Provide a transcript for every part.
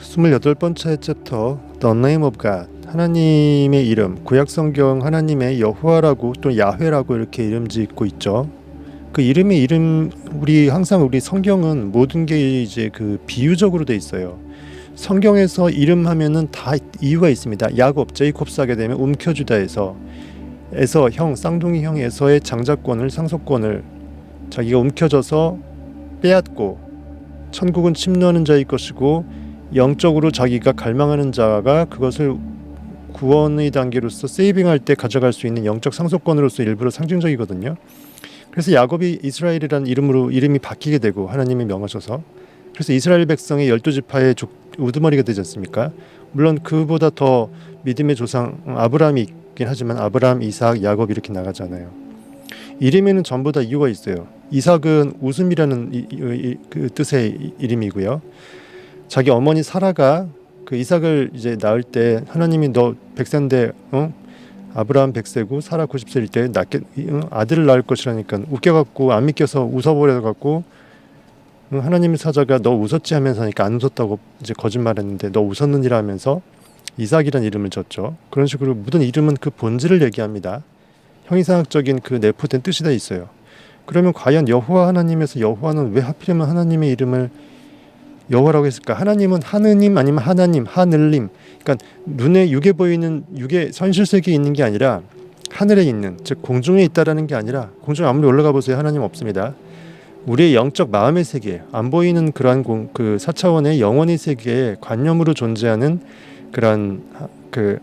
28번째 챕터 The Name of God, 하나님의 이름. 구약 성경 하나님의 여호와라고 또 야훼라고 이렇게 이름 짓고 있죠. 그 우리 항상 우리 성경은 모든 게 이제 그 비유적으로 돼 있어요. 성경에서 이름 하면은 다 이유가 있습니다. 야곱, 제이콥스 하게 되면 움켜주다에서 형, 쌍둥이 형 에서의 장자권을, 상속권을 자기가 움켜져서 빼앗고, 천국은 침노하는 자의 것이고 영적으로 자기가 갈망하는 자가 그것을 구원의 단계로서 세이빙할 때 가져갈 수 있는 영적 상속권으로서 일부러 상징적이거든요. 그래서 야곱이 이스라엘이라는 이름이 바뀌게 되고, 하나님이 명하셔서, 그래서 이스라엘 백성의 12지파의 우두머리가 되지 않습니까? 물론 그보다 더 믿음의 조상 아브라함이 있긴 하지만 아브라함, 이삭, 야곱 이렇게 나가잖아요. 이름에는 전부 다 이유가 있어요. 이삭은 웃음이라는 그 뜻의 이름이고요. 자기 어머니 사라가 그 이삭을 이제 낳을 때 하나님이 너 100세인데 아브라함 100세고 사라 90세일 때 아들을 낳을 것이라니까 웃겨갖고 안 믿겨서 웃어버려갖고 하나님의 사자가 너 웃었지 하면서 하니까 안 웃었다고 이제 거짓말했는데 너 웃었느니라 하면서 이삭이라는 이름을 줬죠. 그런 식으로 모든 이름은 그 본질을 얘기합니다. 형이상학적인 그 내포된 뜻이 다 있어요. 그러면 과연 여호와 하나님에서 여호와는 왜 하필이면 하나님의 이름을 여호와라고 했을까? 하나님은 하느님 아니면 하나님, 하늘님. 그러니까 눈에 육에 보이는 육의 현실 세계에 있는 게 아니라 하늘에 있는, 즉 공중에 있다라는 게 아니라, 공중에 아무리 올라가 보세요. 하나님 없습니다. 우리의 영적 마음의 세계, 안 보이는 그러한 그 4차원의 영혼의 세계에 관념으로 존재하는 그러한 그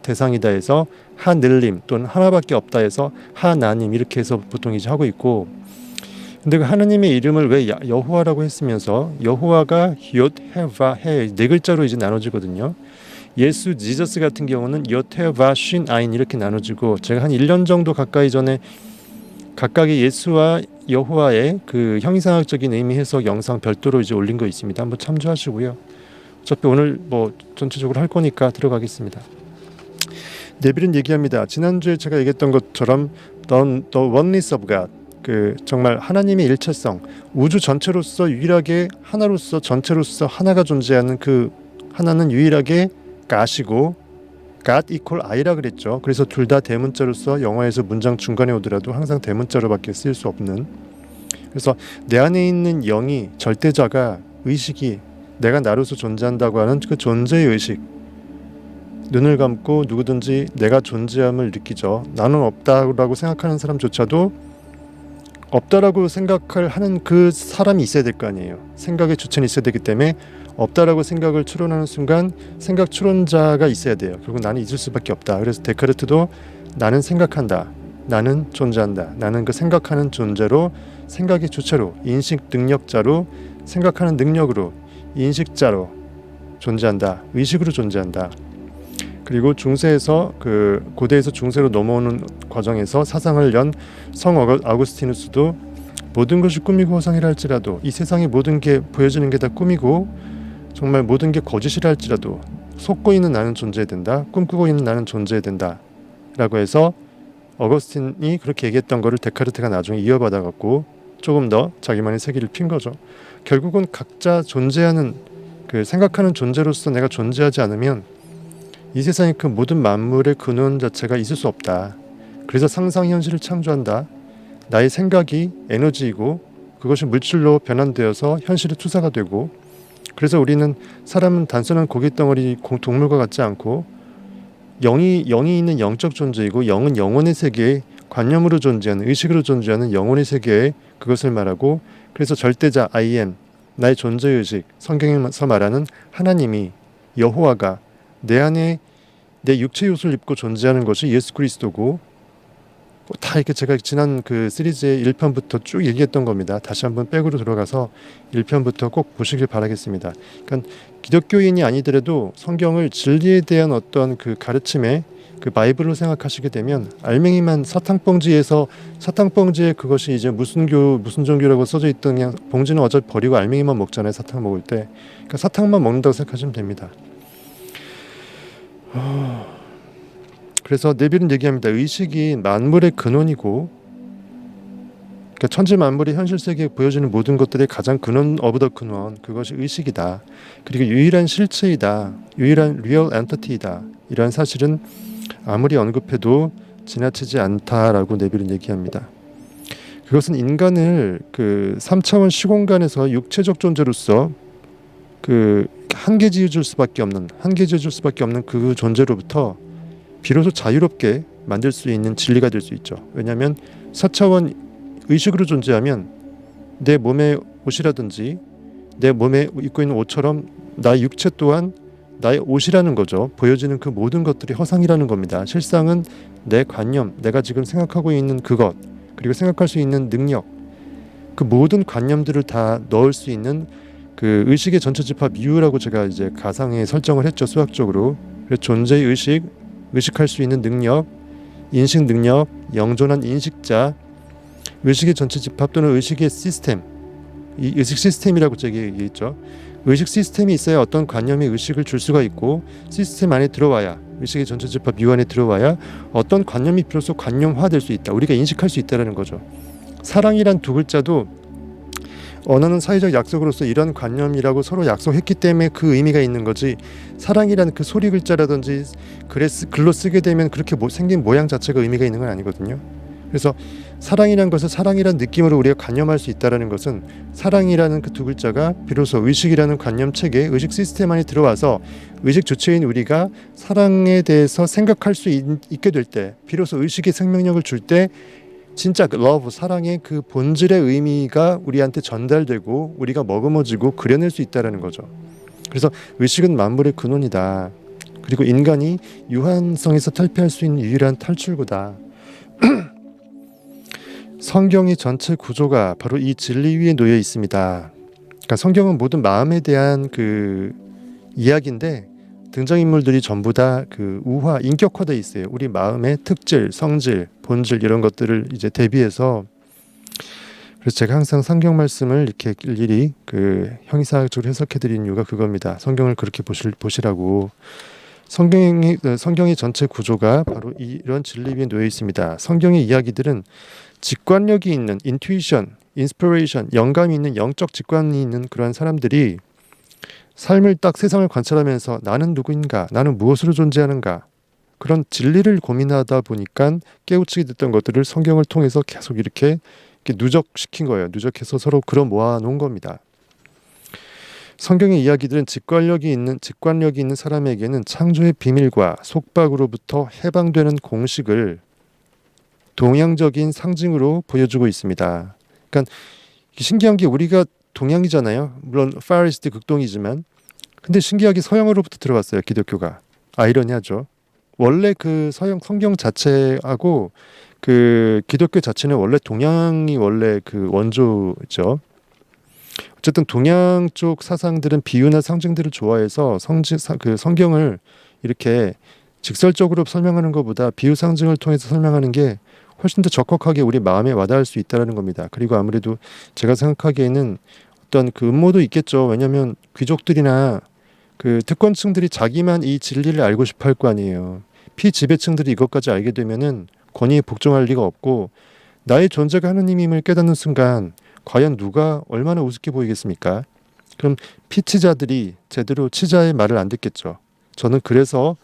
대상이다 해서 하늘님 또는 하나밖에 없다 해서 하나님 이렇게 해서 보통 이제 하고 있고, 근데 그 하나님의 이름을 왜 여호와라고 했으면서 여호와가 옅, 해, 바, 해 네 글자로 이제 나눠지거든요. 예수, 지저스 같은 경우는 옅, 해, 바, 쉰, 아인 이렇게 나눠지고, 제가 한 1년 정도 가까이 전에 각각의 예수와 여호와의 그 형이상학적인 의미 해석 영상 별도로 이제 올린 거 있습니다. 한번 참조하시고요. 어차피 오늘 뭐 전체적으로 할 거니까 들어가겠습니다. 네빌은 얘기합니다. 지난주에 제가 얘기했던 것처럼 The oneness of God, 그 정말 하나님의 일체성, 우주 전체로서 유일하게 하나로서 전체로서 하나가 존재하는 그 하나는 유일하게 God이고, God equal I라 그랬죠. 그래서 둘 다 대문자로서 영어에서 문장 중간에 오더라도 항상 대문자로밖에 쓸 수 없는, 그래서 내 안에 있는 영이, 절대자가, 의식이 내가 나로서 존재한다고 하는 그 존재의 의식, 눈을 감고 누구든지 내가 존재함을 느끼죠. 나는 없다라고 생각하는 사람조차도 없다라고 생각을 하는 그 사람이 있어야 될 거 아니에요. 생각의 주체는 있어야 되기 때문에 없다라고 생각을 추론하는 순간 생각 추론자가 있어야 돼요. 결국 나는 있을 수밖에 없다. 그래서 데카르트도 나는 생각한다, 나는 존재한다, 나는 그 생각하는 존재로, 생각의 주체로, 인식 능력자로, 생각하는 능력으로, 인식자로 존재한다, 의식으로 존재한다. 그리고 중세에서 그 고대에서 중세로 넘어오는 과정에서 사상을 연 성 아우구스티누스도 모든 것이 꿈이고 허상이라 할지라도, 이 세상의 모든 게 보여지는 게 다 꿈이고 정말 모든 게 거짓이라 할지라도 속고 있는 나는 존재해야 된다, 꿈꾸고 있는 나는 존재해야 된다 라고 해서 어거스틴이 그렇게 얘기했던 거를 데카르트가 나중에 이어받아 갖고 조금 더 자기만의 세계를 핀 거죠. 결국은 각자 존재하는, 그 생각하는 존재로서 내가 존재하지 않으면 이 세상의 그 모든 만물의 근원 자체가 있을 수 없다. 그래서 상상 현실을 창조한다. 나의 생각이 에너지이고 그것이 물질로 변환되어서 현실의 투사가 되고, 그래서 우리는, 사람은 단순한 고깃덩어리 동물과 같지 않고 영이 있는 영적 존재이고, 영은 영혼의 세계에 관념으로 존재하는, 의식으로 존재하는 영혼의 세계에 그것을 말하고, 그래서 절대자 I am, 나의 존재의식, 성경에서 말하는 하나님이, 여호와가 내 안에 내 육체 요소를 입고 존재하는 것이 예수 그리스도고, 다 이렇게 제가 지난 그 시리즈의 1편부터 쭉 얘기했던 겁니다. 다시 한번 백으로 들어가서 1편부터 꼭 보시길 바라겠습니다. 그러니까 기독교인이 아니더라도 성경을 진리에 대한 어떤 그 가르침에, 그 바이블로 생각하시게 되면, 알맹이만 사탕봉지에 그것이 이제 무슨 종교라고 써져 있던, 그냥 봉지는 어차피 버리고 알맹이만 먹잖아요. 사탕 먹을 때. 그러니까 사탕만 먹는다고 생각하시면 됩니다. 그래서 네빌은 얘기합니다. 의식이 만물의 근원이고, 그러니까 천지 만물이 현실 세계에 보여지는 모든 것들의 가장 근원 오브 더 근원, 그것이 의식이다. 그리고 유일한 실체이다. 유일한 리얼 엔티티이다. 이러한 사실은 아무리 언급해도 지나치지 않다라고 네빌은 얘기합니다. 그것은 인간을 그 3차원 시공간에서 육체적 존재로서 그 한계지어줄 수밖에 없는 그 존재로부터 비로소 자유롭게 만들 수 있는 진리가 될 수 있죠. 왜냐하면 4차원 의식으로 존재하면 내 몸의 옷이라든지 내 몸에 입고 있는 옷처럼 나의 육체 또한 나의 옷이라는 거죠. 보여지는 그 모든 것들이 허상이라는 겁니다. 실상은 내 관념, 내가 지금 생각하고 있는 그것, 그리고 생각할 수 있는 능력, 그 모든 관념들을 다 넣을 수 있는 그 의식의 전체 집합 U라고 제가 이제 가상에 설정을 했죠. 수학적으로. 그래서 존재의 의식, 의식할 수 있는 능력, 인식 능력, 영존한 인식자, 의식의 전체 집합 또는 의식의 시스템, 이 의식 시스템이라고 제가 얘기했죠. 의식 시스템이 있어야 어떤 관념이 의식을 줄 수가 있고, 시스템 안에 들어와야, 의식의 전체 집합 U 안에 들어와야 어떤 관념이 비로소 관념화될 수 있다. 우리가 인식할 수 있다는 거죠. 사랑이란 두 글자도 언어는 사회적 약속으로서 이런 관념이라고 서로 약속했기 때문에 그 의미가 있는 거지, 사랑이라는 그 소리 글자라든지 글로 쓰게 되면 그렇게 생긴 모양 자체가 의미가 있는 건 아니거든요. 그래서 사랑이라는 것을 사랑이라는 느낌으로 우리가 관념할 수 있다는 것은, 사랑이라는 그 두 글자가 비로소 의식이라는 관념 체계, 의식 시스템 안에 들어와서 의식 주체인 우리가 사랑에 대해서 생각할 수 있게 될 때, 비로소 의식의 생명력을 줄 때 진짜 러브, 사랑의 그 본질의 의미가 우리한테 전달되고 우리가 머금어지고 그려낼 수 있다는 거죠. 그래서 의식은 만물의 근원이다. 그리고 인간이 유한성에서 탈피할 수 있는 유일한 탈출구다. 성경의 전체 구조가 바로 이 진리 위에 놓여 있습니다. 그러니까 성경은 모든 마음에 대한 그 이야기인데, 등장인물들이 전부 다 그 우화, 인격화되어 있어요. 우리 마음의 특질, 성질, 본질 이런 것들을 이제 대비해서. 그래서 제가 항상 성경 말씀을 이렇게 일일이 그 형이사학적으로 해석해 드리는 이유가 그겁니다. 성경을 그렇게 보시라고. 성경의 전체 구조가 바로 이런 진리 위에 놓여 있습니다. 성경의 이야기들은 직관력이 있는 인투이션, 인스피레이션, 영감이 있는 영적 직관이 있는 그러한 사람들이 삶을 딱 세상을 관찰하면서 나는 누구인가, 나는 무엇으로 존재하는가, 그런 진리를 고민하다 보니까 깨우치게 됐던 것들을 성경을 통해서 계속 이렇게 누적시킨 거예요. 누적해서 서로 그런 모아놓은 겁니다. 성경의 이야기들은 직관력이 있는 사람에게는 창조의 비밀과 속박으로부터 해방되는 공식을 동양적인 상징으로 보여주고 있습니다. 그러니까 신기한 게, 우리가 동양이잖아요. 물론 파리스트 극동이지만, 근데 신기하게 서양으로부터 들어왔어요. 기독교가. 아이러니하죠. 원래 그 서양 성경 자체하고 그 기독교 자체는 원래 동양이 원래 그 원조죠. 어쨌든 동양 쪽 사상들은 비유나 상징들을 좋아해서 그 성경을 이렇게 직설적으로 설명하는 것보다 비유 상징을 통해서 설명하는 게 훨씬 더 적확하게 우리 마음에 와닿을 수 있다는 겁니다. 그리고 아무래도 제가 생각하기에는 어떤 그 음모도 있겠죠. 왜냐하면 귀족들이나 그 특권층들이 자기만 이 진리를 알고 싶어 할 거 아니에요. 피지배층들이 이것까지 알게 되면은 권위에 복종할 리가 없고, 나의 존재가 하느님임을 깨닫는 순간 과연 누가 얼마나 우습게 보이겠습니까? 그럼 피치자들이 제대로 치자의 말을 안 듣겠죠. 저는 그래서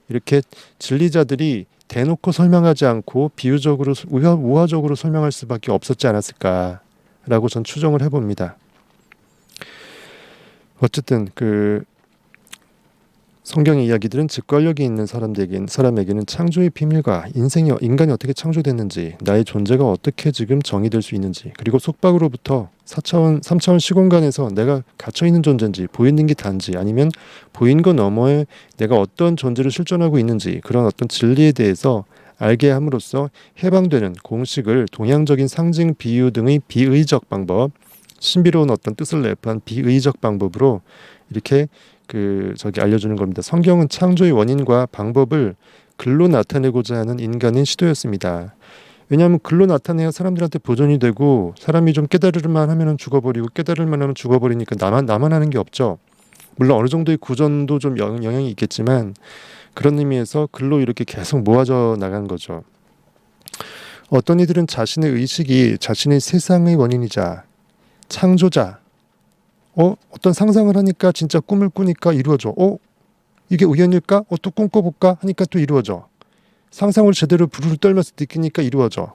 이렇게 진리자들이 대놓고 설명하지 않고 비유적으로 우화적으로 설명할 수밖에 없었지 않았을까라고 전 추정을 해봅니다. 어쨌든 그 성경의 이야기들은 직관력이 있는 사람에게는 창조의 비밀과 인간이 어떻게 창조됐는지, 나의 존재가 어떻게 지금 정의될 수 있는지, 그리고 속박으로부터 3차원 시공간에서 내가 갇혀있는 존재인지, 보이는 게 단지 아니면 보이는 것 너머에 내가 어떤 존재를 실존하고 있는지, 그런 어떤 진리에 대해서 알게 함으로써 해방되는 공식을 동양적인 상징, 비유 등의 비의적 방법, 신비로운 어떤 뜻을 내포한 비의적 방법으로 이렇게 알려주는 겁니다. 성경은 창조의 원인과 방법을 글로 나타내고자 하는 인간의 시도였습니다. 왜냐하면 글로 나타내야 사람들한테 보존이 되고, 사람이 좀 깨달을만 하면 죽어버리고, 깨달을만 하면 죽어버리니까 나만 하는 게 없죠. 물론 어느 정도의 구전도 좀 영향이 있겠지만, 그런 의미에서 글로 이렇게 계속 모아져 나간 거죠. 어떤 이들은 자신의 의식이 자신의 세상의 원인이자 창조자, 어떤 상상을 하니까 진짜 꿈을 꾸니까 이루어져. 이게 우연일까? 또 꿈꿔볼까? 하니까 또 이루어져. 상상을 제대로 부르르 떨면서 느끼니까 이루어져.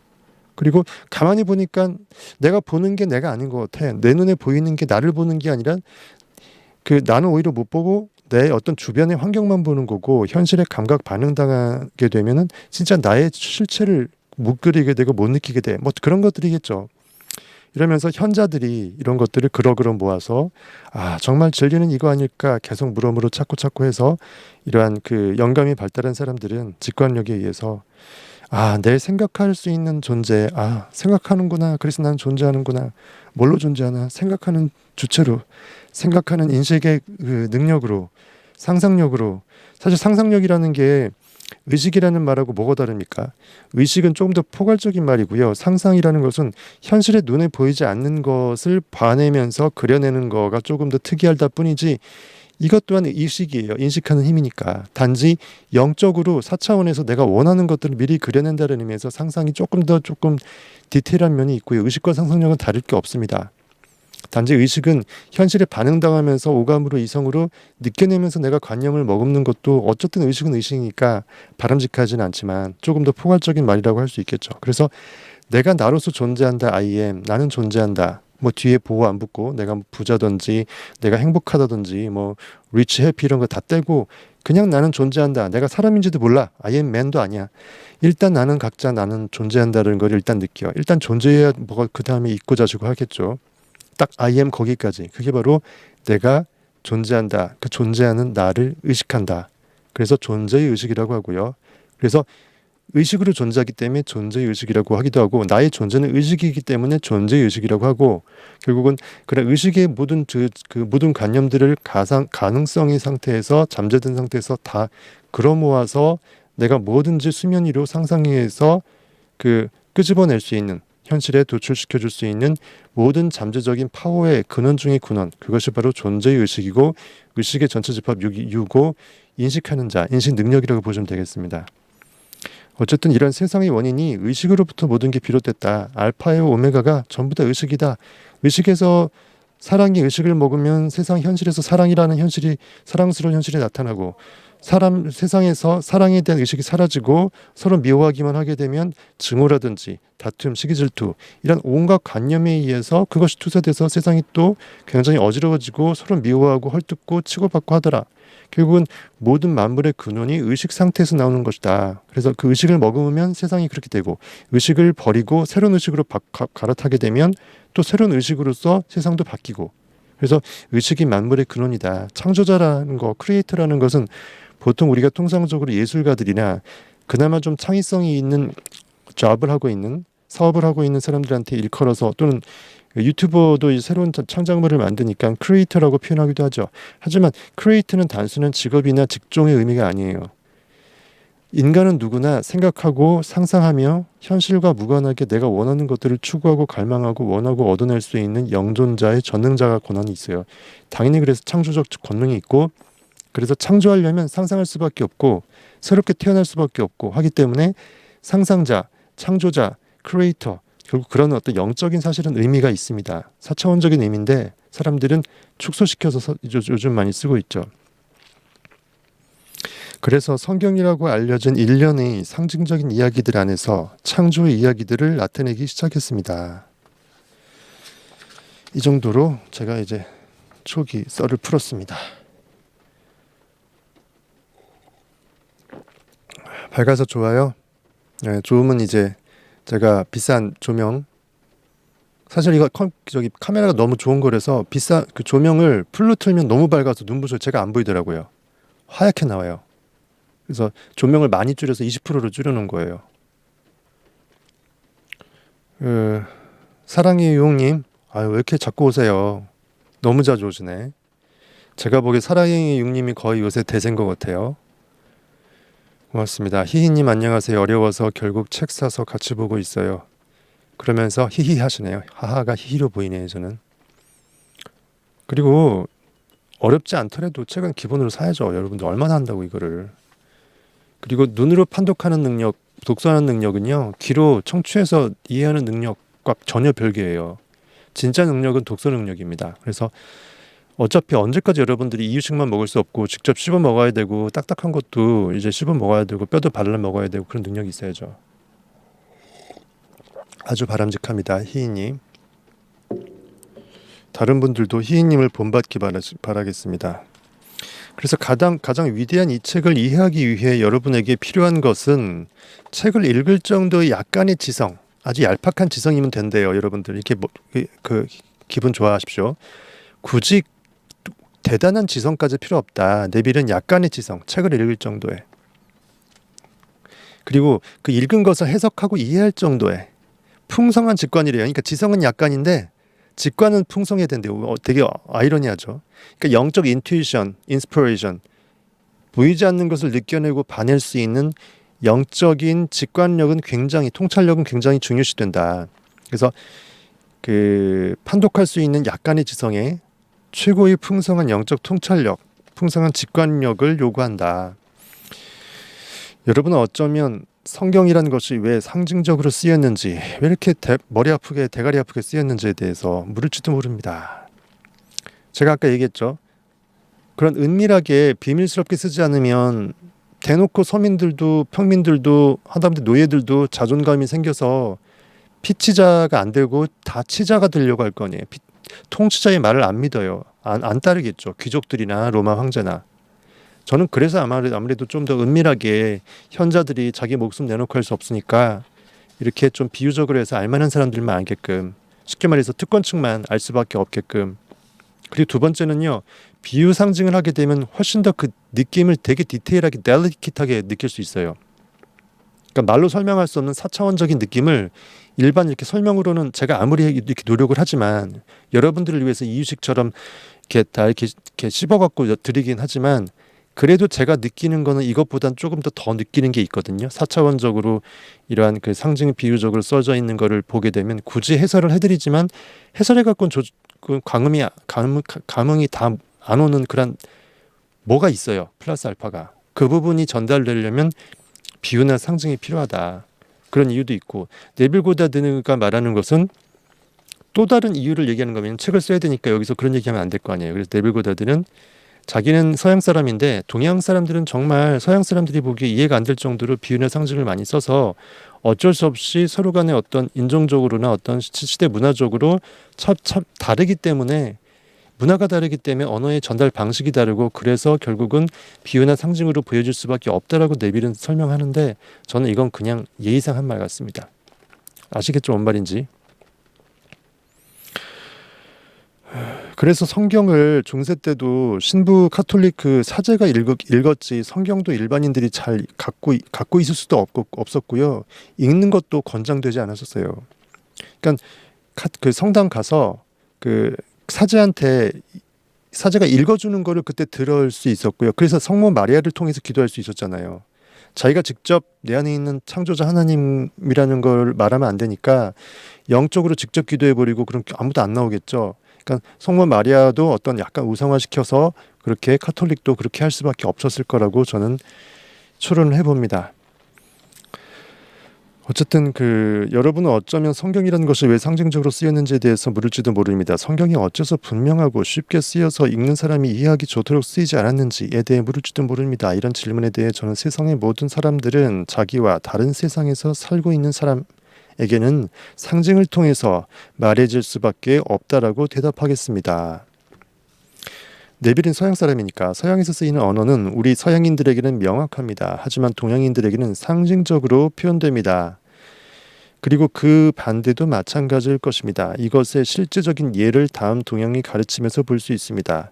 그리고 가만히 보니까 내가 보는 게 내가 아닌 것 같아. 내 눈에 보이는 게 나를 보는 게 아니라 나는 오히려 못 보고 내 어떤 주변의 환경만 보는 거고 현실에 감각 반응당하게 되면은 진짜 나의 실체를 못 그리게 되고 못 느끼게 돼. 뭐 그런 것들이겠죠. 이러면서 현자들이 이런 것들을 그러그러 모아서 정말 진리는 이거 아닐까 계속 물어물어 찾고 해서 이러한 영감이 발달한 사람들은 직관력에 의해서 내 생각할 수 있는 존재, 생각하는구나. 그래서 나는 존재하는구나. 뭘로 존재하나? 생각하는 주체로, 생각하는 인식의 능력으로, 상상력으로. 사실 상상력이라는 게 의식이라는 말하고 뭐가 다릅니까? 의식은 조금 더 포괄적인 말이고요. 상상이라는 것은 현실에 눈에 보이지 않는 것을 봐내면서 그려내는 거가 조금 더 특이하다 뿐이지 이것 또한 의식이에요. 인식하는 힘이니까. 단지 영적으로 4차원에서 내가 원하는 것들을 미리 그려낸다는 의미에서 상상이 조금 디테일한 면이 있고요. 의식과 상상력은 다를 게 없습니다. 단지 의식은 현실에 반응당하면서 오감으로 이성으로 느껴내면서 내가 관념을 머금는 것도 어쨌든 의식은 의식이니까 바람직하지는 않지만 조금 더 포괄적인 말이라고 할 수 있겠죠. 그래서 내가 나로서 존재한다. I am. 나는 존재한다. 뭐 뒤에 보호 안 붙고 내가 부자든지 내가 행복하다든지 뭐 rich, happy 이런 거 다 떼고 그냥 나는 존재한다. 내가 사람인지도 몰라. I am man도 아니야. 일단 나는 각자 나는 존재한다는 걸 일단 느껴. 일단 존재해야 뭐가 그 다음에 있고 자시고 하겠죠. 딱 I am 거기까지. 그게 바로 내가 존재한다. 그 존재하는 나를 의식한다. 그래서 존재의 의식이라고 하고요. 그래서 의식으로 존재하기 때문에 존재의 의식이라고 하기도 하고 나의 존재는 의식이기 때문에 존재의 의식이라고 하고 결국은 그런 의식의 모든 모든 관념들을 가능성의 상태에서 잠재된 상태에서 다 끌어모아서 내가 뭐든지 수면 위로 상상해서 끄집어낼 수 있는 현실에 도출시켜 줄 수 있는 모든 잠재적인 파워의 근원 중의 근원 그것이 바로 존재의 의식이고 의식의 전체 집합 유고 인식하는 자, 인식 능력이라고 보시면 되겠습니다. 어쨌든 이런 세상의 원인이 의식으로부터 모든 게 비롯됐다. 알파와 오메가가 전부 다 의식이다. 의식에서 사랑이 의식을 먹으면 세상 현실에서 사랑이라는 현실이 사랑스러운 현실이 나타나고 세상에서 사랑에 대한 의식이 사라지고 서로 미워하기만 하게 되면 증오라든지 다툼, 시기질투 이런 온갖 관념에 의해서 그것이 투사돼서 세상이 또 굉장히 어지러워지고 서로 미워하고 헐뜯고 치고받고 하더라. 결국은 모든 만물의 근원이 의식 상태에서 나오는 것이다. 그래서 그 의식을 머금으면 세상이 그렇게 되고 의식을 버리고 새로운 의식으로 갈아타게 되면 또 새로운 의식으로서 세상도 바뀌고 그래서 의식이 만물의 근원이다. 창조자라는 거, 크리에이터라는 것은 보통 우리가 통상적으로 예술가들이나 그나마 좀 창의성이 있는 잡을 하고 있는 사업을 하고 있는 사람들한테 일컬어서 또는 유튜버도 새로운 창작물을 만드니까 크리에이터라고 표현하기도 하죠. 하지만 크리에이터는 단순한 직업이나 직종의 의미가 아니에요. 인간은 누구나 생각하고 상상하며 현실과 무관하게 내가 원하는 것들을 추구하고 갈망하고 원하고 얻어낼 수 있는 영존자의 전능자가 권한이 있어요. 당연히 그래서 창조적 권능이 있고 그래서 창조하려면 상상할 수밖에 없고 새롭게 태어날 수밖에 없고 하기 때문에 상상자, 창조자, 크리에이터 결국 그런 어떤 영적인 사실은 의미가 있습니다. 4차원적인 의미인데 사람들은 축소시켜서 요즘 많이 쓰고 있죠. 그래서 성경이라고 알려진 일련의 상징적인 이야기들 안에서 창조의 이야기들을 나타내기 시작했습니다. 이 정도로 제가 이제 초기 썰을 풀었습니다. 밝아서 좋아요. 네, 좋으면 이제 제가 비싼 조명 사실 이거 카메라가 너무 좋은 거라서 비싼 그 조명을 풀로 틀면 너무 밝아서 눈부셔 제가 안 보이더라고요. 하얗게 나와요. 그래서 조명을 많이 줄여서 20%로 줄여놓은 거예요. 사랑의 유홍님, 왜 이렇게 자꾸 오세요? 너무 자주 오시네. 제가 보기에 사랑의 유홍님이 거의 요새 대세인 것 같아요. 고맙습니다. 히히님 안녕하세요. 어려워서 결국 책 사서 같이 보고 있어요. 그러면서 히히 하시네요. 하하가 히히로 보이네요. 저는. 그리고 어렵지 않더라도 책은 기본으로 사야죠. 여러분들 얼마나 한다고 이거를. 그리고 눈으로 판독하는 능력, 독서하는 능력은요, 귀로 청취해서 이해하는 능력과 전혀 별개예요. 진짜 능력은 독서 능력입니다. 그래서 어차피 언제까지 여러분들이 이유식만 먹을 수 없고 직접 씹어 먹어야 되고 딱딱한 것도 이제 씹어 먹어야 되고 뼈도 발라 먹어야 되고 그런 능력이 있어야죠. 아주 바람직합니다. 희희님. 다른 분들도 희희님을 본받기 바라겠습니다. 그래서 가장 위대한 이 책을 이해하기 위해 여러분에게 필요한 것은 책을 읽을 정도의 약간의 지성, 아주 얄팍한 지성이면 된대요. 여러분들 이렇게 기분 좋아하십시오. 굳이 대단한 지성까지 필요 없다. 네빌은 약간의 지성, 책을 읽을 정도의. 그리고 그 읽은 것을 해석하고 이해할 정도의 풍성한 직관이래요. 그러니까 지성은 약간인데 직관은 풍성해야 된대요. 되게 아이러니하죠. 그러니까 영적 인투이션, 인스피레이션, 보이지 않는 것을 느껴내고 봐낼 수 있는 영적인 직관력은 굉장히, 통찰력은 굉장히 중요시된다. 그래서 그 판독할 수 있는 약간의 지성에 최고의 풍성한 영적 통찰력, 풍성한 직관력을 요구한다. 여러분은 어쩌면 성경이라는 것이 왜 상징적으로 쓰였는지, 왜 이렇게 머리 아프게, 대가리 아프게 쓰였는지에 대해서 물을지도 모릅니다. 제가 아까 얘기했죠. 그런 은밀하게 비밀스럽게 쓰지 않으면 대놓고 서민들도, 평민들도, 하다못해 노예들도 자존감이 생겨서 피치자가 안 되고 다 치자가 되려고 할 거 아니에요. 통치자의 말을 안 믿어요. 안 따르겠죠. 귀족들이나 로마 황제나. 저는 그래서 아무래도 좀 더 은밀하게 현자들이 자기 목숨 내놓고 할 수 없으니까 이렇게 좀 비유적으로 해서 알만한 사람들만 알게끔, 쉽게 말해서 특권층만 알 수밖에 없게끔. 그리고 두 번째는요, 비유 상징을 하게 되면 훨씬 더 그 느낌을 되게 디테일하게, 델리킷하게 느낄 수 있어요. 그러니까 말로 설명할 수 없는 4차원적인 느낌을 일반 이렇게 설명으로는 제가 아무리 이렇게 노력을 하지만 여러분들을 위해서 이유식처럼 이렇게 다 이렇게 씹어갖고 드리긴 하지만 그래도 제가 느끼는 거는 이것보단 조금 더 느끼는 게 있거든요. 4차원적으로 이러한 그 상징 비유적으로 써져 있는 거를 보게 되면 굳이 해설을 해드리지만 해설해 갖고는 그 감흥이 다 안 오는 그런 뭐가 있어요. 플러스 알파가. 그 부분이 전달되려면 비유나 상징이 필요하다. 그런 이유도 있고, 네빌 고다드가 말하는 것은 또 다른 이유를 얘기하는 거면 책을 써야 되니까 여기서 그런 얘기하면 안 될 거 아니에요. 그래서 네빌 고다드는 자기는 서양 사람인데 동양 사람들은 정말 서양 사람들이 보기에 이해가 안 될 정도로 비유나 상징을 많이 써서 어쩔 수 없이 서로 간의 어떤 인종적으로나 어떤 시대 문화적으로 참 다르기 때문에, 문화가 다르기 때문에 언어의 전달 방식이 다르고 그래서 결국은 비유나 상징으로 보여줄 수밖에 없다라고 네빌은 설명하는데, 저는 이건 그냥 예의상 한 말 같습니다. 아시겠죠? 뭔 말인지. 그래서 성경을 중세 때도 신부 카톨릭 그 사제가 읽었지 성경도 일반인들이 잘 갖고 있을 수도 없었고요. 읽는 것도 권장되지 않았었어요. 그러니까 그 성당 가서 그 사제가 읽어주는 거를 그때 들을 수 있었고요. 그래서 성모 마리아를 통해서 기도할 수 있었잖아요. 자기가 직접 내 안에 있는 창조자 하나님이라는 걸 말하면 안 되니까 영적으로 직접 기도해버리고 그럼 아무도 안 나오겠죠. 그러니까 성모 마리아도 어떤 약간 우상화시켜서 그렇게 카톨릭도 그렇게 할 수밖에 없었을 거라고 저는 추론을 해봅니다. 어쨌든 여러분은 어쩌면 성경이라는 것이 왜 상징적으로 쓰였는지에 대해서 물을지도 모릅니다. 성경이 어째서 분명하고 쉽게 쓰여서 읽는 사람이 이해하기 좋도록 쓰이지 않았는지에 대해 물을지도 모릅니다. 이런 질문에 대해 저는 세상의 모든 사람들은 자기와 다른 세상에서 살고 있는 사람에게는 상징을 통해서 말해질 수밖에 없다라고 대답하겠습니다. 네빌은 서양 사람이니까 서양에서 쓰이는 언어는 우리 서양인들에게는 명확합니다. 하지만 동양인들에게는 상징적으로 표현됩니다. 그리고 그 반대도 마찬가지일 것입니다. 이것의 실제적인 예를 다음 동양이 가르치면서 볼 수 있습니다.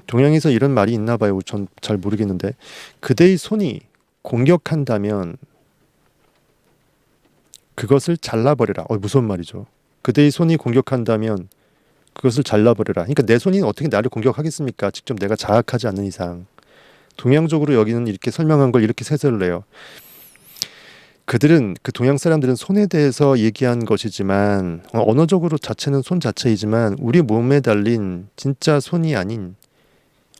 동양에서 이런 말이 있나 봐요. 전 잘 모르겠는데, 그대의 손이 공격한다면 그것을 잘라버려라. 무서운 말이죠. 그대의 손이 공격한다면 그것을 잘라버려라. 그러니까 내 손이 어떻게 나를 공격하겠습니까? 직접 내가 자학하지 않는 이상. 동양적으로 여기는 이렇게 설명한 걸 이렇게 해설을 해요. 그 동양 사람들은 손에 대해서 얘기한 것이지만, 언어적으로 자체는 손 자체이지만 우리 몸에 달린 진짜 손이 아닌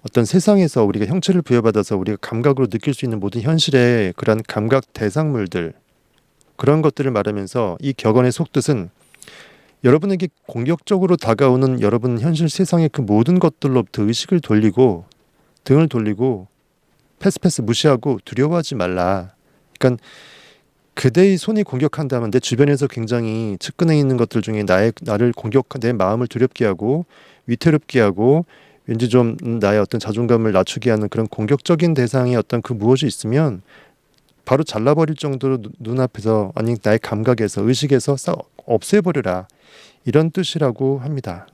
어떤 세상에서 우리가 형체를 부여받아서 우리가 감각으로 느낄 수 있는 모든 현실의 그런 감각 대상물들, 그런 것들을 말하면서 이 격언의 속뜻은 여러분에게 공격적으로 다가오는 여러분 현실 세상의 그 모든 것들로부터 의식을 돌리고 등을 돌리고 패스 무시하고 두려워하지 말라. 그러니까 그대의 손이 공격한다면 내 주변에서 굉장히 측근에 있는 것들 중에 나를 공격한 내 마음을 두렵게 하고 위태롭게 하고 왠지 좀 나의 어떤 자존감을 낮추게 하는 그런 공격적인 대상의 어떤 그 무엇이 있으면 바로 잘라버릴 정도로 눈앞에서 아니 나의 감각에서 의식에서 싹 없애버려라. 이런 뜻이라고 합니다.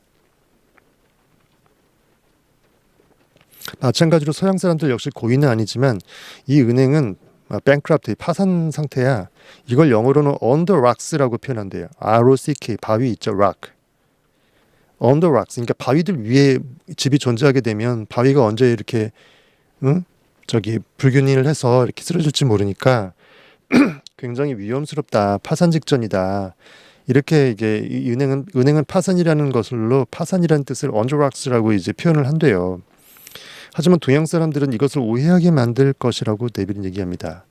마찬가지로 서양 사람들 역시 고의는 아니지만 이 은행은 bankrupt, 파산 상태야. 이걸 영어로는 on the rocks라고 표현한대요. ROCK, 바위 있죠, rock. on the rocks, 그러니까 바위들 위에 집이 존재하게 되면 바위가 언제 이렇게 불균형을 해서 이렇게 쓰러질지 모르니까 굉장히 위험스럽다, 파산 직전이다. 이렇게 이게 이 은행은 파산이라는 것으로 파산이라는 뜻을 on the rocks라고 이제 표현을 한대요. 하지만 동양 사람들은 이것을 오해하게 만들 것이라고 네빌은 얘기합니다.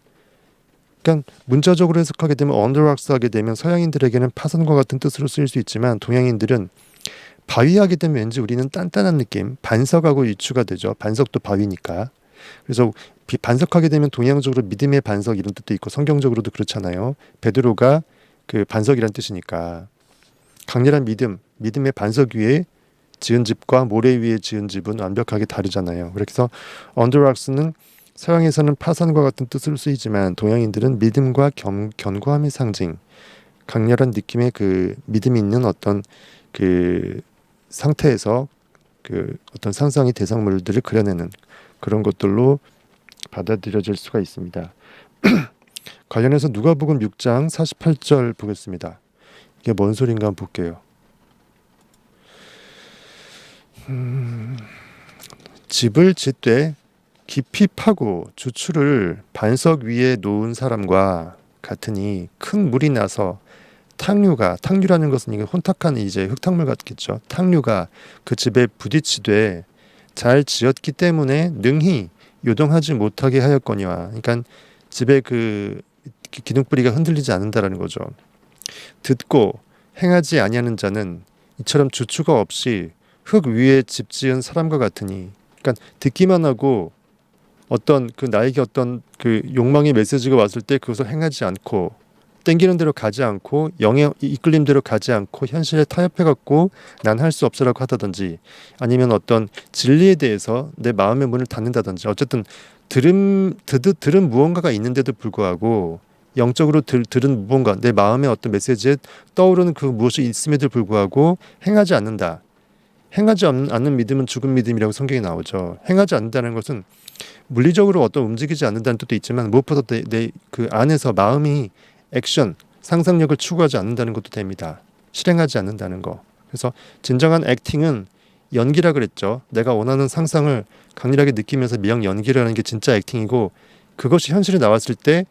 그러니까 문자적으로 해석하게 되면 on the rocks 하게 되면 서양인들에게는 파산과 같은 뜻으로 쓰일 수 있지만 동양인들은 바위하게 되면 왠지 우리는 단단한 느낌, 반석하고 유추가 되죠. 반석도 바위니까. 그래서 반석하게 되면 동양적으로 믿음의 반석 이런 뜻도 있고 성경적으로도 그렇잖아요. 베드로가 그 반석이란 뜻이니까 강렬한 믿음의 반석 위에 지은 집과 모래 위에 지은 집은 완벽하게 다르잖아요. 그래서 on the rocks는 서양에서는 파산과 같은 뜻으로 쓰이지만 동양인들은 믿음과 견고함의 상징, 강렬한 느낌의 그 믿음이 있는 어떤 그 상태에서 그 어떤 상상의 대상물들을 그려내는 그런 것들로 받아들여질 수가 있습니다. 관련해서 누가복음 6장 48절 보겠습니다. 이게 뭔 소린가 한번 볼게요. 집을 짓되 깊이 파고 주추를 반석 위에 놓은 사람과 같으니 큰 물이 나서 탕류라는 것은 이게 혼탁한 이제 흙탕물 같겠죠. 탕류가 그 집에 부딪히되 잘 지었기 때문에 능히 요동하지 못하게 하였거니와. 그러니까 집에 그 기둥뿌리가 흔들리지 않는다라는 거죠. 듣고 행하지 아니하는 자는 이처럼 주추가 없이 흙 위에 집 지은 사람과 같으니. 그러니까 듣기만 하고 어떤 그 나에게 어떤 그 욕망의 메시지가 왔을 때 그것을 행하지 않고 땡기는 대로 가지 않고 영의 이끌림대로 가지 않고 현실에 타협해 갖고 난 할 수 없어라고 하다든지 아니면 어떤 진리에 대해서 내 마음의 문을 닫는다든지 어쨌든 들은 무언가가 있는데도 불구하고 영적으로 들은 무언가 내 마음의 어떤 메시지에 떠오르는 그 무엇이 있음에도 불구하고 행하지 않는다. 행하지 않는 믿음은 죽은 믿음이라고 성경에 나오죠. 행하지 않는다는 것은 물리적으로 어떤 움직이지 않는다는 뜻도 있지만 무엇보다 내 그 안에서 마음이 액션, 상상력을 추구하지 않는다는 것도 됩니다. 실행하지 않는다는 거. 그래서 진정한 액팅은 연기라 그랬죠. 내가 원하는 상상을 강렬하게 느끼면서 미영 연기를 하는 게 진짜 액팅이고 그것이 현실에 나왔을 때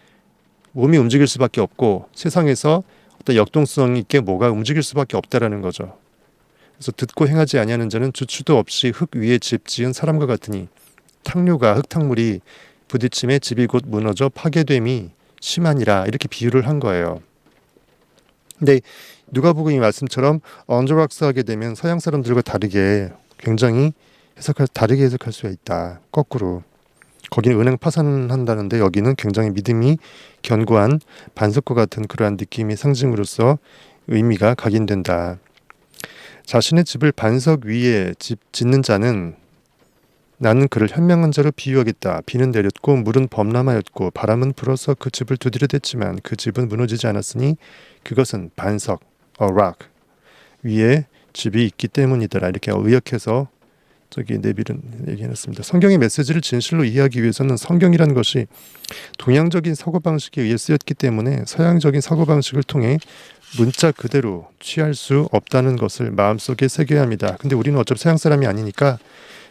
몸이 움직일 수밖에 없고 세상에서 어떤 역동성 있게 뭐가 움직일 수밖에 없다라는 거죠. 그래서 듣고 행하지 아니하는 자는 주추도 없이 흙 위에 집 지은 사람과 같으니 탕류가 흙탕물이 부딪힘에 집이 곧 무너져 파괴됨이 심하니라 이렇게 비유를 한 거예요. 근데 누가복음 이 말씀처럼 언저락스 하게 되면 서양 사람들과 다르게 굉장히 다르게 해석할 수가 있다. 거꾸로 거기는 은행 파산한다는데 여기는 굉장히 믿음이 견고한 반석과 같은 그러한 느낌의 상징으로서 의미가 각인된다. 자신의 집을 반석 위에 짓는 자는 나는 그를 현명한 자로 비유하겠다. 비는 내렸고 물은 범람하였고 바람은 불어서 그 집을 두드려댔지만 그 집은 무너지지 않았으니 그것은 반석, a rock 위에 집이 있기 때문이더라. 이렇게 의역해서 네빌은 얘기해놨습니다. 성경의 메시지를 진실로 이해하기 위해서는 성경이라는 것이 동양적인 사고방식에 의해 쓰였기 때문에 서양적인 사고방식을 통해 문자 그대로 취할 수 없다는 것을 마음속에 새겨야 합니다. 근데 우리는 어차피 서양 사람이 아니니까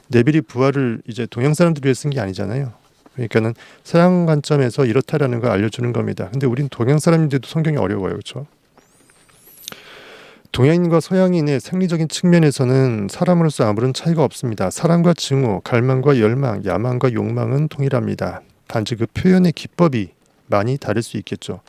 네빌이 부활을 이제 동양 사람들을 위해 쓴 게 아니잖아요. 그러니까는 서양 관점에서 이렇다라는 걸 알려주는 겁니다. 근데 우린 동양 사람인데도 성경이 어려워요. 그렇죠? 동양인과 서양인의 생리적인 측면에서는 사람으로서 아무런 차이가 없습니다. 사랑과 증오, 갈망과 열망, 야망과 욕망은 동일합니다. 단지 그 표현의 기법이 많이 다를 수 있겠죠.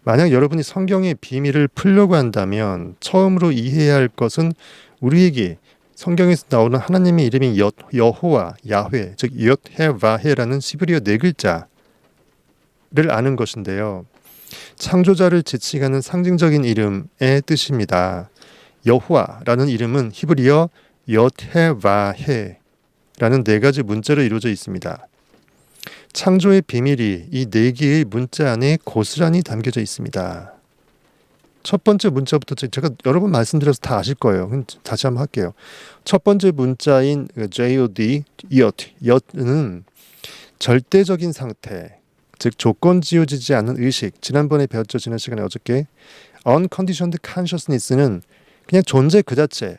만약 여러분이 성경의 비밀을 풀려고 한다면 처음으로 이해해야 할 것은 우리에게 성경에서 나오는 하나님의 이름이 여호와, 야훼, 즉 옅헤바헤라는 시브리어 네 글자를 아는 것인데요. 창조자를 지칭하는 상징적인 이름의 뜻입니다. 여호와라는 이름은 히브리어 옅헤바헤라는 네 가지 문자로 이루어져 있습니다. 창조의 비밀이 이 네 개의 문자 안에 고스란히 담겨져 있습니다. 첫 번째 문자부터 제가 여러 번 말씀드려서 다 아실 거예요. 다시 한번 할게요. 첫 번째 문자인 JOD, 옅은 절대적인 상태, 즉 조건 지어지지 않은 의식. 지난번에 배웠죠. 지난 시간에 어저께. Unconditioned consciousness는 그냥 존재 그 자체,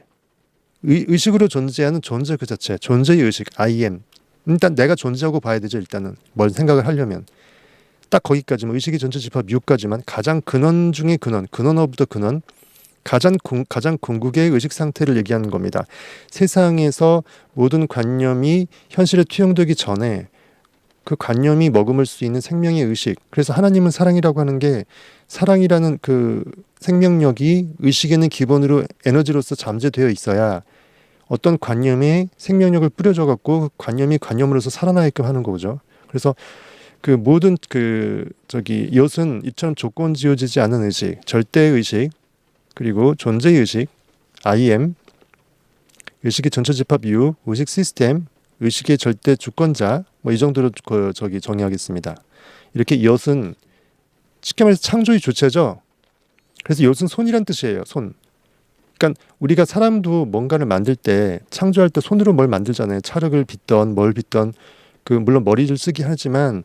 의식으로 존재하는 존재 그 자체, 존재의 의식, I am. 일단 내가 존재하고 봐야 되죠. 일단은 뭘 생각을 하려면 딱 거기까지만, 의식의 전체 집합 6까지만, 가장 근원 중의 근원, 근원 오브 더 근원, 가장 궁극의 의식 상태를 얘기하는 겁니다. 세상에서 모든 관념이 현실에 투영되기 전에 그 관념이 머금을 수 있는 생명의 의식. 그래서 하나님은 사랑이라고 하는 게, 사랑이라는 그 생명력이 의식에는 기본으로 에너지로서 잠재되어 있어야 어떤 관념에 생명력을 뿌려줘 갖고 관념이 관념으로서 살아나게끔 하는 거죠. 그래서 그 모든 옅은 이처럼 조건 지어지지 않은 의식, 절대 의식, 그리고 존재 의식, I am, 의식의 전체 집합 U, 의식 시스템, 의식의 절대 주권자, 뭐 이 정도로 정의하겠습니다. 이렇게 옅은 쉽게 말해서 창조의 주체죠. 그래서 옅은 손이란 뜻이에요. 손. 그러니까 우리가 사람도 뭔가를 만들 때, 창조할 때 손으로 뭘 만들잖아요. 찰흙을 빚던 뭘 빚던, 물론 머리를 쓰기 하지만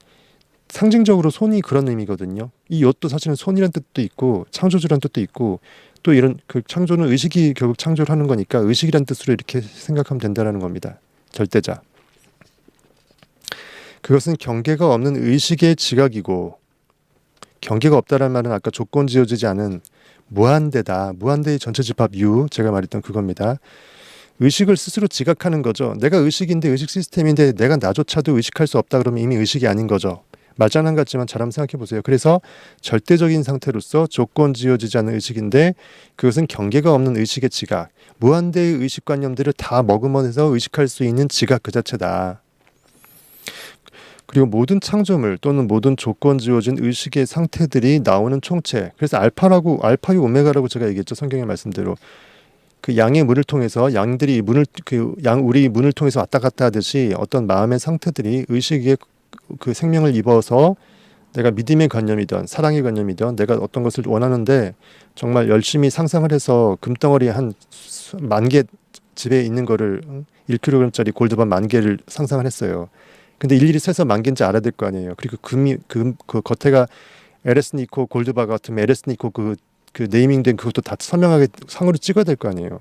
상징적으로 손이 그런 의미거든요. 이 옅도 사실은 손이란 뜻도 있고 창조주란 뜻도 있고, 또 이런 그 창조는 의식이 결국 창조를 하는 거니까 의식이란 뜻으로 이렇게 생각하면 된다는 겁니다. 절대자. 그것은 경계가 없는 의식의 지각이고, 경계가 없다는 말은 아까 조건 지어지지 않은 무한대다. 무한대의 전체 집합 U, 제가 말했던 그겁니다. 의식을 스스로 지각하는 거죠. 내가 의식인데, 의식 시스템인데 내가 나조차도 의식할 수 없다 그러면 이미 의식이 아닌 거죠. 말장난 같지만 잘 한번 생각해 보세요. 그래서 절대적인 상태로서 조건 지어지지 않은 의식인데, 그것은 경계가 없는 의식의 지각, 무한대의 의식관념들을 다 머금어내서 의식할 수 있는 지각 그 자체다. 그리고 모든 창조물 또는 모든 조건 지어진 의식의 상태들이 나오는 총체, 그래서 알파유 오메가라고 제가 얘기했죠. 성경의 말씀대로 그 양의 문을 통해서, 양들이 우리 문을 통해서 왔다 갔다 하듯이 어떤 마음의 상태들이 의식의 그 생명을 입어서, 내가 믿음의 관념이든 사랑의 관념이든 내가 어떤 것을 원하는데 정말 열심히 상상을 해서 금덩어리 한 10,000개 집에 있는 거를 1kg짜리 골드밤 10,000개를 상상을 했어요. 근데 일일이 세서 10,000개인지 알아야 될 거 아니에요. 그리고 그 겉에가 에레스니코 골드바 같으면 에레스니코 그 네이밍된 그것도 다 선명하게 상으로 찍어야 될 거 아니에요.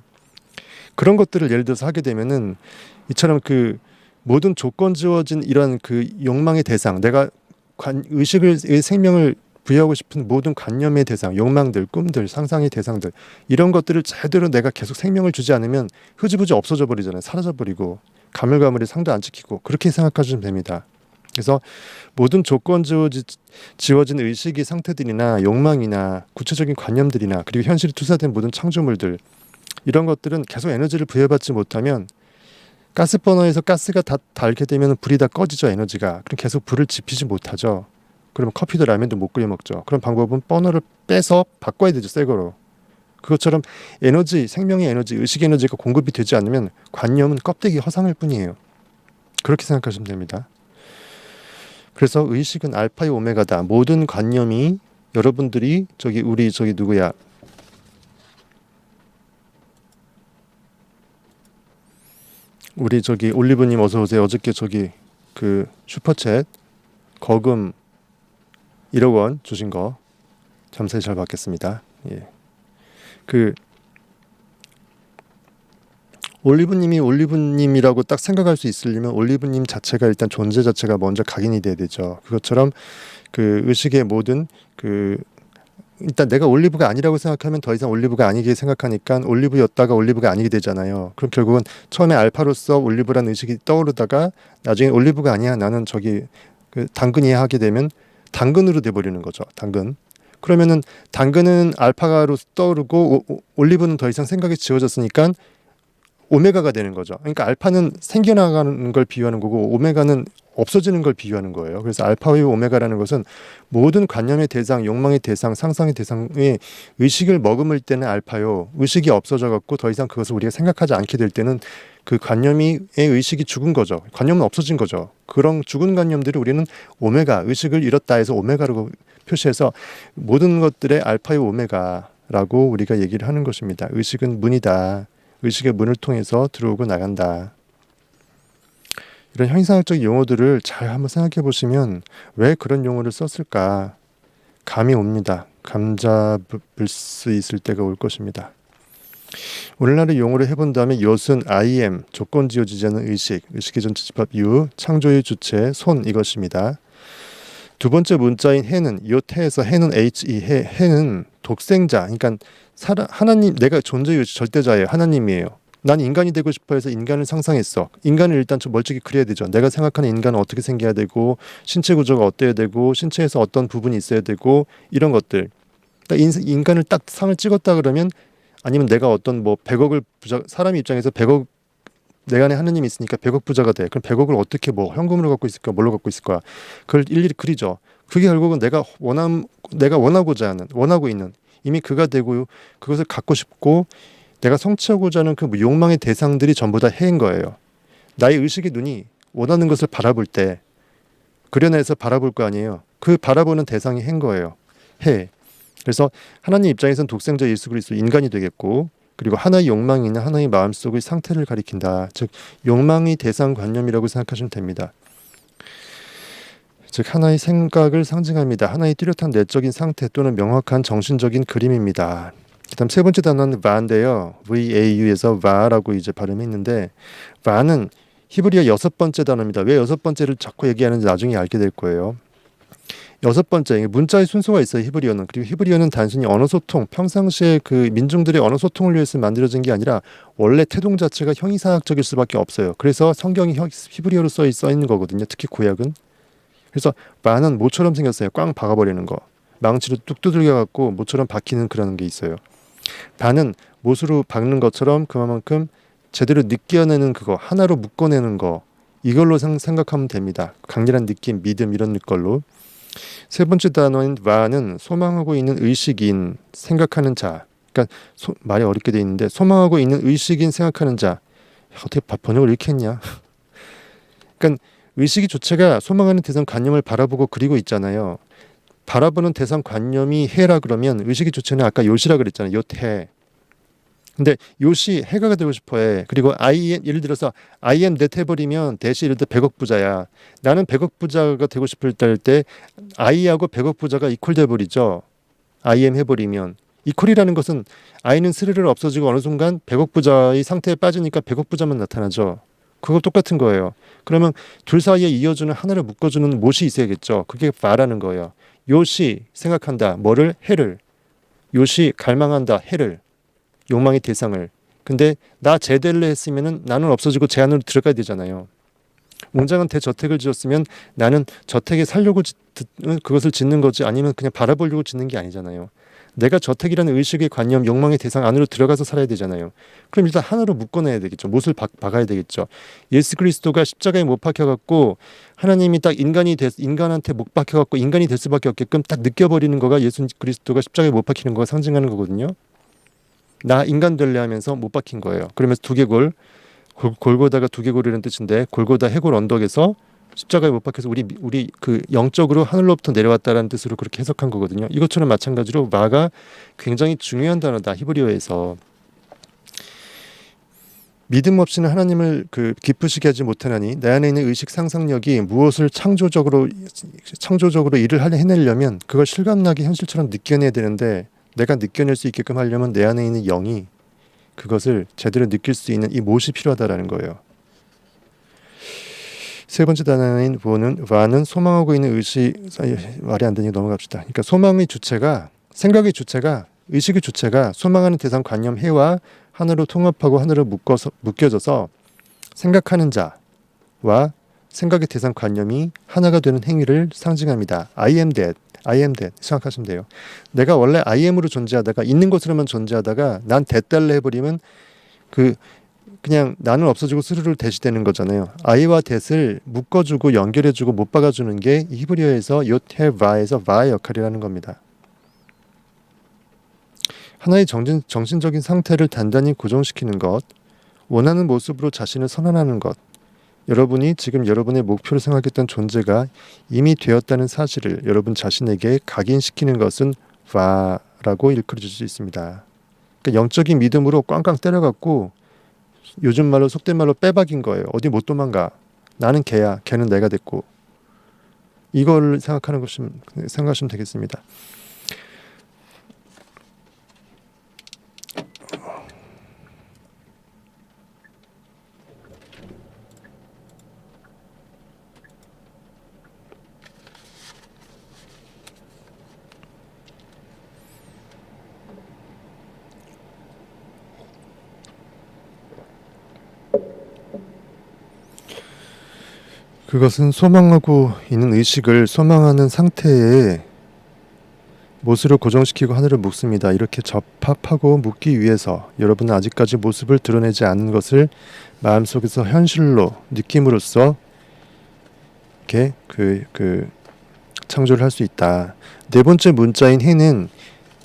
그런 것들을 예를 들어서 하게 되면은 이처럼 그 모든 조건 지어진 이런 그 욕망의 대상, 내가 생명을 부여하고 싶은 모든 관념의 대상, 욕망들, 꿈들, 상상의 대상들, 이런 것들을 제대로 내가 계속 생명을 주지 않으면 흐지부지 없어져 버리잖아요. 사라져 버리고 가물가물이 상도 안 지키고, 그렇게 생각하시면 됩니다. 그래서 모든 조건 지어진 의식의 상태들이나 욕망이나 구체적인 관념들이나, 그리고 현실에 투사된 모든 창조물들, 이런 것들은 계속 에너지를 부여받지 못하면, 가스버너에서 가스가 다 닳게 되면 불이 다 꺼지죠. 에너지가. 그럼 계속 불을 지피지 못하죠. 그러면 커피도 라면도 못 끓여 먹죠. 그런 방법은 버너를 빼서 바꿔야 되죠. 새 거로. 그것처럼 에너지, 생명의 에너지, 의식 에너지가 공급이 되지 않으면 관념은 껍데기 허상일 뿐이에요. 그렇게 생각하시면 됩니다. 그래서 의식은 알파의 오메가다. 모든 관념이, 여러분들이 우리 올리브님 어서 오세요. 어저께 그 슈퍼챗 거금 1억 원 주신 거 감사히 잘 받겠습니다. 예. 그 올리브님이라고 딱 생각할 수 있으려면 올리브님 자체가 일단 존재 자체가 먼저 각인이 돼야 되죠. 그것처럼 그 의식의 모든 그 일단 내가 올리브가 아니라고 생각하면 더 이상 올리브가 아니게 생각하니까 올리브였다가 올리브가 아니게 되잖아요. 그럼 결국은 처음에 알파로서 올리브라는 의식이 떠오르다가 나중에 올리브가 아니야, 나는 저기 그 당근이야 하게 되면 당근으로 돼버리는 거죠. 당근. 그러면은 당근은 알파로 떠오르고 올리브는 더 이상 생각이 지워졌으니까 오메가가 되는 거죠. 그러니까 알파는 생겨나가는 걸 비유하는 거고 오메가는 없어지는 걸 비유하는 거예요. 그래서 알파와 오메가라는 것은 모든 관념의 대상, 욕망의 대상, 상상의 대상의 의식을 머금을 때는 알파요. 의식이 없어져 갖고 더 이상 그것을 우리가 생각하지 않게 될 때는 그 관념의 의식이 죽은 거죠. 관념은 없어진 거죠. 그런 죽은 관념들을 우리는 오메가, 의식을 잃었다 해서 오메가라고 표시해서 모든 것들의 알파요 오메가라고 우리가 얘기를 하는 것입니다. 의식은 문이다. 의식의 문을 통해서 들어오고 나간다. 이런 형이상학적 용어들을 잘 한번 생각해 보시면 왜 그런 용어를 썼을까 감이 옵니다. 감 잡을 수 있을 때가 올 것입니다. 오늘날의 용어를 해본 다음에 옅은 I am, 조건지어지지 않은 의식, 의식의 전체 집합 유, 창조의 주체, 손 이것입니다. 두 번째 문자인 해는 요태에서 해는 he, 해는 독생자, 그러니까 하나님, 내가 존재의 절대자예요. 하나님이에요. 난 인간이 되고 싶어 해서 인간을 상상했어. 인간을 일단 좀 멀찍이 그려야 되죠. 내가 생각하는 인간은 어떻게 생겨야 되고 신체 구조가 어때야 되고 신체에서 어떤 부분이 있어야 되고 이런 것들. 인간을 딱 상을 찍었다 그러면 아니면 내가 어떤 뭐 100억을 사람의 입장에서 100억 내 안에 하느님이 있으니까 100억 부자가 돼. 그럼 100억을 어떻게 뭐 현금으로 갖고 있을까? 뭘로 갖고 있을까? 그걸 일일이 그리죠. 그게 결국은 내가 원하고자 하는 원하고 있는 이미 그가 되고 그것을 갖고 싶고 내가 성취하고자 하는 그 욕망의 대상들이 전부 다 해인 거예요. 나의 의식의 눈이 원하는 것을 바라볼 때 그려내서 바라볼 거 아니에요. 그 바라보는 대상이 해인 거예요. 해. 그래서 하나님 입장에서는 독생자 예수 그리스도 인간이 되겠고 그리고 하나의 욕망이 있는 하나의 마음속의 상태를 가리킨다. 즉 욕망의 대상 관념이라고 생각하시면 됩니다. 즉 하나의 생각을 상징합니다. 하나의 뚜렷한 내적인 상태 또는 명확한 정신적인 그림입니다. 그다음 세 번째 단어는 va인데요. VAU에서 va라고 이제 발음했는데 va는 히브리어 여섯 번째 단어입니다. 왜 여섯 번째를 자꾸 얘기하는지 나중에 알게 될 거예요. 여섯 번째, 문자의 순서가 있어요. 히브리어는. 그리고 히브리어는 단순히 언어 소통, 평상시에 그 민중들의 언어 소통을 위해서 만들어진 게 아니라 원래 태동 자체가 형이상학적일 수밖에 없어요. 그래서 성경이 히브리어로 써 있는 거거든요. 특히 구약은. 그래서 마는 모처럼 생겼어요. 꽝 박아버리는 거. 망치로 뚝 두들겨 갖고 모처럼 박히는 그런 게 있어요. 바는 못으로 박는 것처럼 그만큼 제대로 느껴내는 그거, 하나로 묶어내는 거, 이걸로 생각하면 됩니다. 강렬한 느낌, 믿음 이런 걸로. 세 번째 단어인 와는 소망하고 있는 의식인, 생각하는 자. 그러니까 말이 어렵게 돼 있는데 소망하고 있는 의식인, 생각하는 자. 어떻게 번역을 이렇게 했냐? 그러니까 의식이 주체가 소망하는 대상 관념을 바라보고 그리고 있잖아요. 바라보는 대상 관념이 해라 그러면 의식의 주체는 아까 요시라 그랬잖아요. 요태. 근데 요시 해가 되고 싶어 해. 그리고 예를 들어서 I am that 해버리면 대시 예를 들어 100억 부자야. 나는 100억 부자가 되고 싶을 때 I하고 100억 부자가 이퀄 돼버리죠. I am 해버리면. 이퀄이라는 것은 I는 스르르 없어지고 어느 순간 100억 부자의 상태에 빠지니까 100억 부자만 나타나죠. 그거 똑같은 거예요. 그러면 둘 사이에 이어주는 하나를 묶어주는 못이 있어야겠죠. 그게 바라는 거예요. 요시 생각한다. 뭐를? 해를. 요시 갈망한다. 해를. 욕망의 대상을. 근데 나 제대로 했으면은 나는 없어지고 제 안으로 들어가야 되잖아요. 웅장한 대저택을 지었으면 나는 저택에 살려고 그것을 짓는 거지 아니면 그냥 바라보려고 짓는 게 아니잖아요. 내가 저택이라는 의식의 관념, 욕망의 대상 안으로 들어가서 살아야 되잖아요. 그럼 일단 하나로 묶어내야 되겠죠. 못을 박아야 되겠죠. 예수 그리스도가 십자가에 못 박혀갖고 하나님이 딱 인간한테 못 박혀갖고 인간이 될 수밖에 없게끔 딱 느껴버리는 거가 예수 그리스도가 십자가에 못 박히는 거가 상징하는 거거든요. 나 인간 될래 하면서 못 박힌 거예요. 그러면서 두개골, 골고다가 두개골이라는 뜻인데 골고다 해골 언덕에서 십자가에 못 박혀서 우리 그 영적으로 하늘로부터 내려왔다라는 뜻으로 그렇게 해석한 거거든요. 이것처럼 마찬가지로 마가 굉장히 중요한 단어다. 히브리어에서 믿음 없이는 하나님을 기쁘시게 하지 못하나니 내 안에 있는 의식 상상력이 무엇을 창조적으로 일을 해내려면 그걸 실감나게 현실처럼 느껴내야 되는데 내가 느껴낼 수 있게끔 하려면 내 안에 있는 영이 그것을 제대로 느낄 수 있는 이 못이 필요하다라는 거예요. 세 번째 단어인 와는 소망하고 있는 의식, 말이 안 되니 넘어갑시다. 그러니까 소망의 주체가 생각의 주체가 의식의 주체가 소망하는 대상 관념 해와 하나로 통합하고 하나로 묶여져서 생각하는 자와 생각의 대상 관념이 하나가 되는 행위를 상징합니다. I am that, I am that 생각하시면 돼요. 내가 원래 I am으로 존재하다가 있는 것으로만 존재하다가 난 that달래 해버리면 그냥 나는 없어지고 스스로를 대시되는 거잖아요. I와 that을 묶어주고 연결해주고 못 박아주는 게 히브리어에서 요테바에서 바의 역할이라는 겁니다. 하나의 정신적인 상태를 단단히 고정시키는 것, 원하는 모습으로 자신을 선언하는 것, 여러분이 지금 여러분의 목표로 생각했던 존재가 이미 되었다는 사실을 여러분 자신에게 각인시키는 것은 바라고 일컬어줄 수 있습니다. 그러니까 영적인 믿음으로 꽝꽝 때려갖고 요즘 말로 속된 말로 빼박인 거예요. 어디 못 도망가. 나는 걔야. 걔는 내가 됐고. 이걸 생각하시면 되겠습니다. 그것은 소망하고 있는 의식을 소망하는 상태에 못으로 고정시키고 하늘을 묶습니다. 이렇게 접합하고 묶기 위해서 여러분은 아직까지 모습을 드러내지 않은 것을 마음속에서 현실로 느낌으로써 이렇게 창조를 할 수 있다. 네 번째 문자인 해는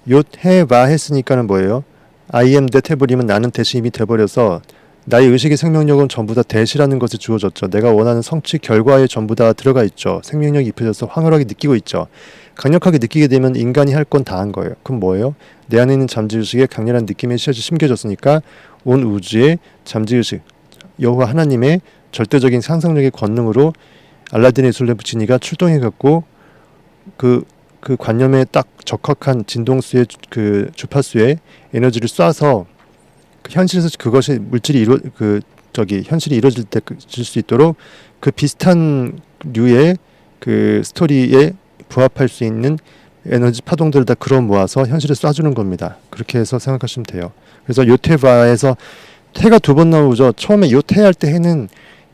욤해바 했으니까는 뭐예요? I am that 해버리면 나는 대시 이미 돼버려서 나의 의식의 생명력은 전부 다 대시라는 것이 주어졌죠. 내가 원하는 성취 결과에 전부 다 들어가 있죠. 생명력이 입혀져서 황홀하게 느끼고 있죠. 강력하게 느끼게 되면 인간이 할 건 다 한 거예요. 그럼 뭐예요? 내 안에 있는 잠재의식에 강렬한 느낌의 씨앗이 심겨졌으니까 온 우주의 잠재의식, 여호와 하나님의 절대적인 상상력의 권능으로 알라딘의 예술레 부치니가 출동해갖고 그 관념에 딱 적합한 진동수의 주파수에 에너지를 쏴서 현실에서 그것이 현실이 이루어질 수 있도록 그 비슷한 류의 스토리에 부합할 수 있는 에너지 파동들을 다 끌어 모아서 현실에 쏴주는 겁니다. 그렇게 해서 생각하시면 돼요. 그래서 요테바에서 태가 두 번 나오죠. 처음에 요테할 때 해는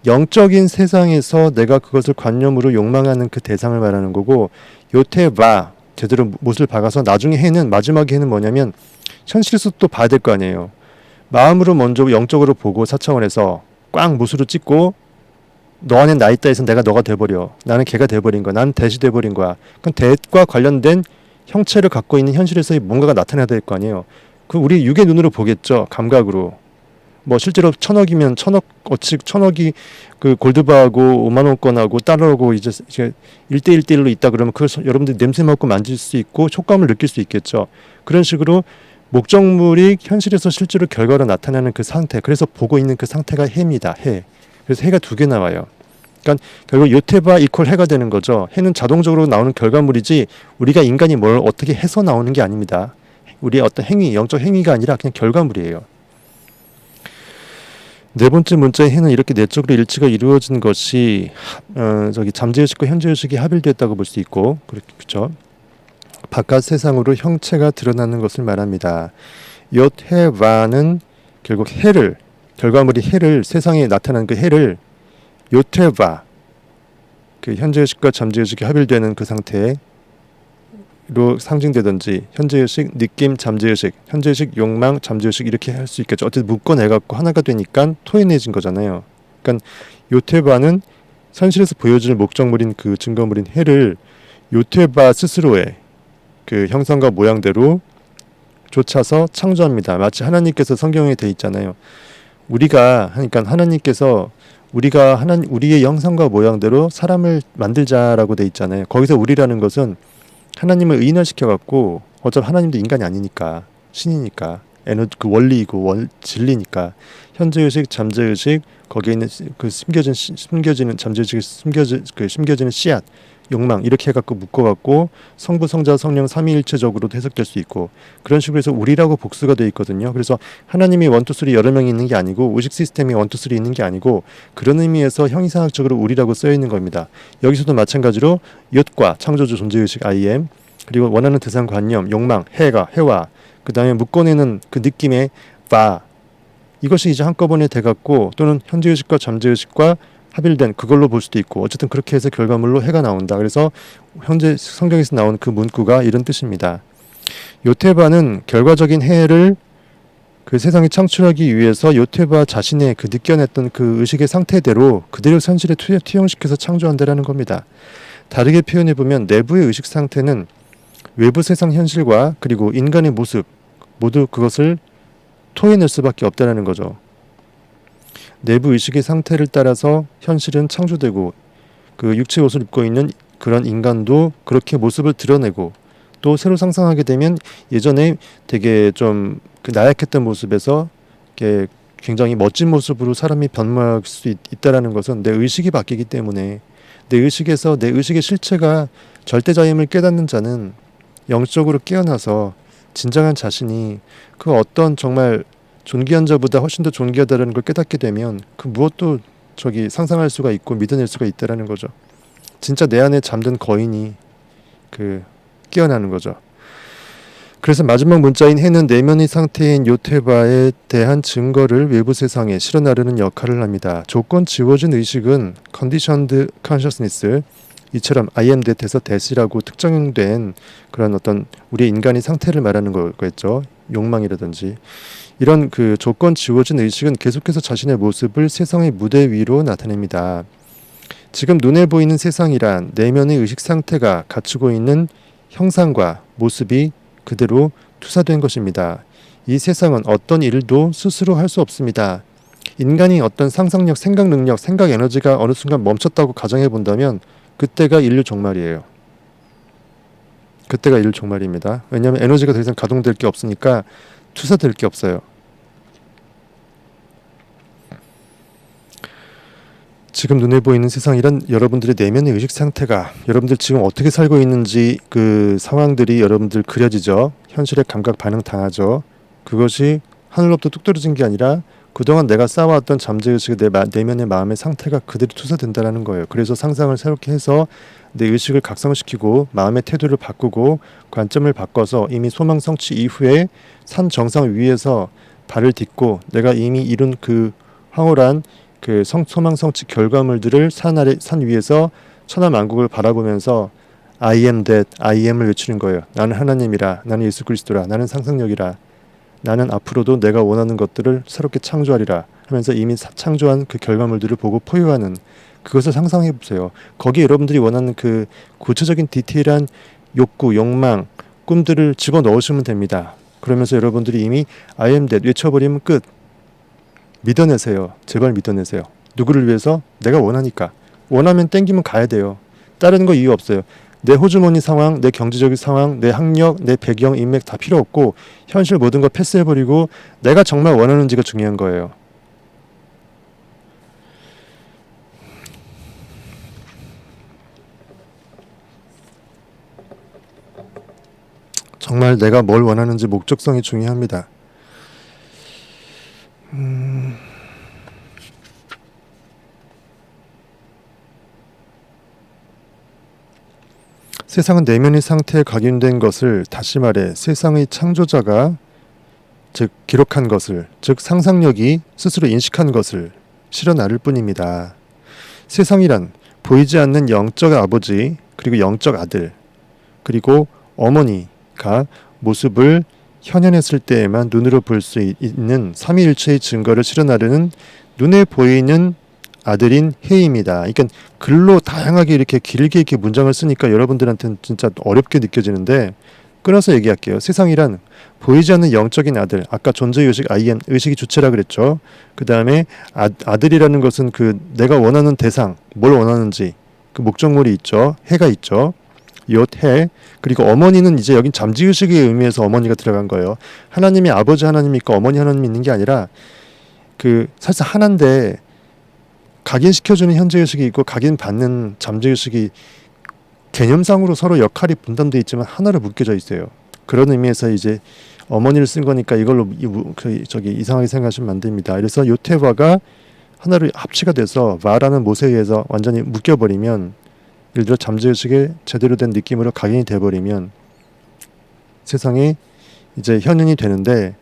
영적인 세상에서 내가 그것을 관념으로 욕망하는 그 대상을 말하는 거고, 요테바 제대로 못을 박아서 나중에 해는 마지막에 해는 뭐냐면 현실에서 또 봐야 될 거 아니에요. 마음으로 먼저 영적으로 보고 4차원에서 꽝 못으로 찍고 너 안에 나 있다 해서 내가 너가 돼버려. 나는 걔가 돼버린 거야. 나는 대시 돼버린 거야. 그럼 대과 관련된 형체를 갖고 있는 현실에서의 뭔가가 나타나야 될 거 아니에요. 우리 육의 눈으로 보겠죠. 감각으로. 뭐 실제로 1000억이면 1000억이 골드바하고 5만원권하고 달러하고 이제 1대1로 있다 그러면 그걸 여러분들이 냄새 맡고 만질 수 있고 촉감을 느낄 수 있겠죠. 그런 식으로 목적물이 현실에서 실제로 결과로 나타나는 그 상태, 그래서 보고 있는 그 상태가 해입니다. 해. 그래서 해가 두 개 나와요. 그러니까 결국 요테바 이퀄 해가 되는 거죠. 해는 자동적으로 나오는 결과물이지 우리가 인간이 뭘 어떻게 해서 나오는 게 아닙니다. 우리의 어떤 행위, 영적 행위가 아니라 그냥 결과물이에요. 네 번째 문자의 해는 이렇게 내적으로 일치가 이루어진 것이 잠재의식과 현재의식이 합일됐다고 볼 수 있고, 그렇죠. 바깥 세상으로 형체가 드러나는 것을 말합니다. 요테바는 결국 해를, 결과물이 해를, 세상에 나타나는 그 해를 요테바, 현재의식과 잠재의식이 합일되는 그 상태로 상징되든지, 현재의식, 느낌, 잠재의식, 현재의식, 욕망, 잠재의식 이렇게 할 수 있겠죠. 어쨌든 묶어내갖고 하나가 되니까 토해내진 거잖아요. 그러니까 요테바는 현실에서 보여질 목적물인 그 증거물인 해를 요테바 스스로의 형상과 모양대로 쫓아서 창조합니다. 마치 하나님께서 성경에 돼 있잖아요. 그러니까 하나님께서 우리의 형상과 모양대로 사람을 만들자라고 돼 있잖아요. 거기서 우리라는 것은 하나님을 의인화시켜갖고, 어차피 하나님도 인간이 아니니까 신이니까 원리이고 진리니까 현재의식, 잠재의식, 거기에 있는 숨겨지는 잠재의식이 숨겨지는 씨앗, 욕망 이렇게 해갖고 묶어갖고 성부, 성자, 성령 삼위일체적으로도 해석될 수 있고, 그런 식으로 해서 우리라고 복수가 되어 있거든요. 그래서 하나님이 1, 2, 3 여러 명이 있는 게 아니고, 의식 시스템이 1, 2, 3 있는 게 아니고, 그런 의미에서 형이상학적으로 우리라고 쓰여 있는 겁니다. 여기서도 마찬가지로 옅과 창조주 존재의식 I am, 그리고 원하는 대상 관념, 욕망, 해와 그 다음에 묶어내는 그 느낌의 바, 이것이 이제 한꺼번에 돼갖고 또는 현재의식과 잠재의식과 합일된 그걸로 볼 수도 있고, 어쨌든 그렇게 해서 결과물로 해가 나온다. 그래서 현재 성경에서 나온 그 문구가 이런 뜻입니다. 요테바는 결과적인 해를 그 세상에 창출하기 위해서 요테바 자신의 그 느껴냈던 그 의식의 상태대로 그대로 현실에 투영시켜서 창조한다라는 겁니다. 다르게 표현해보면 내부의 의식 상태는 외부 세상 현실과 그리고 인간의 모습 모두 그것을 토해낼 수밖에 없다는 거죠. 내부 의식의 상태를 따라서 현실은 창조되고, 그 육체 옷을 입고 있는 그런 인간도 그렇게 모습을 드러내고, 또 새로 상상하게 되면 예전에 되게 좀 그 나약했던 모습에서 이렇게 굉장히 멋진 모습으로 사람이 변모할 수 있다라는 것은 내 의식이 바뀌기 때문에, 내 의식에서 내 의식의 실체가 절대자임을 깨닫는 자는 영적으로 깨어나서 진정한 자신이 그 어떤 정말 존귀한 자보다 훨씬 더 존귀하다는 걸 깨닫게 되면 그 무엇도 상상할 수가 있고 믿어낼 수가 있다라는 거죠. 진짜 내 안에 잠든 거인이 그 깨어나는 거죠. 그래서 마지막 문자인 해는 내면의 상태인 요테바에 대한 증거를 외부 세상에 실어나르는 역할을 합니다. 조건 지워진 의식은 conditioned consciousness, 이처럼 I am that에서 that이라고 특정된 그런 어떤 우리 인간의 상태를 말하는 거겠죠. 욕망이라든지 이런 그 조건 지워진 의식은 계속해서 자신의 모습을 세상의 무대 위로 나타냅니다. 지금 눈에 보이는 세상이란 내면의 의식 상태가 갖추고 있는 형상과 모습이 그대로 투사된 것입니다. 이 세상은 어떤 일도 스스로 할 수 없습니다. 인간이 어떤 상상력, 생각 능력, 생각 에너지가 어느 순간 멈췄다고 가정해 본다면 그때가 인류 종말이에요. 그때가 인류 종말입니다. 왜냐하면 에너지가 더 이상 가동될 게 없으니까 투사될 게 없어요. 지금 눈에 보이는 세상이란 여러분들의 내면의 의식 상태가, 여러분들 지금 어떻게 살고 있는지 그 상황들이 여러분들 그려지죠. 현실에 감각 반응 당하죠. 그것이 하늘로부터 뚝 떨어진 게 아니라 그동안 내가 쌓아왔던 잠재의식의 내면의 마음의 상태가 그대로 투사된다는 거예요. 그래서 상상을 새롭게 해서 내 의식을 각성시키고 마음의 태도를 바꾸고 관점을 바꿔서 이미 소망 성취 이후에 산 정상 위에서 발을 딛고 내가 이미 이룬 그 황홀한 그 소망 성취 결과물들을 산 위에서 천하만국을 바라보면서 I am that, I am을 외치는 거예요. 나는 하나님이라, 나는 예수 그리스도라, 나는 상상력이라, 나는 앞으로도 내가 원하는 것들을 새롭게 창조하리라 하면서 이미 창조한 그 결과물들을 보고 포효하는, 그것을 상상해 보세요. 거기에 여러분들이 원하는 그 구체적인 디테일한 욕구, 욕망, 꿈들을 집어넣으시면 됩니다. 그러면서 여러분들이 이미 I am that 외쳐버리면 끝. 믿어내세요. 제발 믿어내세요. 누구를 위해서? 내가 원하니까. 원하면 땡기면 가야 돼요. 다른 거 이유 없어요. 내 호주머니 상황, 내 경제적인 상황, 내 학력, 내 배경, 인맥 다 필요 없고 현실 모든 거 패스해버리고 내가 정말 원하는지가 중요한 거예요. 정말 내가 뭘 원하는지 목적성이 중요합니다. 세상은 내면의 상태에 각인된 것을, 다시 말해 세상의 창조자가 즉 기록한 것을, 즉 상상력이 스스로 인식한 것을 실어 나를 뿐입니다. 세상이란 보이지 않는 영적 아버지, 그리고 영적 아들, 그리고 어머니가 모습을 현현했을 때에만 눈으로 볼 수 있는 삼위일체의 증거를 실어 나르는 눈에 보이는 아들인 해입니다. 그러니까 글로 다양하게 이렇게 길게 이렇게 문장을 쓰니까 여러분들한테는 진짜 어렵게 느껴지는데 끊어서 얘기할게요. 세상이란 보이지 않는 영적인 아들, 아까 존재의식 I am, 의식이 주체라 그랬죠. 그 다음에 아들이라는 것은 그 내가 원하는 대상, 뭘 원하는지 그 목적물이 있죠. 해가 있죠. 해. 그리고 어머니는 이제 여긴 잠재의식의 의미에서 어머니가 들어간 거예요. 하나님이 아버지 하나님이니까 어머니 하나님이 있는 게 아니라 그 사실 하나인데 각인시켜주는 현재의식이 있고 각인받는 잠재의식이 개념상으로 서로 역할이 분담되어 있지만 하나로 묶여져 있어요. 그런 의미에서 이제 어머니를 쓴 거니까 이걸로 이상하게 생각하시면 안 됩니다. 그래서 요테바가 하나로 합치가 돼서 바라는 못에 의해서 완전히 묶여버리면, 예를 들어 잠재의식에 제대로 된 느낌으로 각인이 돼버리면 세상에 이제 현현이 되는데,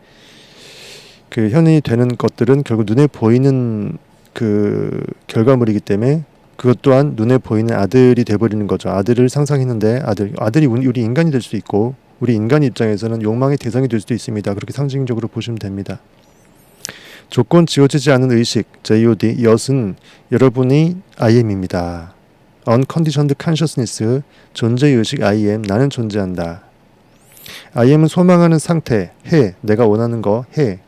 그 현현이 되는 것들은 결국 눈에 보이는 그 결과물이기 때문에 그것 또한 눈에 보이는 아들이 돼버리는 거죠. 아들을 상상했는데 아들이 우리 인간이 될 수도 있고, 우리 인간 입장에서는 욕망의 대상이 될 수도 있습니다. 그렇게 상징적으로 보시면 됩니다. 조건 지워지지 않은 의식, JOD, 엿은 여러분의 I am입니다. Unconditioned consciousness, 존재의식 I am, 나는 존재한다. I am은 소망하는 상태, 해, 내가 원하는 거, 해에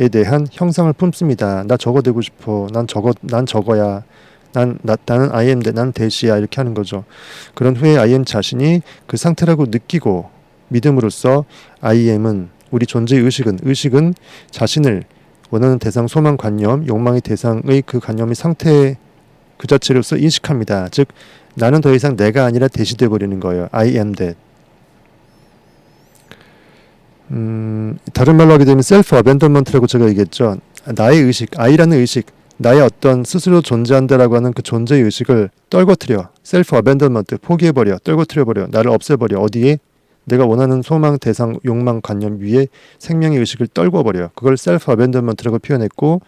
대한 형상을 품습니다. 나 저거 되고 싶어. 난 저거야. 나는 I am, 난 대시야. 이렇게 하는 거죠. 그런 후에 I am 자신이 그 상태라고 느끼고 믿음으로써 I am은, 우리 의식은 자신을 원하는 대상, 소망, 관념, 욕망의 대상의 그 관념의 상태 그 자체로서 인식합니다. 즉 나는 더 이상 내가 아니라 대시돼 버리는 거예요. I am that. 다른 말로 하게 되면 셀프 어벤던먼트라고 제가 얘기했죠. 나의 의식, I라는 의식, 나의 어떤 스스로 존재한다라고 하는 그 존재의 의식을 떨궈뜨려. 셀프 어벤던먼트, 포기해버려, 떨궈뜨려버려, 나를 없애버려. 어디에? 내가 원하는 소망, 대상, 욕망, 관념 위에 생명의 의식을 떨궈버려. 그걸 셀프 어벤던먼트라고 표현했고,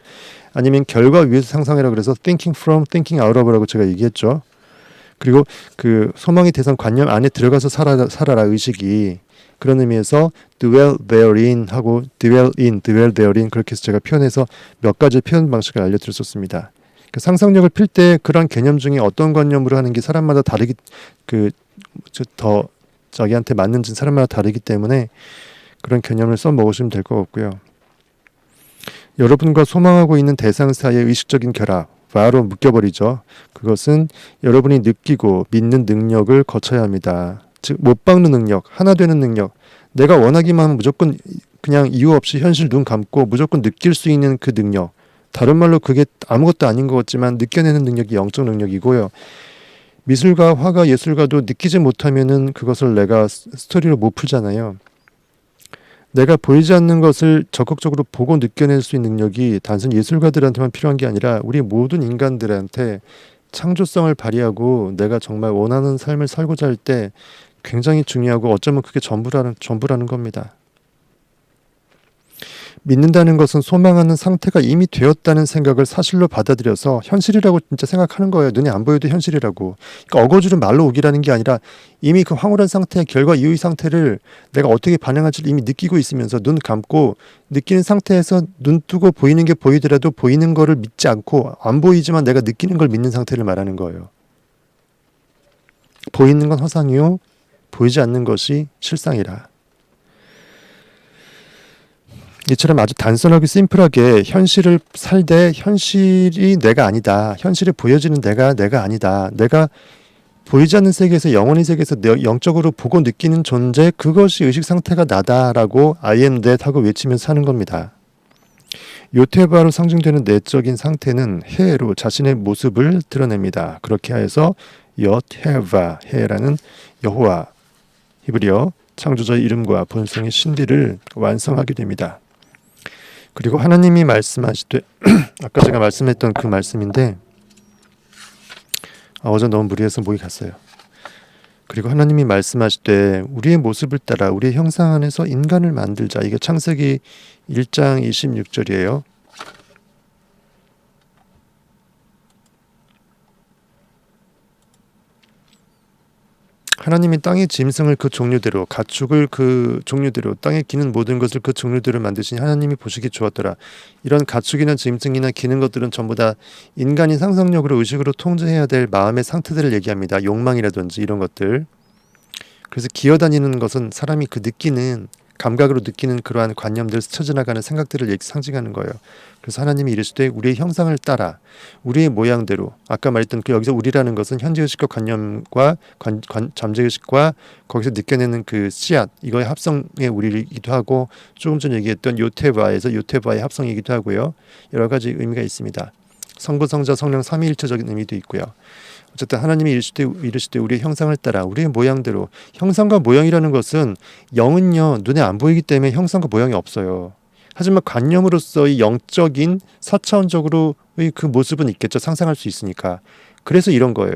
아니면 결과 위에서 상상해라 그래서 thinking from, thinking out of라고 제가 얘기했죠. 그리고 그 소망의 대상 관념 안에 들어가서 살아라 의식이, 그런 의미에서 dwell therein 하고 dwell therein 그렇게 해서 제가 표현해서 몇 가지 표현 방식을 알려드렸었습니다. 그 상상력을 필 때 그런 개념 중에 어떤 관념으로 하는 게 사람마다 다르기, 자기한테 맞는지 사람마다 다르기 때문에 그런 개념을 써먹으시면 될 것 같고요. 여러분과 소망하고 있는 대상 사이의 의식적인 결합, 바로 묶여버리죠. 그것은 여러분이 느끼고 믿는 능력을 거쳐야 합니다. 즉 못 박는 능력, 하나 되는 능력, 내가 원하기만 하면 무조건 그냥 이유 없이 현실 눈 감고 무조건 느낄 수 있는 그 능력, 다른 말로 그게 아무것도 아닌 것 같지만 느껴내는 능력이 영적 능력이고요. 미술가, 화가, 예술가도 느끼지 못하면은 그것을 내가 스토리로 못 풀잖아요. 내가 보이지 않는 것을 적극적으로 보고 느껴낼 수 있는 능력이 단순 예술가들한테만 필요한 게 아니라 우리 모든 인간들한테 창조성을 발휘하고 내가 정말 원하는 삶을 살고자 할 때 굉장히 중요하고 어쩌면 그게 전부라는 겁니다. 믿는다는 것은 소망하는 상태가 이미 되었다는 생각을 사실로 받아들여서 현실이라고 진짜 생각하는 거예요. 눈에 안 보여도 현실이라고. 그러니까 어거지로 말로 오기라는 게 아니라 이미 그 황홀한 상태의 결과 이후의 상태를 내가 어떻게 반응할지를 이미 느끼고 있으면서 눈 감고 느끼는 상태에서 눈 뜨고 보이는 게 보이더라도 보이는 거를 믿지 않고, 안 보이지만 내가 느끼는 걸 믿는 상태를 말하는 거예요. 보이는 건 허상이요, 보이지 않는 것이 실상이라. 이처럼 아주 단순하게 심플하게 현실을 살되 현실이 내가 아니다. 현실에 보여지는 내가 아니다. 내가 보이지 않는 세계에서, 영혼의 세계에서 영적으로 보고 느끼는 존재, 그것이 의식 상태가 나다라고 I am that 하고 외치면서 사는 겁니다. 요테바로 상징되는 내적인 상태는 해로 자신의 모습을 드러냅니다. 그렇게 해서 요테바, 해라는 여호와, 히브리어 창조자의 이름과 본성의 신비를 완성하게 됩니다. 그리고 하나님이 말씀하시되 아까 제가 말씀했던 그 말씀인데 어제 너무 무리해서 목이 갔어요. 그리고 하나님이 말씀하시되 우리의 모습을 따라 우리의 형상 안에서 인간을 만들자. 이게 창세기 1장 26절이에요. 하나님이 땅의 짐승을 그 종류대로, 가축을 그 종류대로, 땅에 기는 모든 것을 그 종류대로 만드시니 하나님이 보시기 좋았더라. 이런 가축이나 짐승이나 기는 것들은 전부 다 인간이 상상력으로, 의식으로 통제해야 될 마음의 상태들을 얘기합니다. 욕망이라든지 이런 것들. 그래서 기어다니는 것은 사람이 그 느끼는, 감각으로 느끼는 그러한 관념들, 스쳐 지나가는 생각들을 상징하는 거예요. 그래서 하나님이 이르시되 우리의 형상을 따라 우리의 모양대로, 아까 말했던 그 여기서 우리라는 것은 현재의식과 관념과 잠재의식과 거기서 느껴내는 그 씨앗, 이거의 합성의 우리이기도 하고, 조금 전에 얘기했던 요테바에서 요테바의 합성이기도 하고요. 여러 가지 의미가 있습니다. 성부, 성자, 성령 삼위일체적인 의미도 있고요. 어쨌든 하나님이 이르시되 우리의 형상을 따라 우리의 모양대로. 형상과 모양이라는 것은, 영은요 눈에 안 보이기 때문에 형상과 모양이 없어요. 하지만 관념으로서의 영적인 4차원적으로의 그 모습은 있겠죠. 상상할 수 있으니까. 그래서 이런 거예요.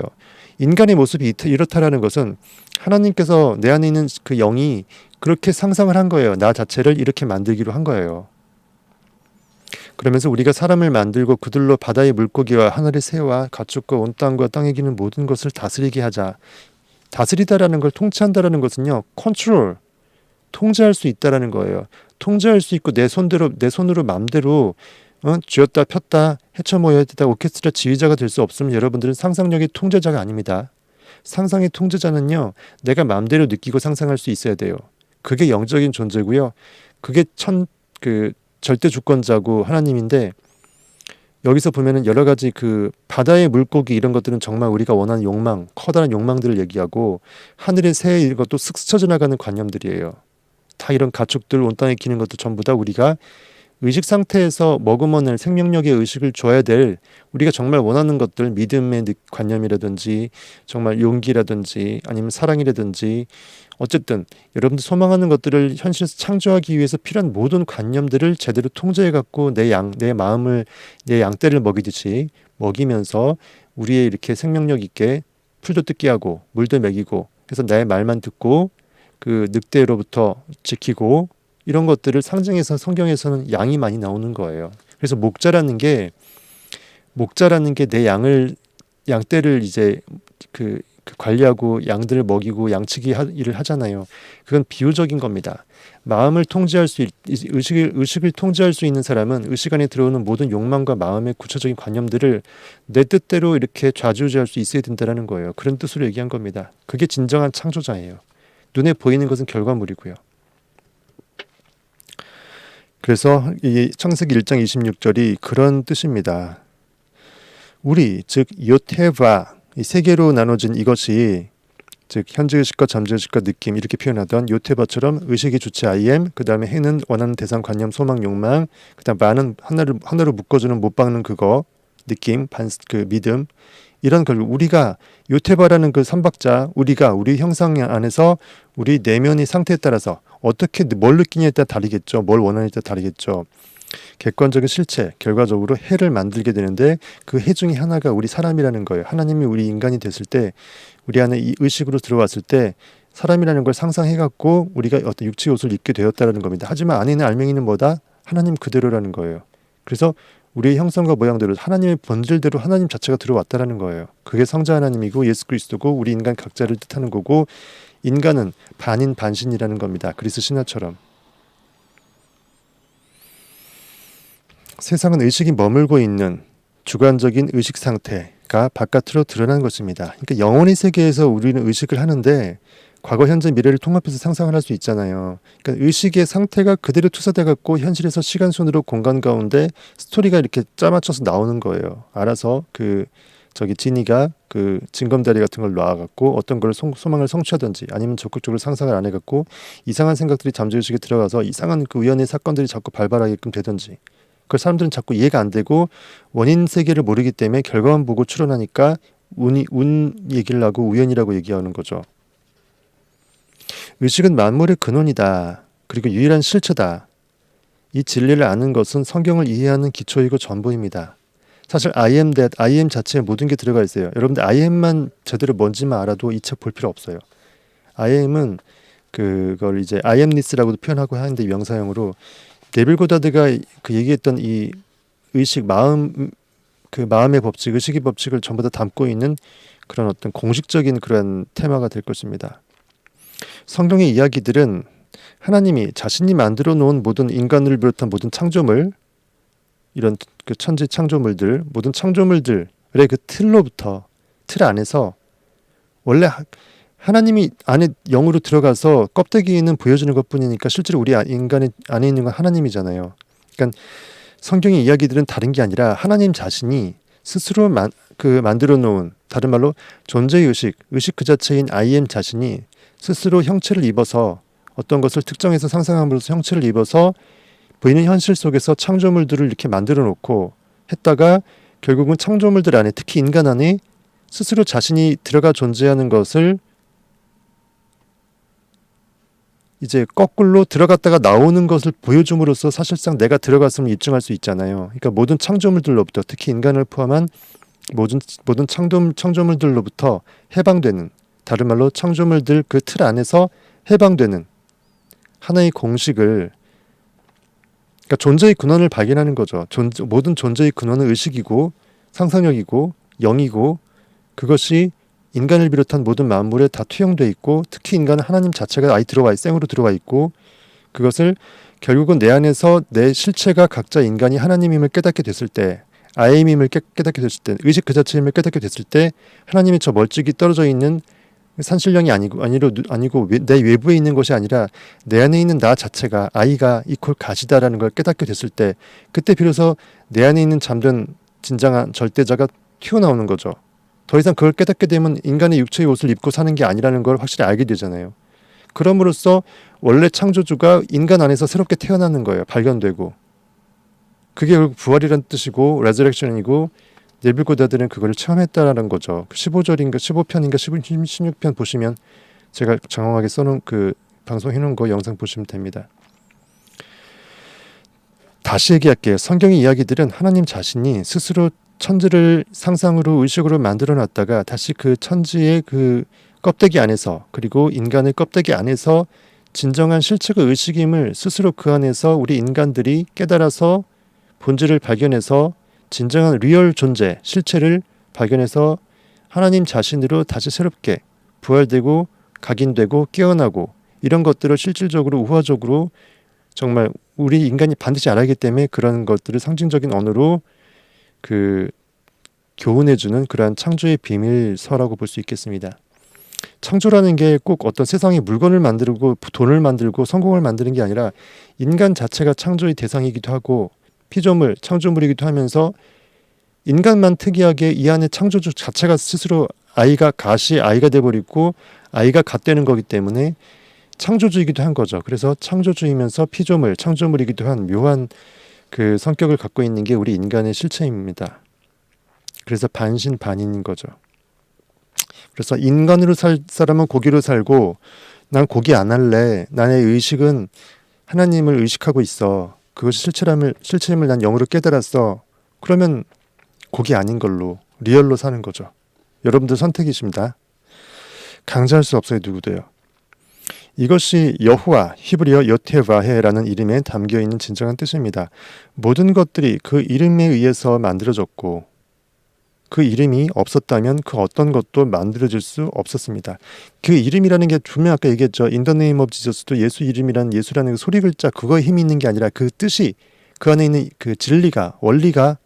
인간의 모습이 이렇다라는 것은 하나님께서 내 안에 있는 그 영이 그렇게 상상을 한 거예요. 나 자체를 이렇게 만들기로 한 거예요. 그러면서 우리가 사람을 만들고 그들로 바다의 물고기와 하늘의 새와 가축과 온 땅과 땅에 기는 모든 것을 다스리게 하자. 다스리다라는 걸 통치한다라는 것은요, 컨트롤, 통제할 수 있다라는 거예요. 통제할 수 있고 내 손으로 마음대로 쥐었다 폈다 헤쳐모여야 되다 오케스트라 지휘자가 될 수 없으면 여러분들은 상상력의 통제자가 아닙니다. 상상의 통제자는요, 내가 마음대로 느끼고 상상할 수 있어야 돼요. 그게 영적인 존재고요. 그게 절대 주권자고 하나님인데, 여기서 보면은 여러 가지 그 바다의 물고기 이런 것들은 정말 우리가 원하는 욕망, 커다란 욕망들을 얘기하고, 하늘의 새 이런 것도 슥 스쳐 지나가는 관념들이에요. 다 이런 가축들 온 땅에 기는 것도 전부 다 우리가 의식 상태에서 머금어낼 생명력의 의식을 줘야 될, 우리가 정말 원하는 것들, 믿음의 관념이라든지 정말 용기라든지 아니면 사랑이라든지, 어쨌든 여러분들 소망하는 것들을 현실에서 창조하기 위해서 필요한 모든 관념들을 제대로 통제해 갖고 내 마음을, 내 양떼를 먹이듯이 먹이면서 우리의 이렇게 생명력 있게 풀도 뜯게 하고 물도 먹이고 해서 나의 말만 듣고 그 늑대로부터 지키고, 이런 것들을 상징해서 성경에서는 양이 많이 나오는 거예요. 그래서 목자라는 게 내 양떼를 이제 그 관리하고 양들을 먹이고 양치기 일을 하잖아요. 그건 비유적인 겁니다. 마음을 통제할 의식을 통제할 수 있는 사람은 의식 안에 들어오는 모든 욕망과 마음의 구체적인 관념들을 내 뜻대로 이렇게 좌지우지할 수 있어야 된다는 거예요. 그런 뜻으로 얘기한 겁니다. 그게 진정한 창조자예요. 눈에 보이는 것은 결과물이고요. 그래서 이 창세기 1장 26절이 그런 뜻입니다. 우리, 즉 요테바, 이 세 개로 나눠진 이것이, 즉 현재의식과 잠재의식과 느낌 이렇게 표현하던 요테바처럼 의식이 주체 I am, 그 다음에 해는 원하는 대상, 관념, 소망, 욕망, 그 다음 마는 하나로 묶어주는 못 박는 그거, 느낌, 믿음, 이런 걸 우리가 요테바라는 그 삼박자, 우리 형상 안에서 우리 내면의 상태에 따라서 어떻게 뭘 느끼냐에 따라 다르겠죠. 뭘 원하냐에 따라 다르겠죠. 객관적인 실체, 결과적으로 해를 만들게 되는데 그 해 중에 하나가 우리 사람이라는 거예요. 하나님이 우리 인간이 됐을 때, 우리 안에 이 의식으로 들어왔을 때 사람이라는 걸 상상해갖고 우리가 어떤 육체 옷을 입게 되었다는 겁니다. 하지만 안에 있는 알맹이는 뭐다? 하나님 그대로라는 거예요. 그래서 우리의 형상과 모양대로 하나님의 본질대로 하나님 자체가 들어왔다라는 거예요. 그게 성자 하나님이고 예수 그리스도고 우리 인간 각자를 뜻하는 거고, 인간은 반인 반신이라는 겁니다. 그리스 신화처럼. 세상은 의식이 머물고 있는 주관적인 의식 상태가 바깥으로 드러난 것입니다. 그러니까 영혼의 세계에서 우리는 의식을 하는데 과거, 현재, 미래를 통합해서 상상을 할 수 있잖아요. 그러니까 의식의 상태가 그대로 투사돼 갖고 현실에서 시간순으로 공간 가운데 스토리가 이렇게 짜맞춰서 나오는 거예요. 알아서 지니가 그 징검다리 같은 걸 놔갖고 어떤 걸 소망을 성취하든지 아니면 적극적으로 상상을 안 해갖고 이상한 생각들이 잠재의식에 들어가서 이상한 그 우연의 사건들이 자꾸 발발하게끔 되든지, 그 사람들은 자꾸 이해가 안 되고 원인 세계를 모르기 때문에 결과만 보고 추론하니까 운 얘기를 하고 우연이라고 얘기하는 거죠. 의식은 만물의 근원이다. 그리고 유일한 실체다. 이 진리를 아는 것은 성경을 이해하는 기초이고 전부입니다. 사실 I am that, I am 자체에 모든 게 들어가 있어요. 여러분들 I am만 제대로 뭔지만 알아도 이 책 볼 필요 없어요. I am은 그걸 이제 I amness라고도 표현하고 하는데 명사형으로, 네빌 고다드가 그 얘기했던 이 의식, 마음의 법칙, 의식의 법칙을 전부 다 담고 있는 그런 어떤 공식적인 그런 테마가 될 것입니다. 성경의 이야기들은 하나님이 자신이 만들어 놓은 모든 인간을 비롯한 모든 창조물, 이런 그 천지 창조물들, 모든 창조물들의 그 틀 안에서 원래 하나님이 안에 영으로 들어가서 껍데기는 보여주는 것뿐이니까 실제로 우리 인간의 안에 있는 건 하나님이잖아요. 그러니까 성경의 이야기들은 다른 게 아니라 하나님 자신이 스스로 만들어 놓은, 다른 말로 존재의 의식 그 자체인 I am 자신이 스스로 형체를 입어서 어떤 것을 특정해서 상상함으로써 형체를 입어서 보이는 현실 속에서 창조물들을 이렇게 만들어 놓고 했다가 결국은 창조물들 안에, 특히 인간 안에 스스로 자신이 들어가 존재하는 것을 이제 거꾸로 들어갔다가 나오는 것을 보여줌으로써 사실상 내가 들어갔음을 입증할 수 있잖아요. 그러니까 모든 창조물들로부터, 특히 인간을 포함한 모든 창조물들로부터 해방되는, 다른 말로 창조물들 그 틀 안에서 해방되는 하나의 공식을, 그러니까 존재의 근원을 발견하는 거죠. 모든 존재의 근원은 의식이고 상상력이고 영이고, 그것이 인간을 비롯한 모든 만물에 다 투영돼 있고, 특히 인간은 하나님 자체가 생으로 들어와 있고, 그것을 결국은 내 안에서 내 실체가 각자 인간이 하나님임을 깨닫게 됐을 때, 아임임을 깨닫게 됐을 때, 의식 그 자체임을 깨닫게 됐을 때, 하나님이 저 멀찍이 떨어져 있는 산신령이 아니고 내 외부에 있는 것이 아니라 내 안에 있는 나 자체가, 아이가 이퀄 가시다라는 걸 깨닫게 됐을 때, 그때 비로소 내 안에 있는 잠든 진정한 절대자가 튀어나오는 거죠. 더 이상 그걸 깨닫게 되면 인간의 육체의 옷을 입고 사는 게 아니라는 걸 확실히 알게 되잖아요. 그럼으로써 원래 창조주가 인간 안에서 새롭게 태어나는 거예요. 발견되고. 그게 결국 부활이란 뜻이고 레저렉션이고, 네빌고다들은 그걸 체험했다라는 거죠. 15절인가 15편인가 16편 보시면 제가 장황하게 써놓은 그 방송해놓은 거 영상 보시면 됩니다. 다시 얘기할게요. 성경의 이야기들은 하나님 자신이 스스로 천지를 상상으로 의식으로 만들어 놨다가 다시 그 천지의 그 껍데기 안에서, 그리고 인간의 껍데기 안에서 진정한 실체가 의식임을 스스로 그 안에서 우리 인간들이 깨달아서 본질을 발견해서 진정한 리얼 존재, 실체를 발견해서 하나님 자신으로 다시 새롭게 부활되고 각인되고 깨어나고, 이런 것들을 실질적으로 우화적으로 정말 우리 인간이 반드시 알아야 하기 때문에 그런 것들을 상징적인 언어로 그 교훈해주는 그러한 창조의 비밀서라고 볼 수 있겠습니다. 창조라는 게 꼭 어떤 세상에 물건을 만들고 돈을 만들고 성공을 만드는 게 아니라 인간 자체가 창조의 대상이기도 하고 피조물, 창조물이기도 하면서 인간만 특이하게 이 안에 창조주 자체가 스스로 아이가 돼버리고 아이가 갓되는 거기 때문에 창조주이기도 한 거죠. 그래서 창조주이면서 피조물, 창조물이기도 한 묘한 그 성격을 갖고 있는 게 우리 인간의 실체입니다. 그래서 반신반인인 거죠. 그래서 인간으로 살 사람은 고기로 살고 난 고기 안 할래. 나의 의식은 하나님을 의식하고 있어. 그것이 실체임을 난 영으로 깨달았어. 그러면 고기 아닌 걸로 리얼로 사는 거죠. 여러분들 선택이십니다. 강제할 수 없어요. 누구도요. 이것이 여호와, 히브리어 여테바헤라는 이름에 담겨있는 진정한 뜻입니다. 모든 것들이 그 이름에 의해서 만들어졌고 그 이름이 없었다면 그 어떤 것도 만들어질 수 없었습니다. 그 이름이라는 게 분명 아까 얘기했죠. In the name of Jesus도 예수 이름이란, 예수라는 그 소리 글자 그거에 힘이 있는 게 아니라 그 뜻이, 그 안에 있는 그 진리가, 원리가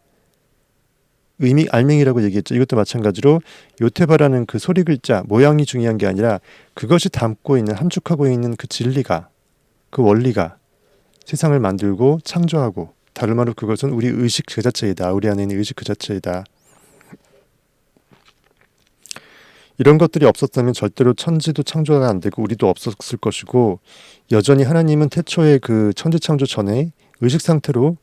알맹이라고 얘기했죠. 이것도 마찬가지로 요테바라는 그 소리 글자 모양이 중요한 게 아니라 그것이 담고 있는, 함축하고 있는 그 진리가, 그 원리가 세상을 만들고 창조하고, 다른 말로 그것은 우리 의식 그 자체이다. 우리 안에 있는 의식 그 자체이다. 이런 것들이 없었다면 절대로 천지도 창조가 안 되고 우리도 없었을 것이고, 여전히 하나님은 태초에 그 천지 창조 전에 의식 상태로,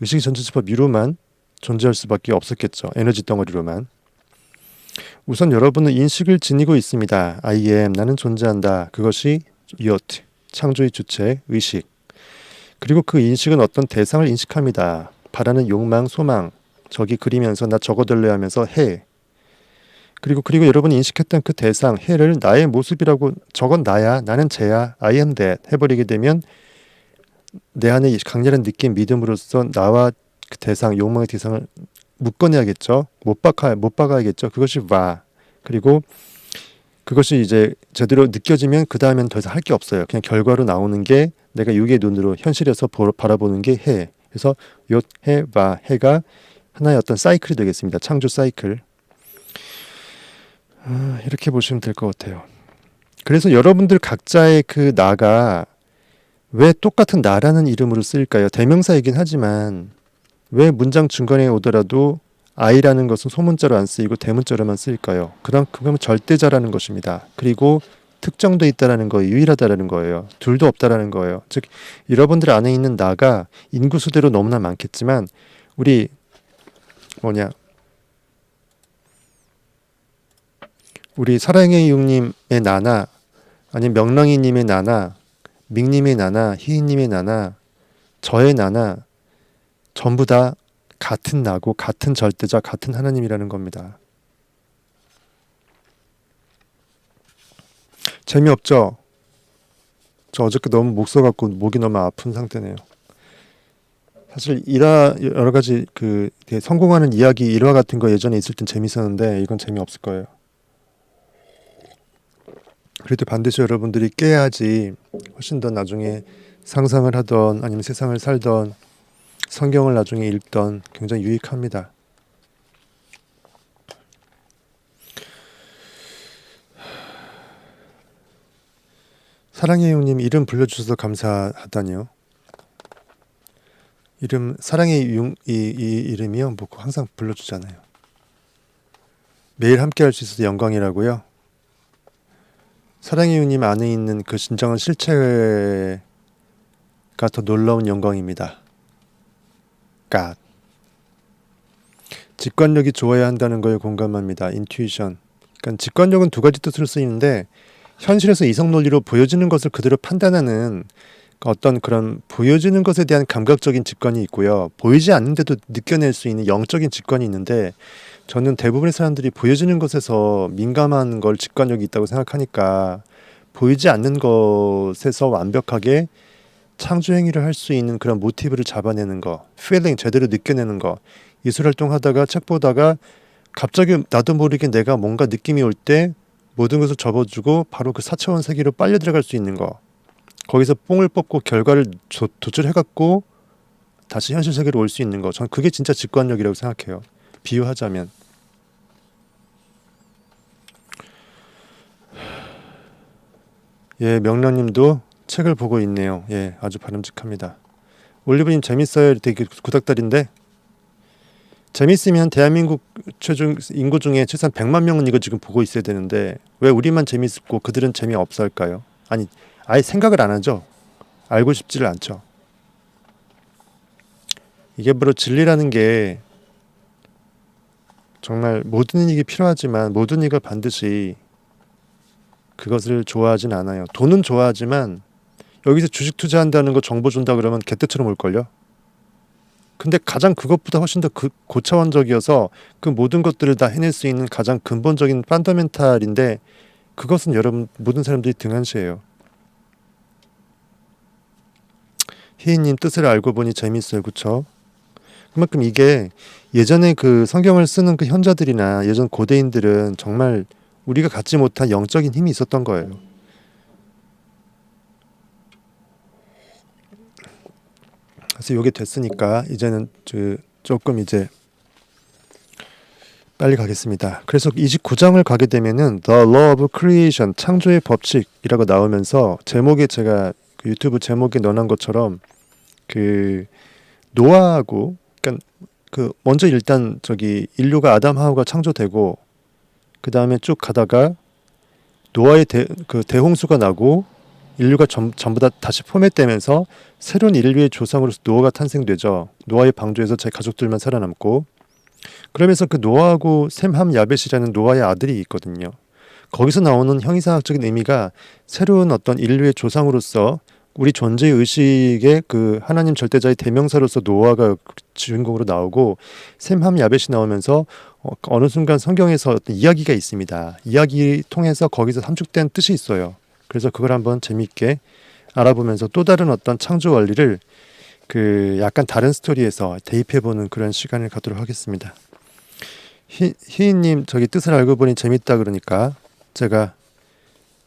의식이 전체집합 위로만 존재할 수밖에 없었겠죠. 에너지 덩어리로만. 우선 여러분은 인식을 지니고 있습니다. I am, 나는 존재한다. 그것이 yot, 창조의 주체, 의식. 그리고 그 인식은 어떤 대상을 인식합니다. 바라는 욕망, 소망, 저기 그리면서 나 저거 될래 하면서 해. 그리고 여러분이 인식했던 그 대상, 해를 나의 모습이라고, 저건 나야, 나는 쟤야, I am that 해버리게 되면 내 안에 강렬한 느낌, 믿음으로써 나와 그 대상, 욕망의 대상을 묶어내야겠죠. 못 박아야겠죠. 그것이 와. 그리고 그것이 이제 제대로 느껴지면 그 다음엔 더 이상 할 게 없어요. 그냥 결과로 나오는 게 내가 육의 눈으로 현실에서 바라보는 게 해. 그래서 요, 해, 와, 해가 하나의 어떤 사이클이 되겠습니다. 창조 사이클. 이렇게 보시면 될 것 같아요. 그래서 여러분들 각자의 그 나가 왜 똑같은 나라는 이름으로 쓰일까요? 대명사이긴 하지만 왜 문장 중간에 오더라도 I라는 것은 소문자로 안 쓰이고 대문자로만 쓰일까요? 그러면 절대자라는 것입니다. 그리고 특정돼 있다라는 거예요. 유일하다라는 거예요. 둘도 없다라는 거예요. 즉 여러분들 안에 있는 나가 인구수대로 너무나 많겠지만 우리 사랑의 이육님의 나나, 아니면 명랑이님의 나나, 믹님의 나나, 희희님의 나나, 저의 나나 전부 다 같은 나고 같은 절대자 같은 하나님이라는 겁니다. 재미없죠? 저 어저께 너무 목 써갖고 목이 너무 아픈 상태네요. 사실 여러 가지 되게 성공하는 이야기 일화 같은 거 예전에 있을 땐 재밌었는데 이건 재미없을 거예요. 그래도 반드시 여러분들이 깨야지 훨씬 더 나중에 상상을 하던 아니면 세상을 살던 성경을 나중에 읽던 굉장히 유익합니다. 사랑의 용님 이름 불러주셔서 감사하다니요. 이름 사랑의 용 이 이름이요. 뭐 항상 불러주잖아요. 매일 함께 할 수 있어서 영광이라고요. 사랑의 용님 안에 있는 그 진정한 실체가 더 놀라운 영광입니다. God. 직관력이 좋아야 한다는 거에 공감합니다. 인투이션. 그러니까 직관력은 두 가지 뜻으로 쓰이는데 현실에서 이성 논리로 보여지는 것을 그대로 판단하는 어떤 그런 보여지는 것에 대한 감각적인 직관이 있고요. 보이지 않는데도 느껴낼 수 있는 영적인 직관이 있는데 저는 대부분의 사람들이 보여지는 것에서 민감한 걸 직관력이 있다고 생각하니까 보이지 않는 것에서 완벽하게 창조 행위를 할 수 있는 그런 모티브를 잡아내는 거, feeling 제대로 느껴내는 거. 예술 활동하다가 책 보다가 갑자기 나도 모르게 내가 뭔가 느낌이 올 때 모든 것을 접어주고 바로 그 4차원 세계로 빨려 들어갈 수 있는 거. 거기서 뽕을 뽑고 결과를 도출해갖고 다시 현실 세계로 올 수 있는 거. 전 그게 진짜 직관력이라고 생각해요. 비유하자면. 예, 명란님도 책을 보고 있네요. 예, 아주 바람직합니다. 올리브님 재밌어요. 되게 구닥다리인데 재밌으면 대한민국 최종 인구 중에 최소한 100만 명은 이거 지금 보고 있어야 되는데 왜 우리만 재밌고 그들은 재미없어 할까요? 아니 아예 생각을 안 하죠. 알고 싶지를 않죠. 이게 바로 진리라는 게 정말 모든 이익이 필요하지만 모든 이익을 반드시 그것을 좋아하진 않아요. 돈은 좋아하지만 여기서 주식 투자한다는 거 정보 준다 그러면 개떼처럼 올걸요. 근데 가장 그것보다 훨씬 더 고차원적이어서 그 모든 것들을 다 해낼 수 있는 가장 근본적인 펀더멘탈인데 그것은 여러분 모든 사람들이 등한시해요. 희희님 뜻을 알고 보니 재밌어요. 그쵸? 그만큼 이게 예전에 그 성경을 쓰는 그 현자들이나 예전 고대인들은 정말 우리가 갖지 못한 영적인 힘이 있었던 거예요. 그래서 이게 됐으니까 이제는 조금 이제 빨리 가겠습니다. 그래서 29장을 가게 되면은 The Law of Creation, 창조의 법칙이라고 나오면서 제목에 제가 그 유튜브 제목에 넣어놓은 것처럼 그 노아하고 그러니까 그 먼저 일단 인류가 아담 하와가 창조되고 그 다음에 쭉 가다가 노아의 대홍수가 나고 인류가 전부 다 다시 포맷되면서 새로운 인류의 조상으로서 노아가 탄생되죠. 노아의 방주에서 제 가족들만 살아남고 그러면서 그 노아하고 셈, 함, 야벳이라는 노아의 아들이 있거든요. 거기서 나오는 형이상학적인 의미가 새로운 어떤 인류의 조상으로서 우리 존재의 의식의 그 하나님 절대자의 대명사로서 노아가 주인공으로 나오고 셈, 함, 야벳이 나오면서 어느 순간 성경에서 어떤 이야기가 있습니다. 이야기 통해서 거기서 함축된 뜻이 있어요. 그래서 그걸 한번 재미있게 알아보면서 또 다른 어떤 창조 원리를 약간 다른 스토리에서 대입해보는 그런 시간을 갖도록 하겠습니다. 희희님 뜻을 알고 보니 재밌다 그러니까 제가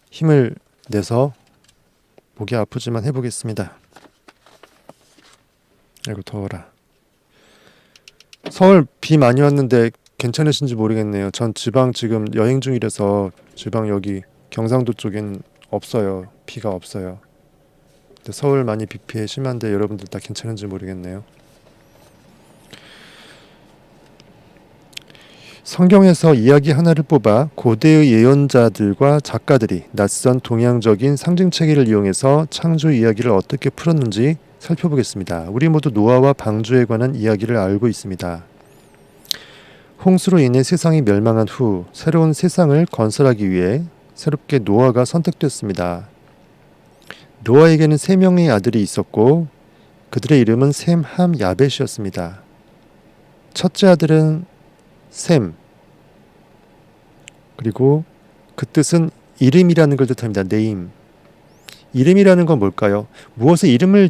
힘을 내서 목이 아프지만 해보겠습니다. 아이고 더워라. 서울 비 많이 왔는데 괜찮으신지 모르겠네요. 전 지방 지금 여행 중이라서 지방 여기 경상도 쪽엔 없어요. 비가 없어요. 근데 서울 많이 비 피해 심한데 여러분들 다 괜찮은지 모르겠네요. 성경에서 이야기 하나를 뽑아 고대의 예언자들과 작가들이 낯선 동양적인 상징 체계를 이용해서 창조 이야기를 어떻게 풀었는지 살펴보겠습니다. 우리 모두 노아와 방주에 관한 이야기를 알고 있습니다. 홍수로 인해 세상이 멸망한 후 새로운 세상을 건설하기 위해 새롭게 노아가 선택됐습니다. 노아에게는 3명의 아들이 있었고 그들의 이름은 셈, 함, 야벳이었습니다. 첫째 아들은 셈, 그리고 그 뜻은 이름이라는 걸 뜻합니다. name. 이름이라는 건 뭘까요? 무엇에 이름을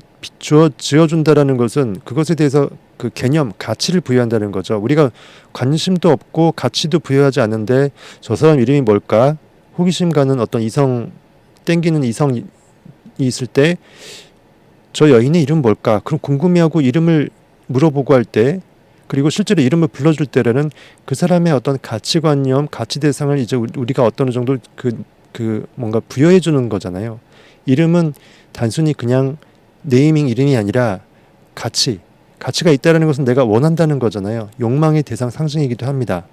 지어준다라는 것은 그것에 대해서 그 개념, 가치를 부여한다는 거죠. 우리가 관심도 없고 가치도 부여하지 않는데 저 사람 이름이 뭘까? 호기심 가는 어떤 이성, 땡기는 이성이 있을 때 저 여인의 이름 뭘까? 그럼 궁금해하고 이름을 물어보고 할 때, 그리고 실제로 이름을 불러줄 때라는 그 사람의 어떤 가치관념, 가치 대상을 이제 우리가 어떤 정도 뭔가 부여해 주는 거잖아요. 이름은 단순히 그냥 네이밍 이름이 아니라 가치가 있다는 것은 내가 원한다는 거잖아요. 욕망의 대상 상징이기도 합니다.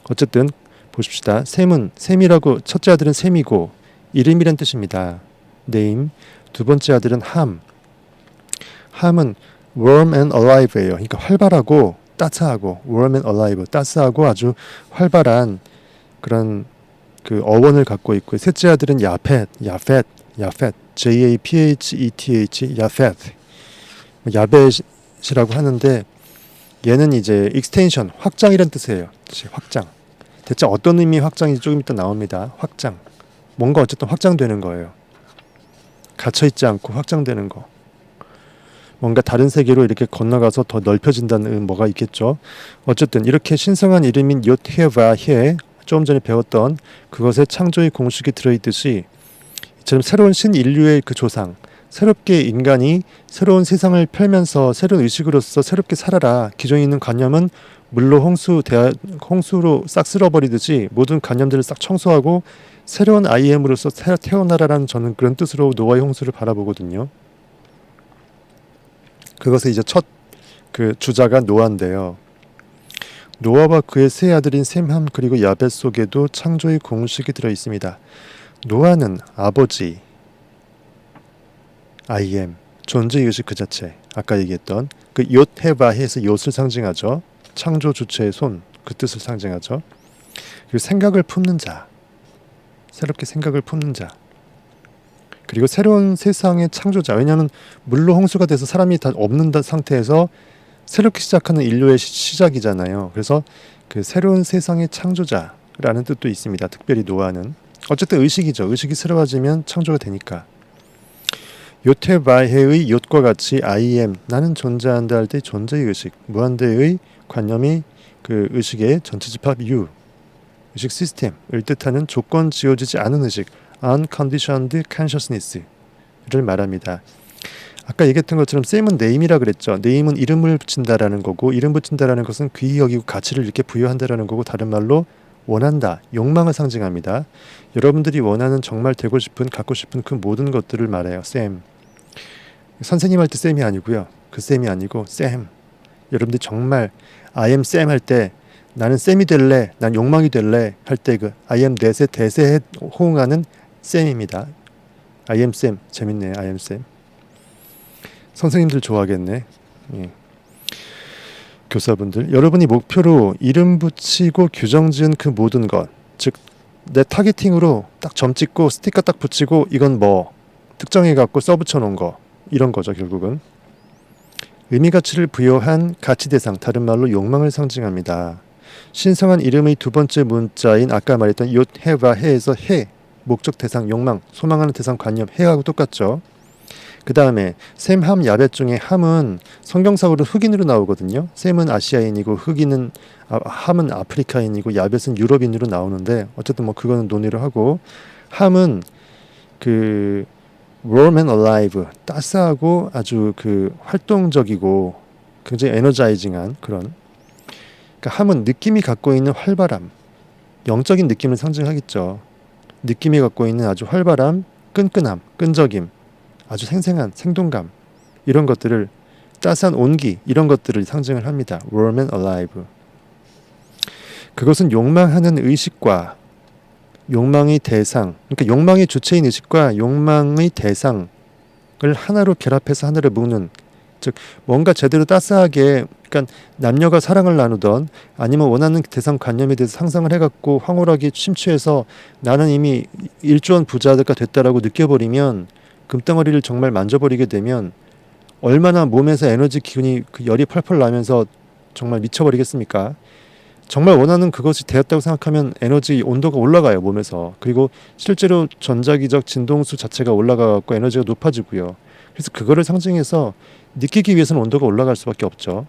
어쨌든 보십시다. 셈이라고, 첫째 아들은 셈이고 이름이란 뜻입니다. name. 두 번째 아들은 함은 warm and alive예요. 그러니까 활발하고 따스하고, warm and alive, 따스하고 아주 활발한 그런 그 어원을 갖고 있고, 셋째 아들은 야펫, Japhet, 야벳이라고 하는데 얘는 이제 extension, 확장이란 뜻이에요. 확장. 대체 어떤 의미의 확장인지 조금 이따 나옵니다. 확장. 뭔가 어쨌든 확장되는 거예요. 갇혀있지 않고 확장되는 거. 뭔가 다른 세계로 이렇게 건너가서 더 넓혀진다는 뭐가 있겠죠. 어쨌든 이렇게 신성한 이름인 요테바헤, 조금 전에 배웠던 그것의 창조의 공식이 들어있듯이 이처럼 새로운 신인류의 그 조상, 새롭게 인간이 새로운 세상을 펼면서 새로운 의식으로서 새롭게 살아라. 기존에 있는 관념은 물로 홍수로 싹 쓸어버리듯이 모든 관념들을 싹 청소하고 새로운 IM으로서 태어나라라는 저는 그런 뜻으로 노아의 홍수를 바라보거든요. 그것의 이제 첫 그 주자가 노아인데요. 노아와 그의 세 아들인 셈함 그리고 야벳 속에도 창조의 공식이 들어 있습니다. 노아는 아버지, I am, 존재의식 그 자체, 아까 얘기했던 그 욤헤바헤에서 욤을 상징하죠. 창조 주체의 손, 그 뜻을 상징하죠. 그리고 생각을 품는 자, 새롭게 생각을 품는 자, 그리고 새로운 세상의 창조자. 왜냐하면 물로 홍수가 돼서 사람이 다 없는 상태에서 새롭게 시작하는 인류의 시작이잖아요. 그래서 그 새로운 세상의 창조자라는 뜻도 있습니다. 특별히 노아는 어쨌든 의식이죠. 의식이 새로워지면 창조가 되니까. 요테바헤의 욤과 같이 I am, 나는 존재한다 할 때 존재의 의식, 무한대의 관념이 그 의식의 전체 집합 U, 의식 시스템을 뜻하는 조건 지어지지 않은 의식, unconditioned consciousness를 말합니다. 아까 얘기했던 것처럼 셈은 name이라 그랬죠. name은 이름을 붙인다라는 거고, 이름 붙인다라는 것은 귀히 여기고 가치를 이렇게 부여한다라는 거고, 다른 말로 원한다, 욕망을 상징합니다. 여러분들이 원하는 정말 되고 싶은, 갖고 싶은 그 모든 것들을 말해요. 셈. 선생님 할 때 셈이 아니고요. 그 셈이 아니고 셈. 여러분들이 정말 I am 셈 할 때 나는 셈이 될래, 난 욕망이 될래 할 때 그 I am 대세에 호응하는 셈입니다. I am 셈. 재밌네. I am 셈. 선생님들 좋아하겠네. 예. 교사분들, 여러분이 목표로 이름 붙이고 규정 지은 그 모든 것, 즉 내 타겟팅으로 딱 점 찍고 스티커 딱 붙이고 이건 뭐 특정해 갖고 써붙여 놓은 거, 이런 거죠. 결국은 의미 가치를 부여한 가치 대상, 다른 말로 욕망을 상징합니다. 신성한 이름의 두 번째 문자인 아까 말했던 욤헤바헤에서 해, 목적 대상, 욕망, 소망하는 대상 관념, 해하고 똑같죠. 그 다음에 셈, 함, 야벳 중에 함은 성경상으로 흑인으로 나오거든요. 셈은 아시아인이고 함은 아프리카인이고 야벳은 유럽인으로 나오는데 어쨌든 뭐 그거는 논의를 하고, 함은 그 warm and alive, 따스하고 아주 그 활동적이고 굉장히 에너자이징한 그런, 그러니까 함은 느낌이 갖고 있는 활발함, 영적인 느낌을 상징하겠죠. 느낌이 갖고 있는 아주 활발함, 끈끈함, 끈적임, 아주 생생한 생동감, 이런 것들을, 따스한 온기, 이런 것들을 상징을 합니다. warm and alive. 그것은 욕망하는 의식과 욕망의 대상, 그러니까 욕망의 주체인 의식과 욕망의 대상을 하나로 결합해서 하나를 묶는, 즉 뭔가 제대로 따스하게, 그러니까 남녀가 사랑을 나누던 아니면 원하는 대상 관념에 대해서 상상을 해갖고 황홀하게 심취해서 나는 이미 일조한 부자가 됐다라고 느껴버리면, 금덩어리를 정말 만져버리게 되면 얼마나 몸에서 에너지 기운이 그 열이 펄펄 나면서 정말 미쳐버리겠습니까? 정말 원하는 그것이 되었다고 생각하면 에너지 온도가 올라가요, 몸에서. 그리고 실제로 전자기적 진동수 자체가 올라가고 에너지가 높아지고요. 그래서 그거를 상징해서 느끼기 위해서는 온도가 올라갈 수밖에 없죠.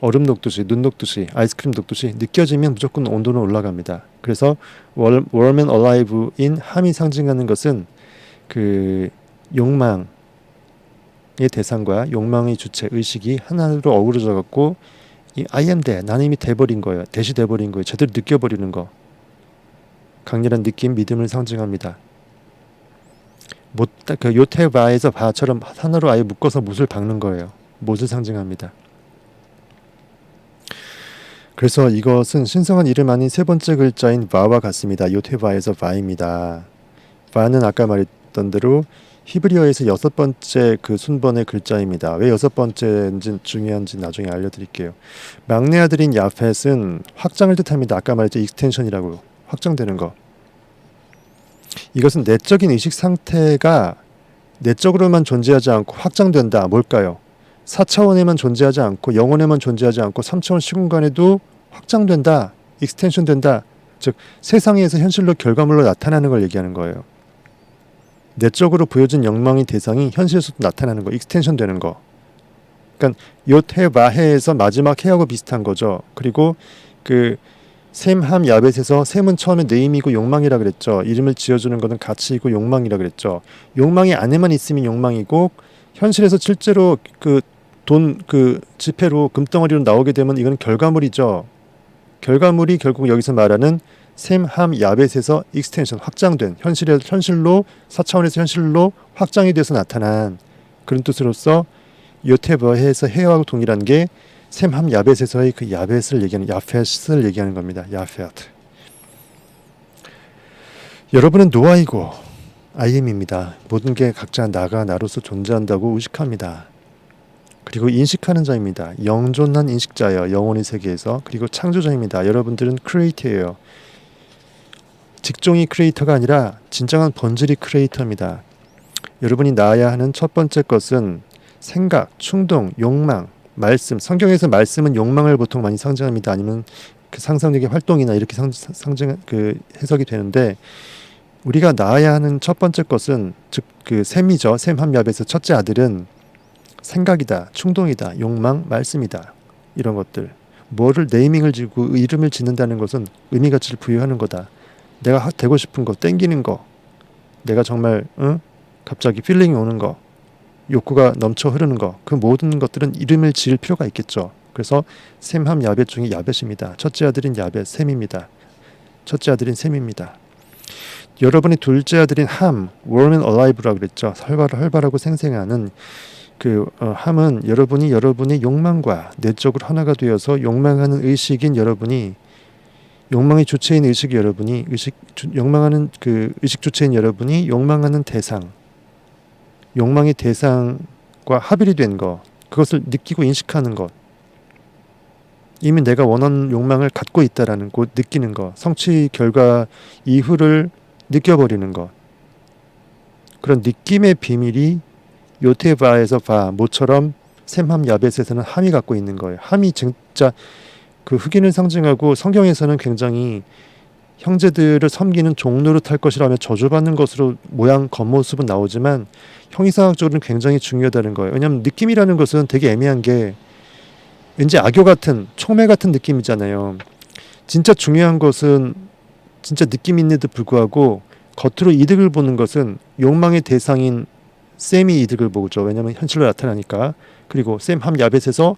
얼음 녹듯이, 눈 녹듯이, 아이스크림 녹듯이 느껴지면 무조건 온도는 올라갑니다. 그래서 warm and alive인 함이 상징하는 것은 그 욕망의 대상과 욕망의 주체, 의식이 하나로 어우러져 갖고 이 I am that, 나는 이미 돼버린 거예요. 대시 돼버린 거예요. 제대로 느껴버리는 거. 강렬한 느낌, 믿음을 상징합니다. 그 요테바에서 바처럼 하나로 아예 묶어서 못을 박는 거예요. 못을 상징합니다. 그래서 이것은 신성한 이름 아닌 세 번째 글자인 바와 같습니다. 요테바에서 바입니다. 바는 아까 말했던 대로 히브리어에서 여섯 번째 그 순번의 글자입니다. 왜 여섯 번째인지 중요한지 나중에 알려드릴게요. 막내 아들인 야펫은 확장을 뜻합니다. 아까 말했죠. 익스텐션이라고. 확장되는 거. 이것은 내적인 의식 상태가 내적으로만 존재하지 않고 확장된다. 뭘까요? 4차원에만 존재하지 않고 영혼에만 존재하지 않고 3차원 시공간에도 확장된다. 익스텐션 된다. 즉 세상에서 현실로 결과물로 나타나는 걸 얘기하는 거예요. 내적으로 보여진 욕망의 대상이 현실에서도 나타나는 거. 익스텐션 되는 거. 그러니까 요테바헤에서 마지막 해하고 비슷한 거죠. 그리고 그 셈함 야벳에서 셈은 처음에 네임이고 욕망이라 그랬죠. 이름을 지어주는 것은 가치이고 욕망이라 그랬죠. 욕망이 안에만 있으면 욕망이고 현실에서 실제로 그 돈 그 지폐로 금덩어리로 나오게 되면 이건 결과물이죠. 결과물이 결국 여기서 말하는 셈함 야벳에서 익스텐션 확장된 현실로 4차원에서 현실로 확장이 돼서 나타난 그런 뜻으로서 요테버해에서 해하고 동일한 게 셈함 야벳에서의 그 야벳을 얘기하는 야펫을 얘기하는 겁니다. 야펫. 여러분은 노아이고 IM입니다. 모든 게 각자 나가 나로서 존재한다고 의식합니다. 그리고 인식하는 자입니다. 영존한 인식자예요. 영혼의 세계에서. 그리고 창조자입니다. 여러분들은 크리에이터예요. 직종이 크리에이터가 아니라 진정한 본질이 크리에이터입니다. 여러분이 나아야 하는 첫 번째 것은 생각, 충동, 욕망, 말씀. 성경에서 말씀은 욕망을 보통 많이 상징합니다. 아니면 그 상상력의 활동이나 이렇게 상징 그 해석이 되는데 우리가 나아야 하는 첫 번째 것은 즉 그 셈이죠. 셈함 야벳에서 첫째 아들은 생각이다, 충동이다, 욕망, 말씀이다. 이런 것들. 뭐를 네이밍을 지고 이름을 짓는다는 것은 의미 가치를 부여하는 거다. 내가 되고 싶은 거, 땡기는 거, 내가 정말 갑자기 필링이 오는 거, 욕구가 넘쳐 흐르는 거, 그 모든 것들은 이름을 지을 필요가 있겠죠. 그래서 셈함 야벳 중에 야벳입니다. 첫째 아들인 야벳, 셈입니다. 첫째 아들인 셈입니다. 여러분의 둘째 아들인 함, warm and alive라고 그랬죠. 활발하고 생생하는 그 함은 여러분의 욕망과 내적으로 하나가 되어서 욕망하는 의식인 여러분이 욕망의 주체인 의식이 여러분이 욕망하는 그 의식 주체인 여러분이 욕망하는 대상, 욕망의 대상과 합일이 된 것, 그것을 느끼고 인식하는 것, 이미 내가 원하는 욕망을 갖고 있다라는 것 느끼는 것, 성취 결과 이후를 느껴버리는 것, 그런 느낌의 비밀이 요테바에서 모처럼 셈함 야벳에서는 함이 갖고 있는 거예요. 함이 진짜 그 흑인을 상징하고 성경에서는 굉장히 형제들을 섬기는 종노릇 할 것이라며 저주받는 것으로 모양 겉모습은 나오지만 형이상학적으로는 굉장히 중요하다는 거예요. 왜냐하면 느낌이라는 것은 되게 애매한 게 왠지 악교 같은 촉매 같은 느낌이잖아요. 진짜 중요한 것은 진짜 느낌 있는데도 불구하고 겉으로 이득을 보는 것은 욕망의 대상인 셈이 이득을 보죠. 왜냐하면 현실로 나타나니까. 그리고 셈함 야벳에서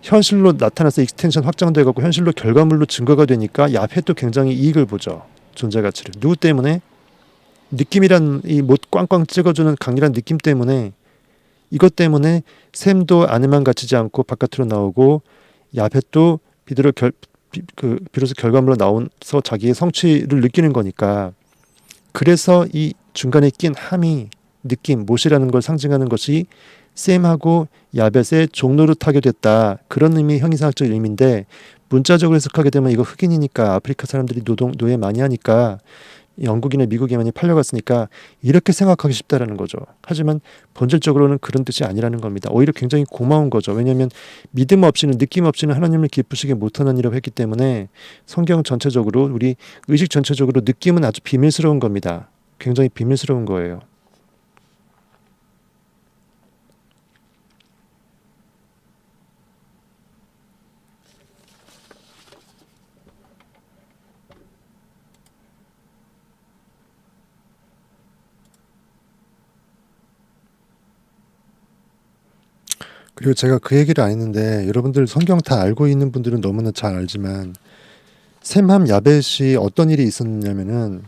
현실로 나타나서 익스텐션 확장돼가고 현실로 결과물로 증거가 되니까 야펫도 굉장히 이익을 보죠. 존재 가치를. 누구 때문에? 느낌이란 이 못 꽝꽝 찍어주는 강렬한 느낌 때문에 이것 때문에 셈도 안에만 갇히지 않고 바깥으로 나오고 야펫도 비로소 결과물로 나와서 자기의 성취를 느끼는 거니까 그래서 이 중간에 낀 함이 느낌, 못이라는 걸 상징하는 것이 셈하고 야벳의 종노릇하게 됐다. 그런 의미의 형이상학적 의미인데 문자적으로 해석하게 되면 이거 흑인이니까 아프리카 사람들이 노예 많이 하니까 영국이나 미국에 많이 팔려갔으니까 이렇게 생각하기 쉽다라는 거죠. 하지만 본질적으로는 그런 뜻이 아니라는 겁니다. 오히려 굉장히 고마운 거죠. 왜냐하면 믿음 없이는, 느낌 없이는 하나님을 기쁘시게 못하는 일이라고 했기 때문에 성경 전체적으로, 우리 의식 전체적으로 느낌은 아주 비밀스러운 겁니다. 굉장히 비밀스러운 거예요. 그리고 제가 그 얘기를 안 했는데, 여러분들 성경 다 알고 있는 분들은 너무나 잘 알지만 셈함 야벳이 어떤 일이 있었냐면은,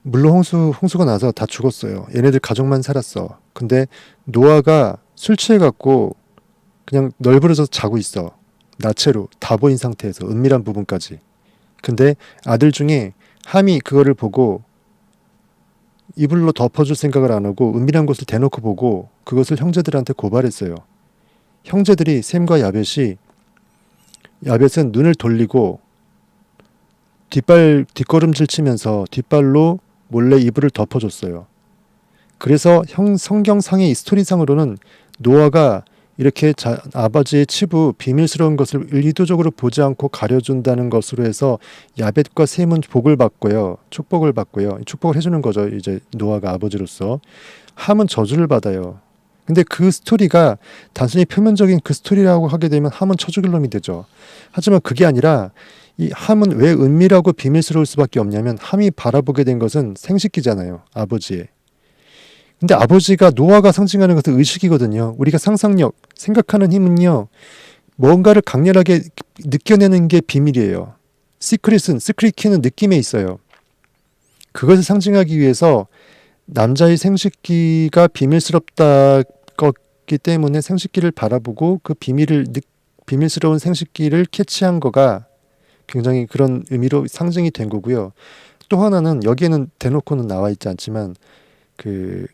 물론 홍수가 나서 다 죽었어요. 얘네들 가족만 살았어. 근데 노아가 술 취해갖고 그냥 널브러져서 자고 있어. 나체로 다 보인 상태에서, 은밀한 부분까지. 근데 아들 중에 함이 그거를 보고 이불로 덮어줄 생각을 안 하고 은밀한 곳을 대놓고 보고 그것을 형제들한테 고발했어요. 형제들이 셈과 야벳은 눈을 돌리고 뒷걸음질 치면서 뒷발로 몰래 이불을 덮어줬어요. 그래서 성경상의 이 스토리상으로는 노아가 이렇게 아버지의 치부, 비밀스러운 것을 의도적으로 보지 않고 가려준다는 것으로 해서 야벳과 셈은 복을 받고요. 축복을 받고요. 축복을 해주는 거죠. 이제 노아가 아버지로서. 함은 저주를 받아요. 근데 그 스토리가 단순히 표면적인 그 스토리라고 하게 되면 함은 처죽일 놈이 되죠. 하지만 그게 아니라 이 함은 왜 은밀하고 비밀스러울 수밖에 없냐면, 함이 바라보게 된 것은 생식기잖아요. 아버지의. 근데 아버지가, 노아가 상징하는 것은 의식이거든요. 우리가 상상력, 생각하는 힘은요, 뭔가를 강렬하게 느껴내는 게 비밀이에요. 시크릿 키는 느낌에 있어요. 그것을 상징하기 위해서 남자의 생식기가 비밀스럽기 때문에 생식기를 바라보고 그 비밀스러운 생식기를 캐치한 거가 굉장히 그런 의미로 상징이 된 거고요. 또 하나는, 여기에는 대놓고는 나와 있지 않지만, 그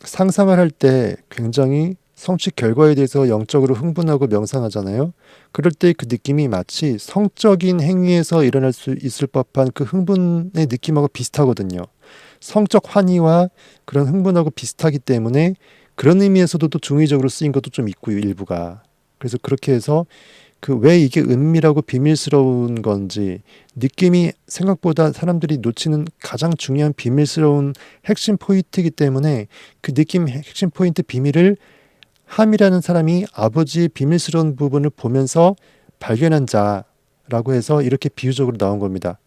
상상을 할 때 굉장히 성취 결과에 대해서 영적으로 흥분하고 명상하잖아요. 그럴 때 그 느낌이 마치 성적인 행위에서 일어날 수 있을 법한 그 흥분의 느낌하고 비슷하거든요. 성적 환희와 그런 흥분하고 비슷하기 때문에 그런 의미에서도 또 중의적으로 쓰인 것도 좀 있고요, 일부가. 그래서 그렇게 해서 그 왜 이게 은밀하고 비밀스러운 건지, 느낌이 생각보다 사람들이 놓치는 가장 중요한 비밀스러운 핵심 포인트이기 때문에 그 느낌, 핵심 포인트, 비밀을 함이라는 사람이 아버지의 비밀스러운 부분을 보면서 발견한 자라고 해서 이렇게 비유적으로 나온 겁니다.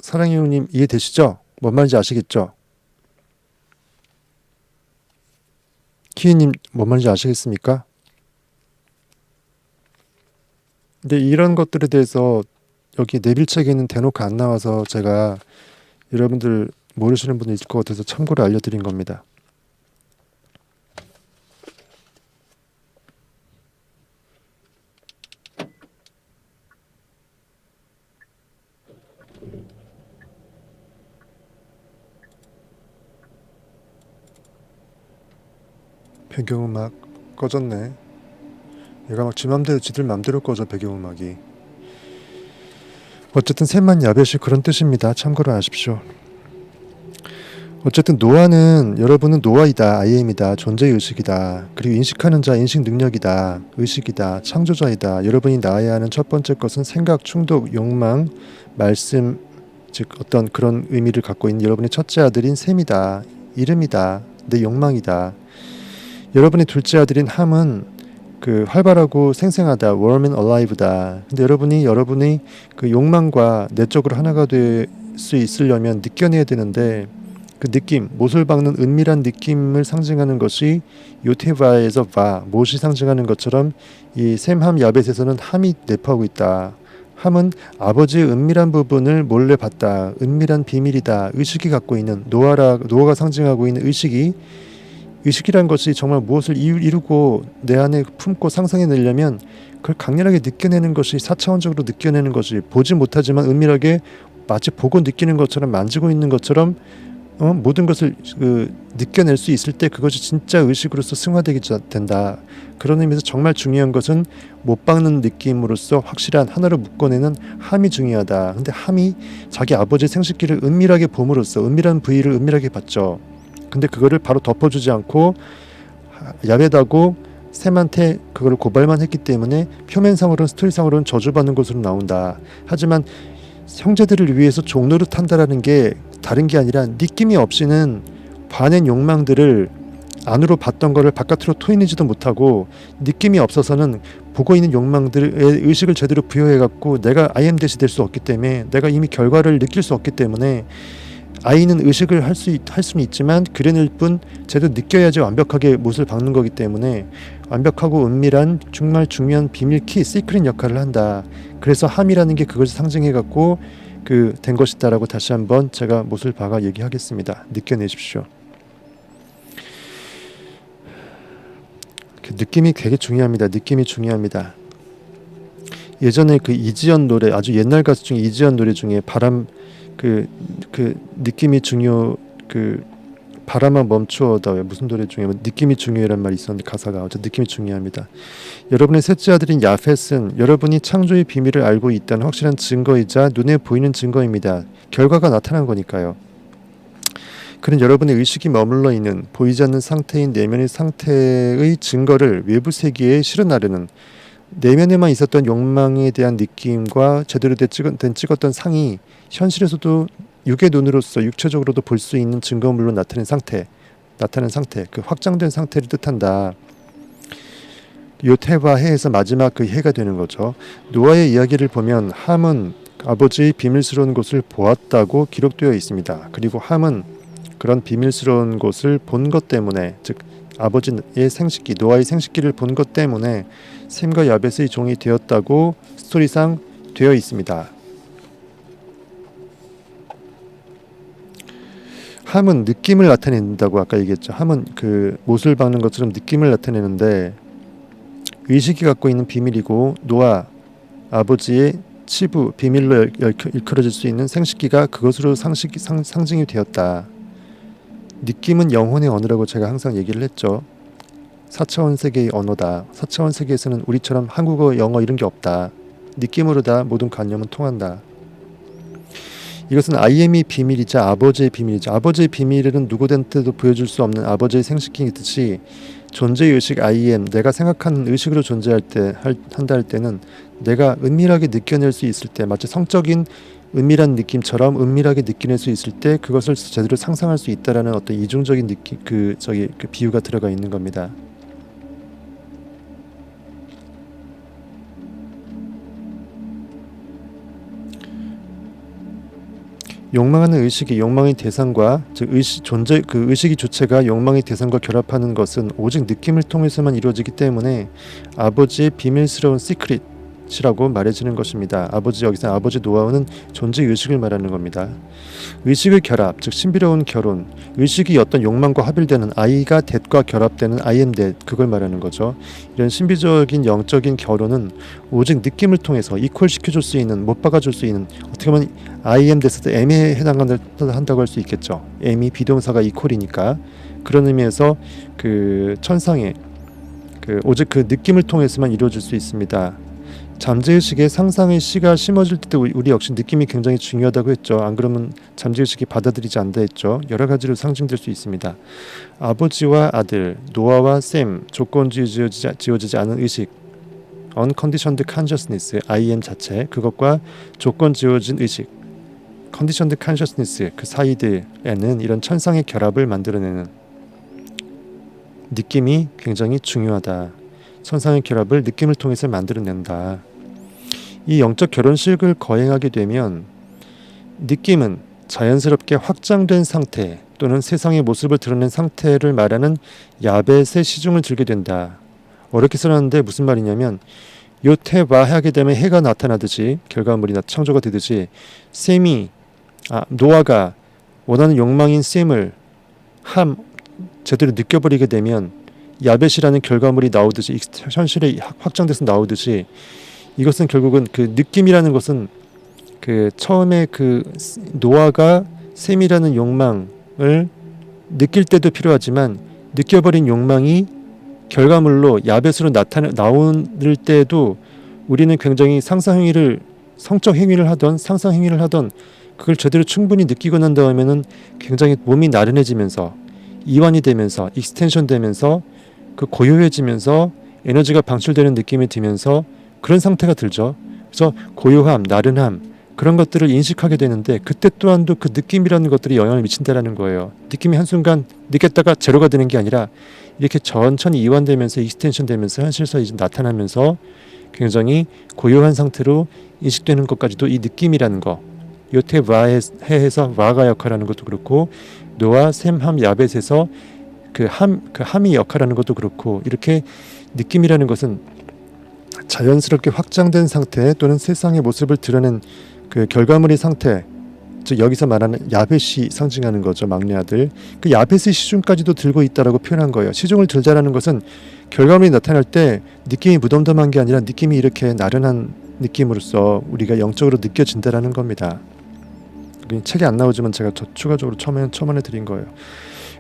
사랑의 형님, 이해되시죠? 뭔 말인지 아시겠죠? 키이님, 뭔 말인지 아시겠습니까? 근데 이런 것들에 대해서 여기 내빌책에는 대놓고 안 나와서 제가 여러분들 모르시는 분이 있을 것 같아서 참고로 알려드린 겁니다. 배경음악 꺼졌네. 얘가 막 지들 맘대로 꺼져, 배경음악이. 어쨌든 셈만 야벳이 그런 뜻입니다. 참고로 아십시오. 어쨌든 노아는, 여러분은 노아이다, IM이다, 존재의식이다, 그리고 인식하는 자, 인식 능력이다, 의식이다, 창조자이다. 여러분이 낳아야 하는 첫 번째 것은 생각, 충동, 욕망, 말씀, 즉 어떤 그런 의미를 갖고 있는 여러분의 첫째 아들인 셈이다, 이름이다, 내 욕망이다. 여러분의 둘째 아들인 함은 그 활발하고 생생하다, warm and alive다. 근데 여러분이 그 욕망과 내적으로 하나가 될 수 있으려면 느껴내야 되는데, 그 느낌, 못을 박는 은밀한 느낌을 상징하는 것이 요테바에서 못이 상징하는 것처럼 이 셈함 야벳에서는 함이 내포하고 있다. 함은 아버지의 은밀한 부분을 몰래 봤다. 은밀한 비밀이다. 의식이 갖고 있는, 노아가 상징하고 있는 의식이란 것이 정말 무엇을 이루고 내 안에 품고 상상해내려면 그걸 강렬하게 느껴내는 것이, 4차원적으로 느껴내는 것이, 보지 못하지만 은밀하게 마치 보고 느끼는 것처럼, 만지고 있는 것처럼 모든 것을 느껴낼 수 있을 때 그것이 진짜 의식으로서 승화되게 된다. 그런 의미에서 정말 중요한 것은 못 박는 느낌으로서 확실한 하나로 묶어내는 함이 중요하다. 근데 함이 자기 아버지의 생식기를 은밀하게 봄으로써 은밀한 부위를 은밀하게 봤죠. 근데 그거를 바로 덮어주지 않고 야베다고 샘한테 그걸 고발만 했기 때문에 표면상으로는 스토리상으로는 저주받는 것으로 나온다. 하지만 형제들을 위해서 종로를 탄다라는 게 다른 게 아니라 느낌이 없이는 반의 욕망들을 안으로 봤던 거를 바깥으로 토해내지도 못하고 느낌이 없어서는 보고 있는 욕망들의 의식을 제대로 부여해갖고 내가 I am 대시 될 수 없기 때문에 내가 이미 결과를 느낄 수 없기 때문에 아이는 의식을 할 수는 있지만 그려낼 뿐 제대로 느껴야지 완벽하게 못을 박는 거기 때문에 완벽하고 은밀한 정말 중요한 비밀키 시크릿 역할을 한다. 그래서 함이라는 게 그것을 상징해갖고 된 것이다라고 다시 한번 제가 못을 박아 얘기하겠습니다. 느껴내십시오. 그 느낌이 되게 중요합니다. 느낌이 중요합니다. 예전에 그 이지연 노래 아주 옛날 가수 중에 이지연 노래 중에 바람 그 느낌이 중요 바람아 멈추어다 무슨 노래 중에 느낌이 중요해란 말이 있었는데 가사가 어쨌든 느낌이 중요합니다. 여러분의 셋째 아들인 야펫은 여러분이 창조의 비밀을 알고 있다는 확실한 증거이자 눈에 보이는 증거입니다. 결과가 나타난 거니까요. 그는 여러분의 의식이 머물러 있는 보이지 않는 상태인 내면의 상태의 증거를 외부 세계에 실현하려는 내면에만 있었던 욕망에 대한 느낌과 제대로 된 찍었던 상이 현실에서도 육의 눈으로서 육체적으로도 볼 수 있는 증거물로 나타나는 상태, 그 확장된 상태를 뜻한다. 요테와 해에서 마지막 그 해가 되는 거죠. 노아의 이야기를 보면 함은 아버지의 비밀스러운 곳을 보았다고 기록되어 있습니다. 그리고 함은 그런 비밀스러운 곳을 본 것 때문에, 즉 아버지의 생식기, 노아의 생식기를 본 것 때문에 셈과 야벳의 종이 되었다고 스토리상 되어 있습니다. 함은 느낌을 나타낸다고 아까 얘기했죠. 함은 그 못을 박는 것처럼 느낌을 나타내는데 의식이 갖고 있는 비밀이고 노아 아버지의 치부 비밀로 일컬어질 수 있는 생식기가 그것으로 상징이 되었다. 느낌은 영혼의 언어라고 제가 항상 얘기를 했죠. 4차원 세계의 언어다. 4차원 세계에서는 우리처럼 한국어, 영어 이런 게 없다. 느낌으로 다 모든 관념은 통한다. 이것은 IM의 비밀이자 아버지의 비밀이죠. 아버지의 비밀은 누구한테도 보여줄 수 없는 아버지의 생식기이듯이 존재의 의식 IM, 내가 생각하는 의식으로 존재할 때 한다 할 때는 내가 은밀하게 느껴낼 수 있을 때 마치 성적인 은밀한 느낌처럼 은밀하게 느껴낼 수 있을 때 그것을 제대로 상상할 수 있다라는 어떤 이중적인 느낌 그 비유가 들어가 있는 겁니다. 욕망하는 의식이 욕망의 대상과 즉 존재 그 의식의 주체가 욕망의 대상과 결합하는 것은 오직 느낌을 통해서만 이루어지기 때문에 아버지의 비밀스러운 시크릿이라고 말해지는 것입니다. 여기서 아버지 노아우는 존재 의식을 말하는 겁니다. 의식의 결합, 즉 신비로운 결혼, 의식이 어떤 욕망과 합일되는 아이가 뎃과 결합되는 I am that, 그걸 말하는 거죠. 이런 신비적인 영적인 결혼은 오직 느낌을 통해서 이퀄시켜줄 수 있는, 못 박아줄 수 있는, 어떻게 보면 I am that에도 M에 해당한다고 할 수 있겠죠. M이 비동사가 이퀄이니까 그런 의미에서 그 천상의 오직 그 느낌을 통해서만 이루어질 수 있습니다. 잠재의식에 상상의 씨가 심어질 때도 우리 역시 느낌이 굉장히 중요하다고 했죠. 안 그러면 잠재의식이 받아들이지 않는다 했죠. 여러 가지로 상징될 수 있습니다. 아버지와 아들, 노아와 셈, 조건주의 지어지지 않은 의식, unconditioned consciousness, IM 자체, 그것과 조건 지어진 의식, conditioned consciousness, 그 사이들에는 이런 천상의 결합을 만들어내는 느낌이 굉장히 중요하다. 천상의 결합을 느낌을 통해서 만들어낸다. 이 영적 결혼식을 거행하게 되면 느낌은 자연스럽게 확장된 상태 또는 세상의 모습을 드러낸 상태를 말하는 야벳의 시중을 들게 된다. 어렵게 써놨는데 무슨 말이냐면 요테바 하게 되면 해가 나타나듯이 결과물이 창조가 되듯이 노아가 원하는 욕망인 셈을 제대로 느껴버리게 되면 야벳이라는 결과물이 나오듯이 현실에 확장돼서 나오듯이 이것은 결국은 그 느낌이라는 것은 그 처음에 그 노아가 셈이라는 욕망 느낄 때도 필요하지만 느껴버린 욕망이 결과물로 야벳으로 나올 때도 우리는 굉장히 성적 행위를 하던 상상 행위를 하던 그걸 제대로 충분히 느끼고 난 다음에는 굉장히 몸이 나른해지면서 이완이 되면서 익스텐션 되면서 그 고요해지면서 에너지가 방출되는 느낌이 들면서 그런 상태가 들죠. 그래서 고요함, 나른함 그런 것들을 인식하게 되는데 그때 또한도 그 느낌이라는 것들이 영향을 미친다라는 거예요. 느낌이 한순간 느꼈다가 제로가 되는 게 아니라 이렇게 천천히 이완되면서 익스텐션 되면서 현실에서 이제 나타나면서 굉장히 고요한 상태로 인식되는 것까지도 이 느낌이라는 거 요테 와해에서 와가 역할하는 것도 그렇고 노아 셈함 야벳에서 그 함이 역할하는 것도 그렇고 이렇게 느낌이라는 것은 자연스럽게 확장된 상태 또는 세상의 모습을 드러낸 그 결과물의 상태 즉 여기서 말하는 야벳이 상징하는 거죠. 막내 아들 그 야벳의 시중까지도 들고 있다라고 표현한 거예요. 시중을 들자라는 것은 결과물이 나타날 때 느낌이 무덤덤한 게 아니라 느낌이 이렇게 나른한 느낌으로써 우리가 영적으로 느껴진다라는 겁니다. 책에 안 나오지만 제가 추가적으로 첨언해 드린 거예요.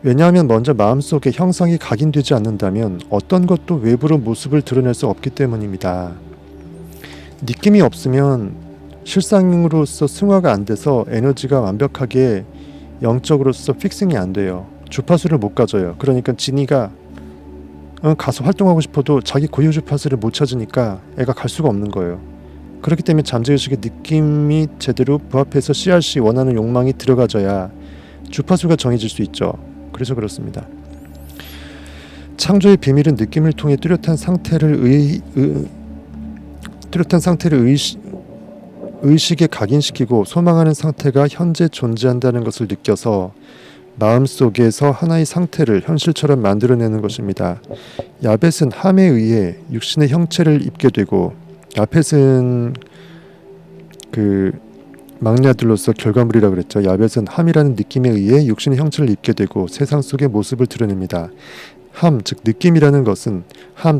왜냐하면 먼저 마음속에 형상이 각인되지 않는다면 어떤 것도 외부로 모습을 드러낼 수 없기 때문입니다. 느낌이 없으면 실상으로서 승화가 안 돼서 에너지가 완벽하게 영적으로서 픽싱이 안 돼요. 주파수를 못 가져요. 그러니까 진이가 가서 활동하고 싶어도 자기 고유 주파수를 못 찾으니까 애가 갈 수가 없는 거예요. 그렇기 때문에 잠재의식의 느낌이 제대로 부합해서 CRC 원하는 욕망이 들어가져야 주파수가 정해질 수 있죠. 그래서 그렇습니다. 창조의 비밀은 느낌을 통해 뚜렷한 상태를 의식에 각인시키고 소망하는 상태가 현재 존재한다는 것을 느껴서 마음속에서 하나의 상태를 현실처럼 만들어내는 것입니다. 야벳은 함에 의해 육신의 형체를 입게 되고 야벳은 그 막내 아들로서 결과물이라고 그랬죠. 야벳은 함이라는 느낌에 의해 육신의 형체를 입게 되고 세상 속의 모습을 드러냅니다. 함, 즉 느낌이라는 것은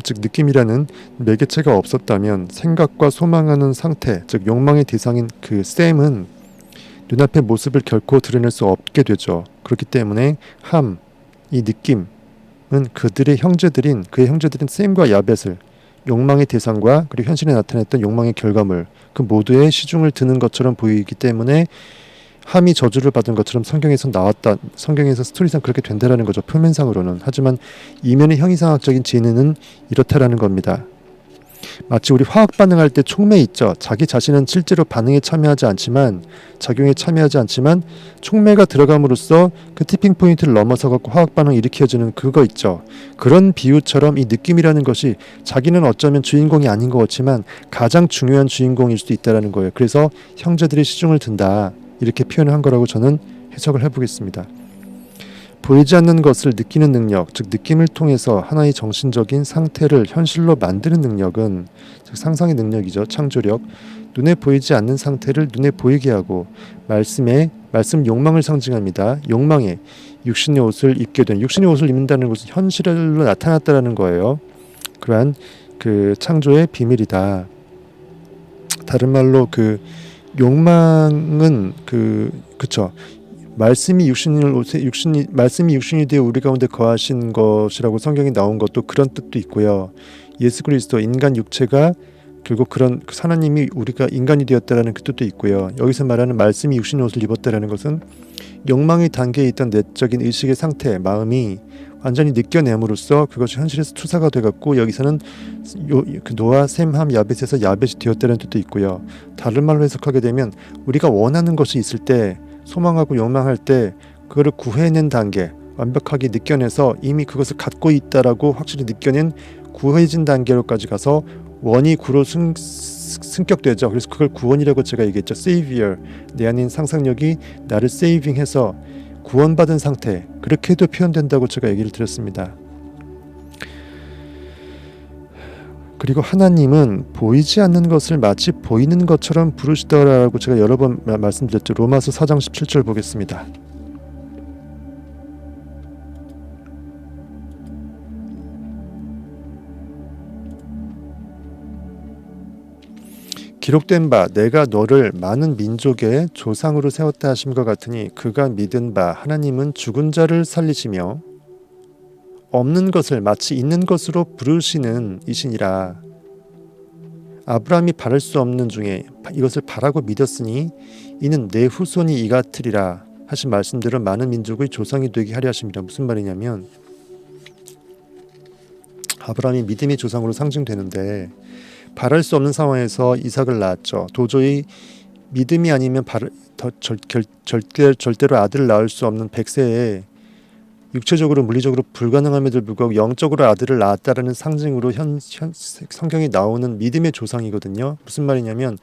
즉 느낌이라는 매개체가 없었다면 생각과 소망하는 상태, 즉 욕망의 대상인 그 셈은 눈앞의 모습을 결코 드러낼 수 없게 되죠. 그렇기 때문에 이 느낌은 그의 형제들인 셈과 야벳을 욕망의 대상과 그리고 현실에 나타냈던 욕망의 결과물 그 모두의 시중을 드는 것처럼 보이기 때문에 함이 저주를 받은 것처럼 성경에서 스토리상 그렇게 된다라는 거죠. 표면상으로는. 하지만 이면의 형이상학적인 진리는 이렇다라는 겁니다. 마치 우리 화학 반응할 때 촉매 있죠. 자기 자신은 실제로 반응에 참여하지 않지만 작용에 참여하지 않지만 촉매가 들어감으로써 그 티핑 포인트를 넘어서 갖고 화학 반응을 일으켜주는 그거 있죠. 그런 비유처럼 이 느낌이라는 것이 자기는 어쩌면 주인공이 아닌 것 같지만 가장 중요한 주인공일 수도 있다라는 거예요. 그래서 형제들이 시중을 든다 이렇게 표현을 한 거라고 저는 해석을 해보겠습니다. 보이지 않는 것을 느끼는 능력, 즉 느낌을 통해서 하나의 정신적인 상태를 현실로 만드는 능력은 즉 상상의 능력이죠. 창조력. 눈에 보이지 않는 상태를 눈에 보이게 하고 말씀 욕망을 상징합니다. 욕망에 육신의 옷을 입게 된 육신의 옷을 입는다는 것은 현실로 나타났다라는 거예요. 그러한 그 창조의 비밀이다. 다른 말로 그 욕망은 그쵸. 말씀이 육신이 되어 우리 가운데 거하신 것이라고 성경에 나온 것도 그런 뜻도 있고요. 예수 그리스도 인간 육체가 결국 그런 하나님이 우리가 인간이 되었다라는 그 뜻도 있고요. 여기서 말하는 말씀이 육신의 옷을 입었다라는 것은 욕망의 단계에 있던 내적인 의식의 상태, 마음이 완전히 느껴냄으로써 그것이 현실에서 투사가 돼갖고 여기서는 그 노아, 셈, 함, 야벳에서 야벳이 되었다는 뜻도 있고요. 다른 말로 해석하게 되면 우리가 원하는 것이 있을 때 소망하고 욕망할 때 그거를 구해낸 단계 완벽하게 느껴내서 이미 그것을 갖고 있다라고 확실히 느껴낸 구해진 단계로까지 가서 원이 구로 승격되죠. 그래서 그걸 구원이라고 제가 얘기했죠. Savior, 내 안인 상상력이 나를 세이빙해서 구원받은 상태 그렇게도 표현된다고 제가 얘기를 드렸습니다. 그리고 하나님은 보이지 않는 것을 마치 보이는 것처럼 부르시더라라고 제가 여러 번 말씀드렸죠. 로마서 4장 17절 보겠습니다. 기록된 바 내가 너를 많은 민족의 조상으로 세웠다 하심과 같으니 그가 믿은 바 하나님은 죽은 자를 살리시며 없는 것을 마치 있는 것으로 부르시는 이시니라. 아브라함이 바랄 수 없는 중에 이것을 바라고 믿었으니 이는 내 후손이 이같으리라 하신 말씀대로 많은 민족의 조상이 되게 하려 하심이라. 무슨 말이냐면 아브라함이 믿음의 조상으로 상징되는데 바랄 수 없는 상황에서 이삭을 낳았죠. 도저히 믿음이 아니면 절대로 아들을 낳을 수 없는 100세에 육체적으로 물리적으로 불가능함에도 불구하고 영적으로 아들을 낳았다라는 상징으로 성경에 나오는 믿음의 조상이거든요. 무슨 말이냐면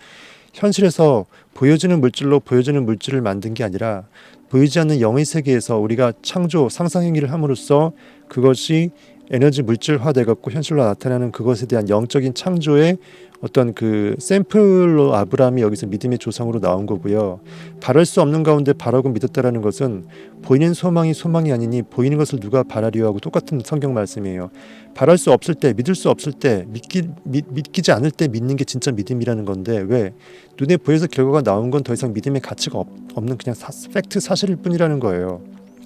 현실에서 보여지는 물질로 보여지는 물질을 만든 게 아니라 보이지 않는 영의 세계에서 우리가 창조 상상 행위를 함으로써 그것이 에너지 물질화돼 갖고 현실로 나타나는 그것에 대한 영적인 창조의 어떤 그 샘플로 아브라함이 여기서 믿음의 조상으로 나온 거고요. 바랄 수 없는 가운데 바라고 믿었다라는 것은 보이는 소망이 소망이 아니니 보이는 것을 누가 바라려 하고 똑같은 성경 말씀이에요. 바랄 수 없을 때, 믿을 수 없을 때, 믿기지 않을 때 믿는 게 진짜 믿음이라는 건데 왜 눈에 보여서 결과가 나온 건 더 이상 믿음의 가치가 없는 그냥 팩트 사실일 뿐이라는 거예요.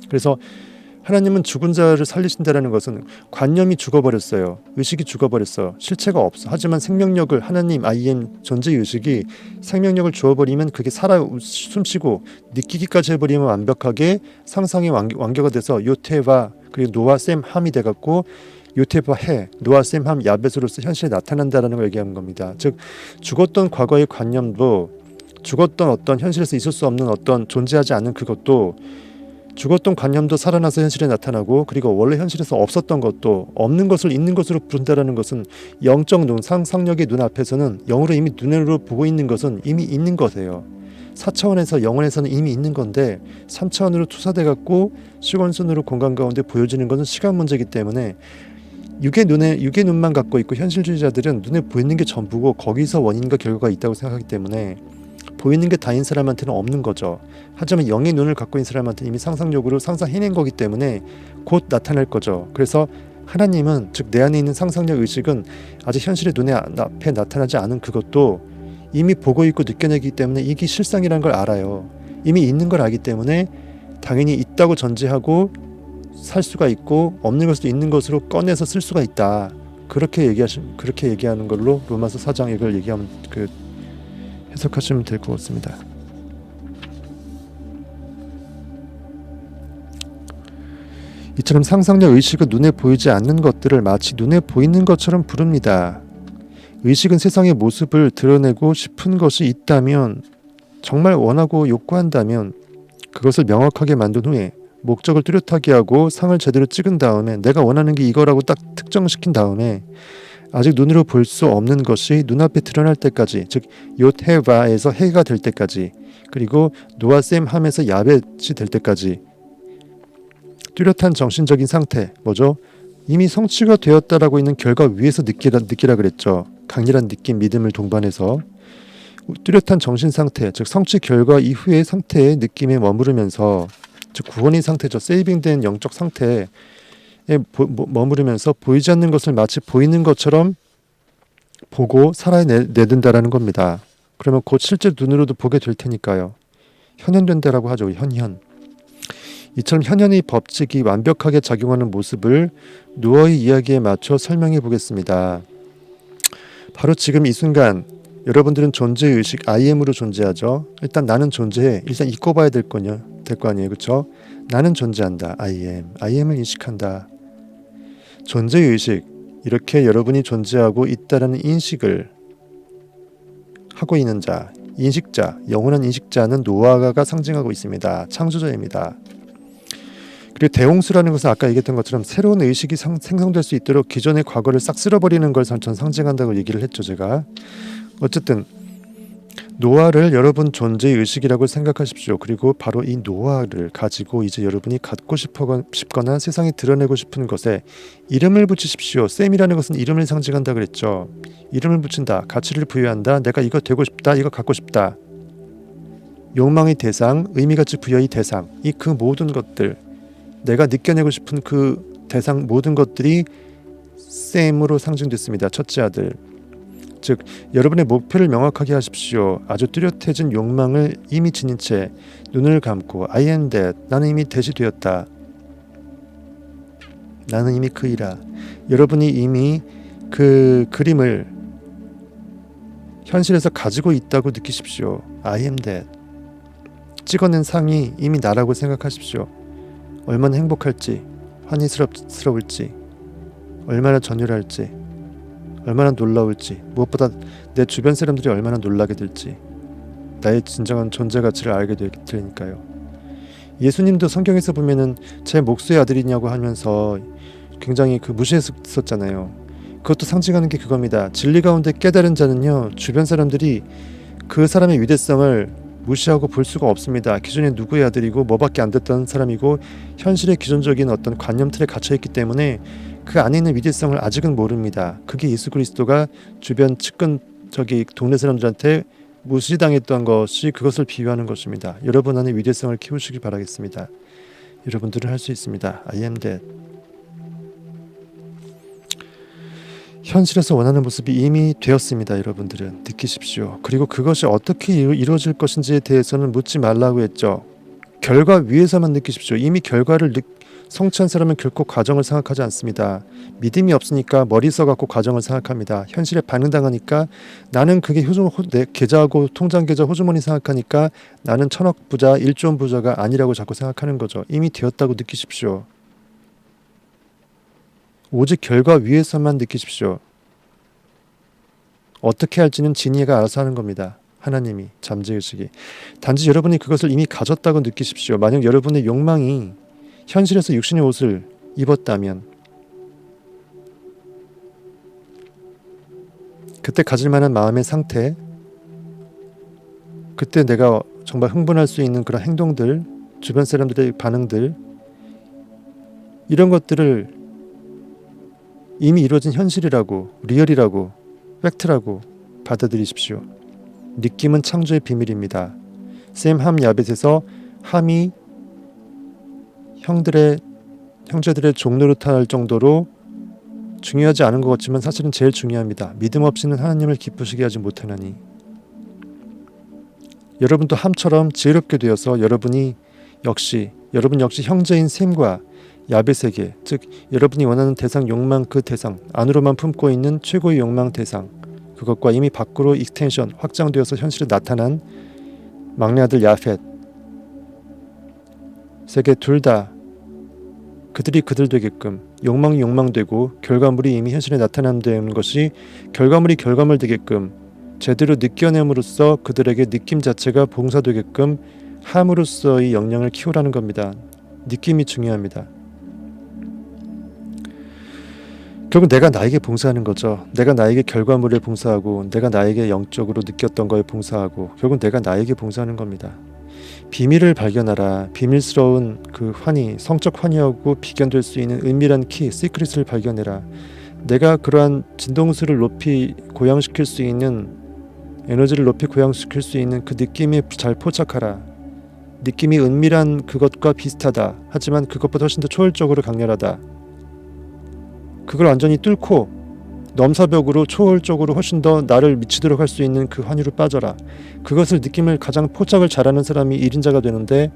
그래서 하나님은 죽은 자를 살리신다라는 것은 관념이 죽어버렸어요. 의식이 죽어버렸어. 실체가 없어. 하지만 생명력을 하나님 IM 존재의 의식이 생명력을 주어버리면 그게 살아 숨쉬고 느끼기까지 해버리면 완벽하게 상상의 완결가 돼서 요테와 그리고 노아 셈 함이 돼갖고 요테바 해 노아 셈 함 야벳으로서 현실에 나타난다라는 걸 얘기하는 겁니다. 즉 죽었던 과거의 관념도 죽었던 어떤 현실에서 있을 수 없는 어떤 존재하지 않은 그것도 죽었던 관념도 살아나서 현실에 나타나고 그리고 원래 현실에서 없었던 것도 없는 것을 있는 것으로 부른다라는 것은 영적 눈, 상상력의 눈 앞에서는 영으로 이미 눈으로 보고 있는 것은 이미 있는 것이에요. 4차원에서 영원에서는 이미 있는 건데 3차원으로 투사돼 갖고 시건순으로 공간 가운데 보여지는 것은 시간 문제이기 때문에 육의 눈만 갖고 있고 현실주의자들은 눈에 보이는 게 전부고 거기서 원인과 결과가 있다고 생각하기 때문에 보이는 게 다인 사람한테는 없는 거죠. 하지만 영의 눈을 갖고 있는 사람한테는 이미 상상력으로 상상해낸 거기 때문에 곧 나타날 거죠. 그래서 하나님은 즉 내 안에 있는 상상력 의식은 아직 현실의 눈에 앞에 나타나지 않은 그것도 이미 보고 있고 느껴내기 때문에 이게 실상이라는 걸 알아요. 이미 있는 걸 알기 때문에 당연히 있다고 전제하고 살 수가 있고 없는 것도 있는 것으로 꺼내서 쓸 수가 있다. 그렇게 얘기하는 걸로 로마서 4장 이걸 얘기하면 해석하시면 될 것 같습니다. 이처럼 상상력 의식은 눈에 보이지 않는 것들을 마치 눈에 보이는 것처럼 부릅니다. 의식은 세상의 모습을 드러내고 싶은 것이 있다면 정말 원하고 욕구한다면 그것을 명확하게 만든 후에 목적을 뚜렷하게 하고 상을 제대로 찍은 다음에 내가 원하는 게 이거라고 딱 특정시킨 다음에 아직 눈으로 볼 수 없는 것이 눈앞에 드러날 때까지 즉 욤해바에서 해가 될 때까지 그리고 노아셈 함에서 야벳이 될 때까지 뚜렷한 정신적인 상태 뭐죠? 이미 성취가 되었다라고 있는 결과 위에서 느끼라 그랬죠. 강렬한 느낌 믿음을 동반해서 뚜렷한 정신 상태 즉 성취 결과 이후의 상태의 느낌에 머무르면서 즉 구원의 상태죠. 세이빙된 영적 상태에 머무르면서 보이지 않는 것을 마치 보이는 것처럼 보고 살아내든다라는 겁니다. 그러면 곧 실제 눈으로도 보게 될 테니까요. 현현된다라고 하죠. 현현. 이처럼 현현의 법칙이 완벽하게 작용하는 모습을 노아의 이야기에 맞춰 설명해 보겠습니다. 바로 지금 이 순간 여러분들은 존재의 의식 IM으로 존재하죠. 일단 나는 존재해. 일단 잊고 봐야 될 거 아니에요. 그렇죠? 나는 존재한다. IM을 인식한다. 존재의 의식 이렇게 여러분이 존재하고 있다라는 인식을 하고 있는 자, 인식자, 영원한 인식자는 노아가 상징하고 있습니다. 창조자입니다. 그리고 대홍수라는 것은 아까 얘기했던 것처럼 새로운 의식이 생성될 수 있도록 기존의 과거를 싹 쓸어버리는 걸 전 상징한다고 얘기를 했죠. 제가 어쨌든 노아를 여러분 존재의 의식이라고 생각하십시오. 그리고 바로 이 노아를 가지고 이제 여러분이 갖고 싶거나 세상에 드러내고 싶은 것에 이름을 붙이십시오. 셈이라는 것은 이름을 상징한다 그랬죠. 이름을 붙인다. 가치를 부여한다. 내가 이거 되고 싶다. 이거 갖고 싶다. 욕망의 대상, 의미가치 부여의 대상. 이 그 모든 것들 내가 느껴내고 싶은 그 대상 모든 것들이 셈으로 상징됐습니다. 첫째 아들. 즉 여러분의 목표를 명확하게 하십시오. 아주 뚜렷해진 욕망을 이미 지닌 채 눈을 감고 I am that, 나는 이미 대시 되었다. 나는 이미 그이라. 여러분이 이미 그 그림을 현실에서 가지고 있다고 느끼십시오. I am that. 찍어낸 상이 이미 나라고 생각하십시오. 얼마나 행복할지, 환희스러울지, 얼마나 전율할지, 얼마나 놀라울지, 무엇보다 내 주변 사람들이 얼마나 놀라게 될지, 나의 진정한 존재 가치를 알게 되니까요. 예수님도 성경에서 보면은 제 목수의 아들이냐고 하면서 굉장히 무시했었잖아요. 그것도 상징하는 게 그겁니다. 진리 가운데 깨달은 자는요, 주변 사람들이 그 사람의 위대성을 무시하고 볼 수가 없습니다. 기존에 누구의 아들이고 뭐밖에 안 됐던 사람이고 현실의 기존적인 어떤 관념 틀에 갇혀있기 때문에 그 안에 있는 위대성을 아직은 모릅니다. 그게 예수 그리스도가 주변 측근 동네 사람들한테 무시당했던 것이 그것을 비유하는 것입니다. 여러분 안에 위대성을 키우시기 바라겠습니다. 여러분들은 할 수 있습니다. I am that. 현실에서 원하는 모습이 이미 되었습니다. 여러분들은 느끼십시오. 그리고 그것이 어떻게 이루어질 것인지에 대해서는 묻지 말라고 했죠. 결과 위에서만 느끼십시오. 이미 결과를 성취한 사람은 결코 과정을 생각하지 않습니다. 믿음이 없으니까 머리 써갖고 과정을 생각합니다. 현실에 반응당하니까 나는 그게 내 계좌하고 통장 계좌 호주머니 생각하니까 나는 1000억 부자 1조 부자가 아니라고 자꾸 생각하는 거죠. 이미 되었다고 느끼십시오. 오직 결과 위에서만 느끼십시오. 어떻게 할지는 진이가 알아서 하는 겁니다. 하나님이 잠재의식이. 단지 여러분이 그것을 이미 가졌다고 느끼십시오. 만약 여러분의 욕망이 현실에서 육신의 옷을 입었다면 그때 가질 만한 마음의 상태, 그때 내가 정말 흥분할 수 있는 그런 행동들, 주변 사람들의 반응들, 이런 것들을 이미 이루어진 현실이라고, 리얼이라고, 팩트라고 받아들이십시오. 느낌은 창조의 비밀입니다. 샘 함 야벳에서 함이 형제들의 종노릇할 정도로 중요하지 않은 것 같지만 사실은 제일 중요합니다. 믿음 없이는 하나님을 기쁘시게 하지 못하나니. 여러분도 함처럼 지혜롭게 되어서 여러분 역시 형제인 샘과 야벳에게, 즉 여러분이 원하는 대상 욕망, 그 대상 안으로만 품고 있는 최고의 욕망 대상, 그것과 이미 밖으로 익스텐션 확장되어서 현실에 나타난 막내 아들 야펫 세계 둘 다 그들이 그들 되게끔, 욕망이 욕망되고 결과물이 이미 현실에 나타난다는 것이 결과물이 결과물 되게끔 제대로 느껴냄으로써 그들에게 느낌 자체가 봉사되게끔 함으로써의 역량을 키우라는 겁니다. 느낌이 중요합니다. 결국 내가 나에게 봉사하는 거죠. 내가 나에게 결과물에 봉사하고 내가 나에게 영적으로 느꼈던 거에 봉사하고 결국 내가 나에게 봉사하는 겁니다. 비밀을 발견하라. 비밀스러운 그 환희, 성적 환희하고 비견될 수 있는 은밀한 키, 시크릿을 발견해라. 내가 그러한 진동수를 높이 고양시킬 수 있는, 에너지를 높이 고양시킬 수 있는 그 느낌에 잘 포착하라. 느낌이 은밀한 그것과 비슷하다. 하지만 그것보다 훨씬 더 초월적으로 강렬하다. 그걸 완전히 뚫고 넘사벽으로 초월적으로 훨씬 더 나를 미치도록 할 수 있는 그 환희로 빠져라. 그것을 느낌을 가장 포착을 잘하는 사람이 1인자가 되는데,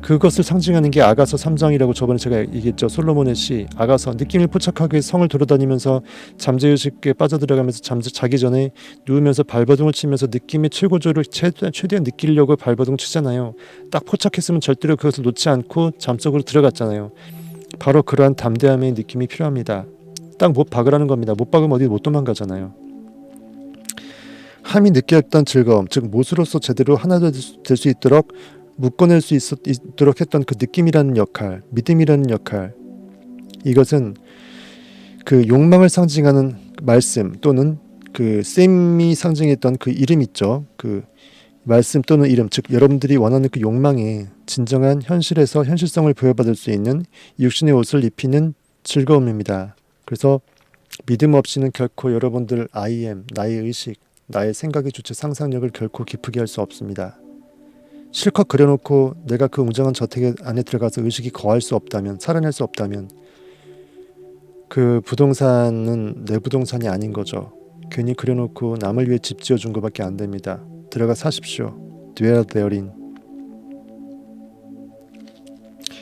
그것을 상징하는 게 아가서 3장이라고 저번에 제가 얘기했죠. 솔로몬의 시 아가서. 느낌을 포착하기 위해 성을 돌아다니면서 잠재의식에 빠져들어가면서 자기 전에 누우면서 발버둥을 치면서 느낌의 최고조를 최대한 느끼려고 발버둥 치잖아요. 딱 포착했으면 절대로 그것을 놓지 않고 잠속으로 들어갔잖아요. 바로 그러한 담대함의 느낌이 필요합니다. 딱 못 박으라는 겁니다. 못 박으면 어디 못 도망가잖아요. 함이 느꼈던 즐거움, 즉 못으로서 제대로 하나 될 수 있도록 묶어낼 수 있도록 했던 그 느낌이라는 역할, 믿음이라는 역할, 이것은 그 욕망을 상징하는 말씀 또는 그 샘이 상징했던 그 이름 있죠. 그 말씀 또는 이름, 즉 여러분들이 원하는 그 욕망의 진정한 현실에서 현실성을 부여받을 수 있는 육신의 옷을 입히는 즐거움입니다. 그래서 믿음 없이는 결코 여러분들 I am, 나의 의식, 나의 생각의 주체, 상상력을 결코 기쁘게 할 수 없습니다. 실컷 그려놓고 내가 그 웅장한 저택 안에 들어가서 의식이 거할 수 없다면, 살아낼 수 없다면 그 부동산은 내 부동산이 아닌 거죠. 괜히 그려놓고 남을 위해 집 지어준 것밖에 안 됩니다. 들어가 사십시오. dwell therein.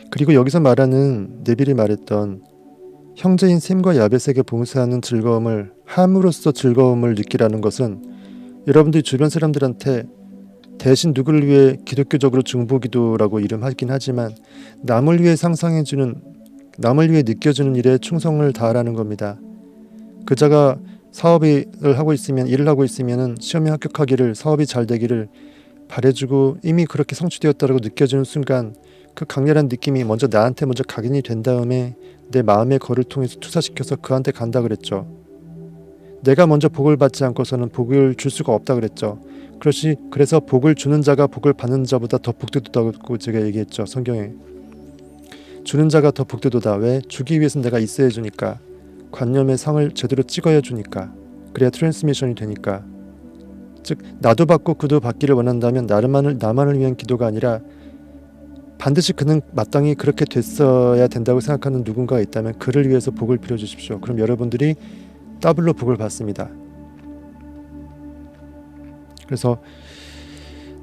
그리고 여기서 말하는 네빌이 말했던 형제인 샘과 야벳에게 봉사하는 즐거움을 함으로써 즐거움을 느끼라는 것은 여러분들이 주변 사람들한테 대신 누구를 위해 기독교적으로 중보기도라고 이름하긴 하지만 남을 위해 상상해주는, 남을 위해 느껴주는 일에 충성을 다하라는 겁니다. 그자가 사업을 하고 있으면, 일을 하고 있으면 시험에 합격하기를, 사업이 잘 되기를 바래주고 이미 그렇게 성취되었다고 느껴지는 순간 그 강렬한 느낌이 먼저 나한테 먼저 각인이 된 다음에 내 마음의 거를 통해서 투사시켜서 그한테 간다 그랬죠. 내가 먼저 복을 받지 않고서는 복을 줄 수가 없다 그랬죠. 그래서 복을 주는 자가 복을 받는 자보다 더 복되도다고 제가 얘기했죠. 성경에 주는 자가 더 복되도다. 왜? 주기 위해서는 내가 있어야 주니까, 관념의 상을 제대로 찍어야 주니까, 그래야 트랜스미션이 되니까. 즉 나도 받고 그도 받기를 원한다면 나만을 위한 기도가 아니라 반드시 그는 마땅히 그렇게 됐어야 된다고 생각하는 누군가가 있다면 그를 위해서 복을 빌어주십시오. 그럼 여러분들이 더블로 복을 받습니다. 그래서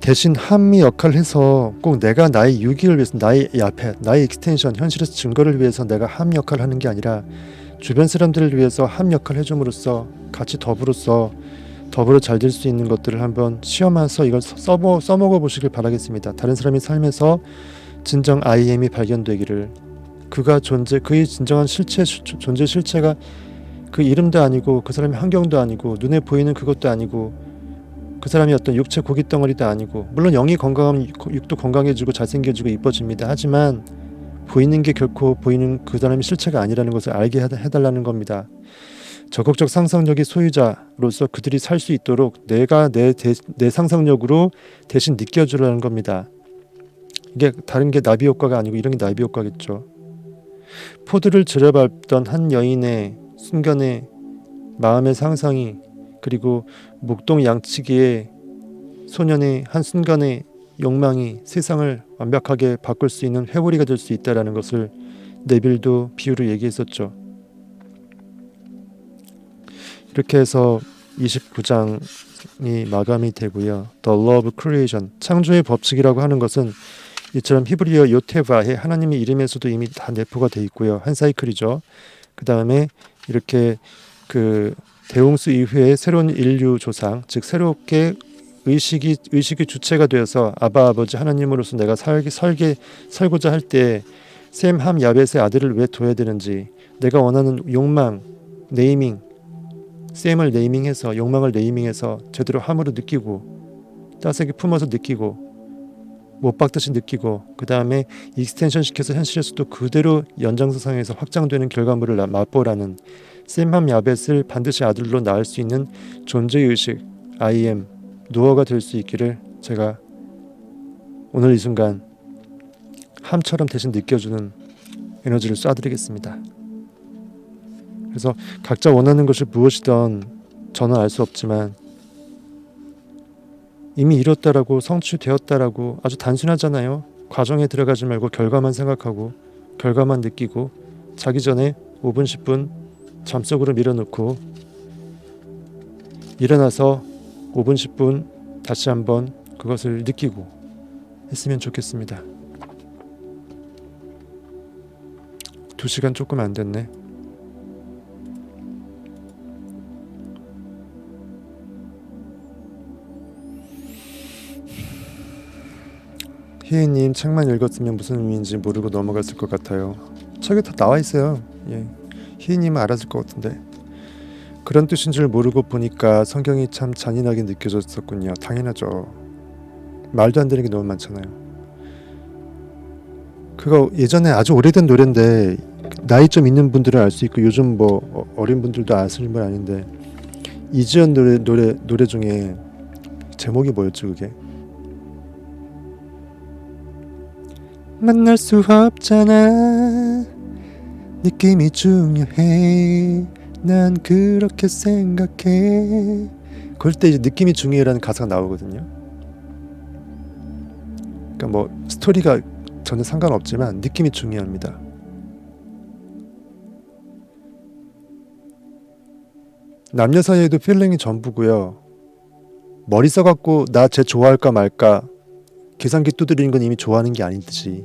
대신 함의 역할을 해서 꼭 내가 나의 유기를 위해서, 나의 야펫, 나의 익스텐션, 현실에서 증거를 위해서 내가 함 역할을 하는 게 아니라 주변 사람들을 위해서 함 역할을 해줌으로써 같이 더불어 잘 될 수 있는 것들을 한번 시험해서 이걸 써먹어 보시길 바라겠습니다. 다른 사람의 삶에서 진정 I am이 발견되기를, 그의 진정한 존재 실체가 그 이름도 아니고 그 사람의 환경도 아니고 눈에 보이는 그것도 아니고 그 사람이 어떤 육체 고기 덩어리도 아니고, 물론 영이 건강하면 육도 건강해지고 잘생겨지고 이뻐집니다. 하지만 보이는 게 결코 보이는 그 사람의 실체가 아니라는 것을 알게 해달라는 겁니다. 적극적 상상력의 소유자로서 그들이 살 수 있도록 내가 내 상상력으로 대신 느껴주라는 겁니다. 이게 다른 게 나비 효과가 아니고 이런 게 나비 효과겠죠. 포도를 들여밟던 한 여인의 순간의 마음의 상상이, 그리고 목동 양치기의 소년의 한 순간의 욕망이 세상을 완벽하게 바꿀 수 있는 회오리가 될 수 있다는 것을 네빌도 비유로 얘기했었죠. 이렇게 해서 29장이 마감이 되고요. The Law of Creation, 창조의 법칙이라고 하는 것은 이처럼 히브리어 요테바의 하나님의 이름에서도 이미 다 내포가 돼 있고요. 한 사이클이죠. 그 다음에 이렇게 그 대홍수 이후에 새로운 인류 조상, 즉 새롭게 의식이 주체가 되어서 아버지 하나님으로서 내가 살고자 할 때 셈, 함, 야벳의 아들을 왜 둬야 되는지, 내가 원하는 욕망, 네이밍, 셈을 네이밍해서, 욕망을 네이밍해서 제대로 함으로 느끼고 따스하게 품어서 느끼고 못 박듯이 느끼고, 그 다음에 익스텐션 시켜서 현실에서도 그대로 연장선상에서 확장되는 결과물을 맛보라는 셈함 야벳을 반드시 아들로 낳을 수 있는 존재의식 I am 노어가 될 수 있기를 제가 오늘 이 순간 함처럼 대신 느껴주는 에너지를 쏴드리겠습니다. 그래서 각자 원하는 것이 무엇이든 저는 알 수 없지만 이미 이뤘다라고, 성취되었다라고 아주 단순하잖아요. 과정에 들어가지 말고 결과만 생각하고 결과만 느끼고 자기 전에 5분 10분 잠속으로 밀어넣고 일어나서 5분 10분 다시 한번 그것을 느끼고 했으면 좋겠습니다. 2시간 조금 안 됐네. 희애님, 책만 읽었으면 무슨 의미인지 모르고 넘어갔을 것 같아요. 책에 다 나와 있어요. 예. 희애님은 알았을 것 같은데. 그런 뜻인 줄 모르고 보니까 성경이 참 잔인하게 느껴졌었군요. 당연하죠. 말도 안 되는 게 너무 많잖아요. 그거 예전에 아주 오래된 노래인데 나이 좀 있는 분들은 알 수 있고 요즘 뭐 어린 분들도 아시는 분 아닌데, 이지연 노래 중에 제목이 뭐였죠? 그게 만날 수 없잖아, 느낌이 중요해, 난 그렇게 생각해. 그럴 때 이제 느낌이 중요해라는 가사가 나오거든요. 그러니까 뭐 스토리가 전혀 상관없지만 느낌이 중요합니다. 남녀 사이에도 필링이 전부고요. 머리 써갖고 나 쟤 좋아할까 말까 계산기 두드리는 건 이미 좋아하는 게 아니듯이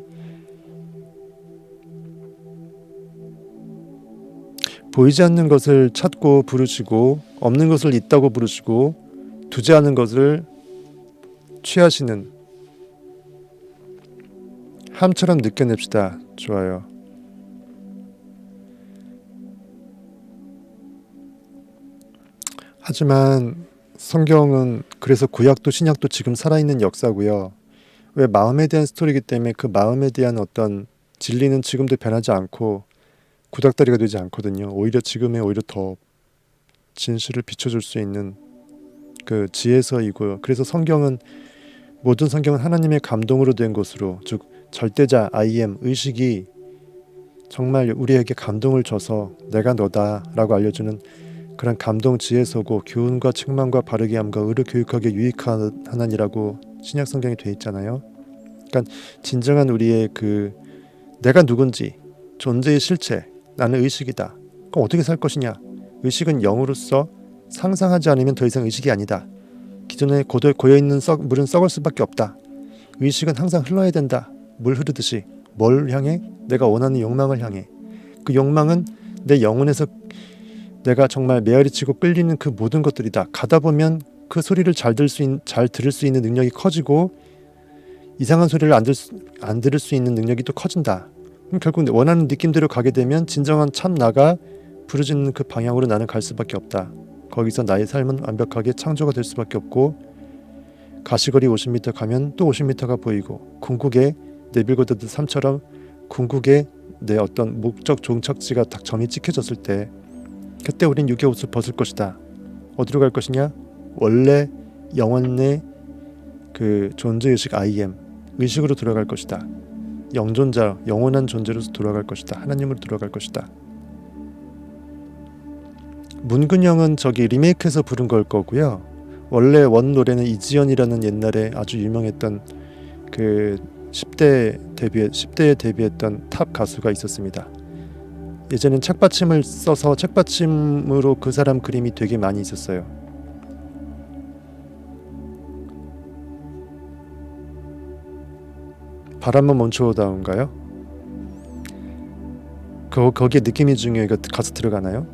보이지 않는 것을 찾고 부르시고 없는 것을 있다고 부르시고 두지 않은 것을 취하시는 함처럼 느껴냅시다. 좋아요. 하지만 성경은 그래서 구약도 신약도 지금 살아있는 역사고요. 왜 마음에 대한 스토리이기 때문에 그 마음에 대한 어떤 진리는 지금도 변하지 않고 구닥다리가 되지 않거든요. 오히려 지금에 오히려 더 진실을 비춰줄 수 있는 그 지혜서이고요. 그래서 모든 성경은 하나님의 감동으로 된 것으로, 즉 절대자 I am 의식이 정말 우리에게 감동을 줘서 내가 너다라고 알려주는 그런 감동 지혜서고 교훈과 책망과 바르게 함과 의를 교육하기에 유익한 하나니라고 신약 성경에 돼 있잖아요. 그러니까 진정한 우리의 그 내가 누군지 존재의 실체, 나는 의식이다. 그럼 어떻게 살 것이냐? 의식은 영으로서 상상하지 않으면 더 이상 의식이 아니다. 기존에 고여있는 물은 썩을 수밖에 없다. 의식은 항상 흘러야 된다. 물 흐르듯이. 뭘 향해? 내가 원하는 욕망을 향해. 그 욕망은 내 영혼에서 내가 정말 메아리치고 끌리는 그 모든 것들이다. 가다 보면 그 소리를 잘 들을 수 있는 능력이 커지고 이상한 소리를 안 들을 수 있는 능력이 또 커진다. 그럼 결국 원하는 느낌대로 가게 되면 진정한 참 나가 부르짖는 그 방향으로 나는 갈 수밖에 없다. 거기서 나의 삶은 완벽하게 창조가 될 수밖에 없고 가시거리 50m 가면 또 50m가 보이고 궁극의 네빌고드드 삶처럼 궁극의 내 어떤 목적 종착지가 딱 점이 찍혀졌을 때 그때 우린 육의 옷을 벗을 것이다. 어디로 갈 것이냐? 원래 영혼의 그 존재의식 I am 의식으로 돌아갈 것이다. 영존자, 영원한 존재로서 돌아갈 것이다. 하나님으로 돌아갈 것이다. 문근영은 저기 리메이크해서 부른 걸 거고요. 원래 원 노래는 이지연이라는 옛날에 아주 유명했던 그 10대에 데뷔했던 탑 가수가 있었습니다. 예전엔 책받침을 써서 책받침으로 그 사람 그림이 되게 많이 있었어요. 바람만 멈추어다운가요? 거기에 느낌이 중요해요. 이거 가사 들어가나요?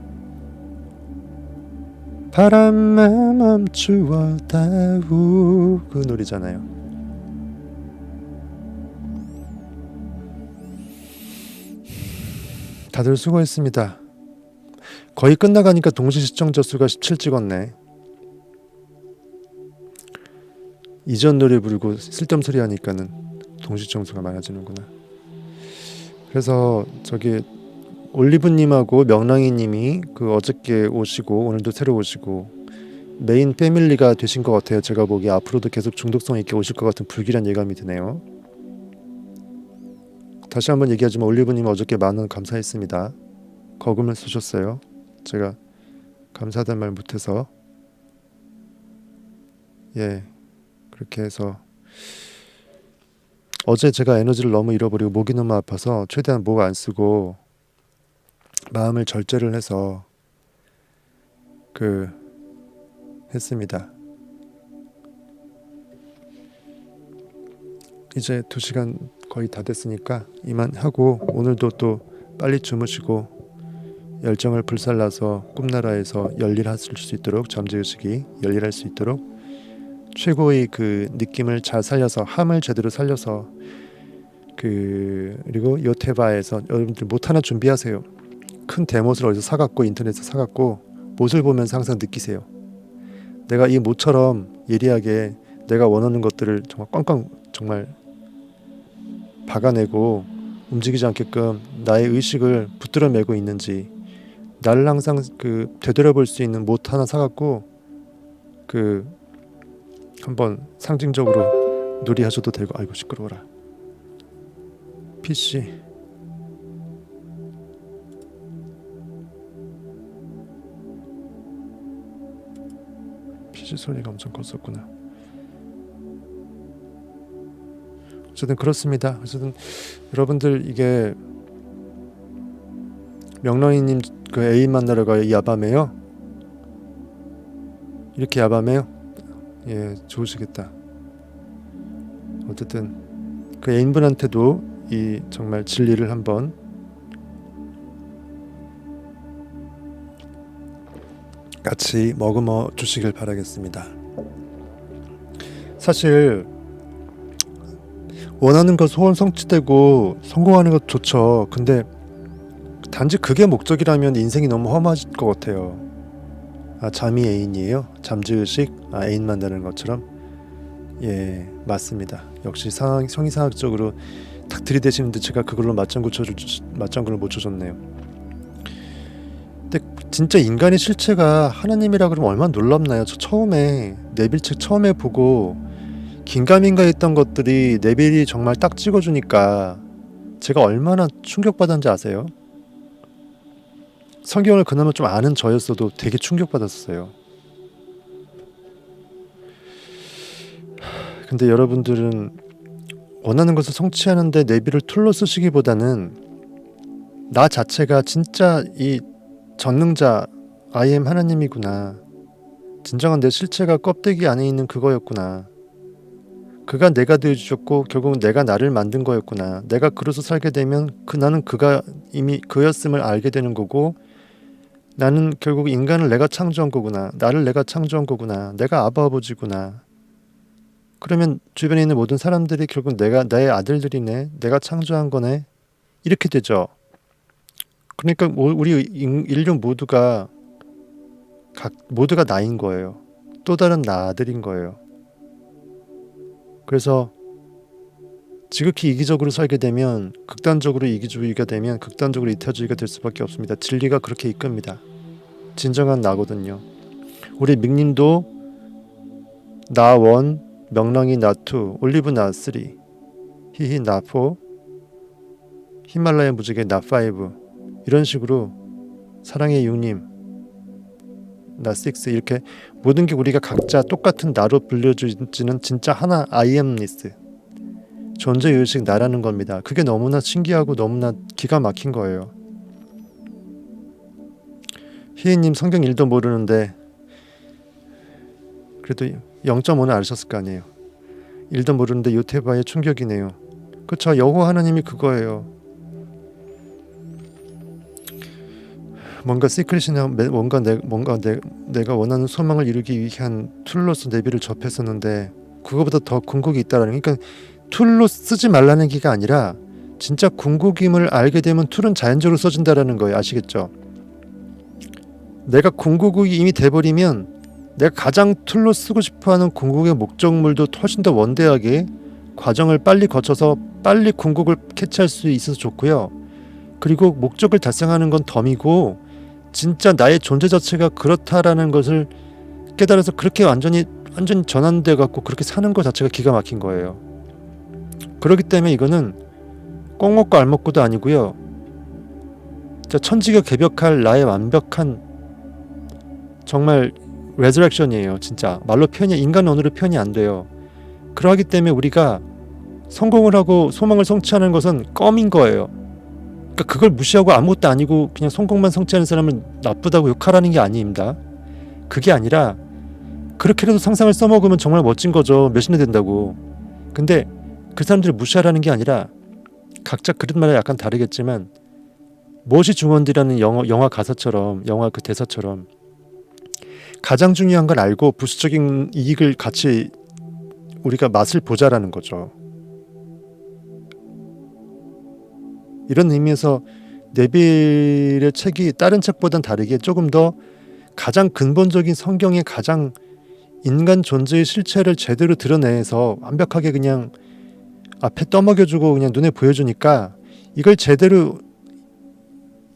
바람만 멈추어다우 그 노래잖아요. 다들 수고했습니다. 거의 끝나가니까 동시 시청자 수가 17 찍었네. 이전 노래 부르고 쓸데없는 소리 하니까는 동시 시청수가 많아지는구나. 그래서 저기 올리브님하고 명랑이님이 그 어저께 오시고 오늘도 새로 오시고 메인 패밀리가 되신 것 같아요. 제가 보기에 앞으로도 계속 중독성 있게 오실 것 같은 불길한 예감이 드네요. 다시 한번 얘기하지만 올리브님 어저께 많은 감사했습니다. 거금을 쓰셨어요. 제가 감사하다는 말 못해서 그렇게 해서 어제 제가 에너지를 너무 잃어버리고 목이 너무 아파서 최대한 목 안 쓰고 마음을 절제를 해서 했습니다. 이제 2시간 거의 다 됐으니까 이만하고 오늘도 또 빨리 주무시고 열정을 불살라서 꿈나라에서 열일하실 수 있도록 잠재의식이 열일할 수 있도록 최고의 그 느낌을 잘 살려서 함을 제대로 살려서 그리고 요테바에서 여러분들 못 하나 준비하세요. 큰 대못을 어디서 사갖고 인터넷에서 사갖고 못을 보면서 항상 느끼세요. 내가 이 못처럼 예리하게 내가 원하는 것들을 정말 꽝꽝 정말 박아내고 움직이지 않게끔 나의 의식을 붙들어 매고 있는지 나를 항상 되돌아볼 수 있는 못 하나 사갖고 한번 상징적으로 놀이하셔도 되고. 아이고 시끄러워라. PC 소리가 엄청 컸었구나. 어쨌든 그렇습니다. 어쨌든 여러분들 이게 명랑이님 그 애인 만나러 가요. 이 야밤에요. 이렇게 야밤에요? 예, 좋으시겠다. 어쨌든 그 애인분한테도 이 정말 진리를 한번 같이 머금어 주시길 바라겠습니다. 사실 원하는 거 소원 성취되고 성공하는 것 좋죠. 근데 단지 그게 목적이라면 인생이 너무 험하실 것 같아요. 아, 잠이 애인이에요? 잠재의식? 아, 애인 만나는 것처럼? 예, 맞습니다. 역시 성의사학적으로 딱 들이대시는데 제가 그걸로 맞장구를 못 쳐줬네요. 근데 진짜 인간의 실체가 하나님이라 그러면 얼마나 놀랍나요? 저 처음에 네빌 책 처음에 보고 긴가민가 했던 것들이 네빌이 정말 딱 찍어주니까 제가 얼마나 충격받았는지 아세요? 성경을 그나마 좀 아는 저였어도 되게 충격받았어요. 근데 여러분들은 원하는 것을 성취하는데 네빌을 툴로 쓰시기보다는 나 자체가 진짜 이 전능자 I am 하나님이구나. 진정한 내 실체가 껍데기 안에 있는 그거였구나. 그가 내가 되어주셨고 결국은 내가 나를 만든 거였구나. 내가 그로서 살게 되면 나는 그가 이미 그였음을 알게 되는 거고, 나는 결국 인간을 내가 창조한 거구나. 나를 내가 창조한 거구나. 내가 아버지구나. 그러면 주변에 있는 모든 사람들이 결국 내가 나의 아들들이네. 내가 창조한 거네. 이렇게 되죠. 그러니까 우리 인류 모두가 모두가 나인 거예요. 또 다른 나들인 거예요. 그래서 지극히 이기적으로 살게 되면, 극단적으로 이기주의가 되면 극단적으로 이타주의가 될 수밖에 없습니다. 진리가 그렇게 이끕니다. 진정한 나거든요. 우리 믹님도 나 원, 명랑이 나 투, 올리브 나 쓰리, 히히 나 포, 히말라야 무지개 나 파이브, 이런 식으로 사랑의 육님 나 식스, 이렇게 모든 게 우리가 각자 똑같은 나로 불려지는 진짜 하나 아이엠니스, 존재의식 나라는 겁니다. 그게 너무나 신기하고 너무나 기가 막힌 거예요. 희애님 성경 1도 모르는데 그래도 0.5는 아셨을 거 아니에요. 1도 모르는데 요테바의 충격이네요. 그쵸, 여호와 하나님이 그거예요. 뭔가 시크릿이나 뭔가 내가 원하는 소망을 이루기 위한 툴로서 네비를 접했었는데 그거보다 더 궁극이 있다라는, 그러니까 툴로 쓰지 말라는 게 아니라 진짜 궁극임을 알게 되면 툴은 자연적으로 써진다라는 거예요. 아시겠죠? 내가 궁극이 이미 돼버리면 내가 가장 툴로 쓰고 싶어하는 궁극의 목적물도 훨씬 더 원대하게 과정을 빨리 거쳐서 빨리 궁극을 캐치할 수 있어서 좋고요. 그리고 목적을 달성하는 건 덤이고 진짜 나의 존재 자체가 그렇다라는 것을 깨달아서 그렇게 완전히 전환돼 갖고 그렇게 사는 것 자체가 기가 막힌 거예요. 그렇기 때문에 이거는 꼭 먹고 알 먹고도 아니고요. 진짜 천지가 개벽할 나의 완벽한 정말 레저렉션이에요. 진짜 말로 표현이, 인간 언어로 표현이 안 돼요. 그러하기 때문에 우리가 성공을 하고 소망을 성취하는 것은 껌인 거예요. 그러니까 그걸 무시하고 아무것도 아니고 그냥 성공만 성취하는 사람은 나쁘다고 욕하라는 게 아닙니다. 그게 아니라 그렇게라도 상상을 써먹으면 정말 멋진 거죠. 몇이나 된다고. 근데 그 사람들을 무시하라는 게 아니라 각자 그릇마다 약간 다르겠지만 무엇이 중요한지라는 영화 가사처럼, 영화 그 대사처럼 가장 중요한 걸 알고 부수적인 이익을 같이 우리가 맛을 보자라는 거죠. 이런 의미에서 네빌의 책이 다른 책보단 다르게 조금 더 가장 근본적인 성경의 가장 인간 존재의 실체를 제대로 드러내서 완벽하게 그냥 앞에 떠먹여주고 그냥 눈에 보여주니까 이걸 제대로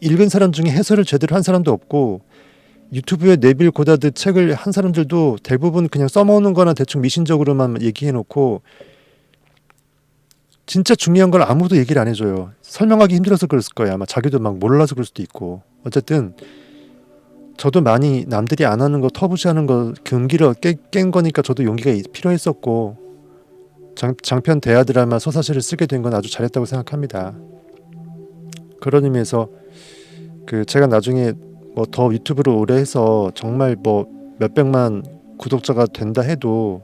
읽은 사람 중에 해설을 제대로 한 사람도 없고, 유튜브에 네빌 고다드 책을 한 사람들도 대부분 그냥 써먹는 거나 대충 미신적으로만 얘기해놓고 진짜 중요한 걸 아무도 얘기를 안 해줘요. 설명하기 힘들어서 그랬을 거예요. 아마 자기도 막 몰라서 그럴 수도 있고. 어쨌든 저도 많이 남들이 안 하는 거, 터부시하는 거 금기를 깬 거니까 저도 용기가 필요했었고, 장편 대하 드라마 서사시를 쓰게 된 건 아주 잘했다고 생각합니다. 그런 의미에서 제가 나중에 뭐 더 유튜브를 오래 해서 정말 뭐 몇백만 구독자가 된다 해도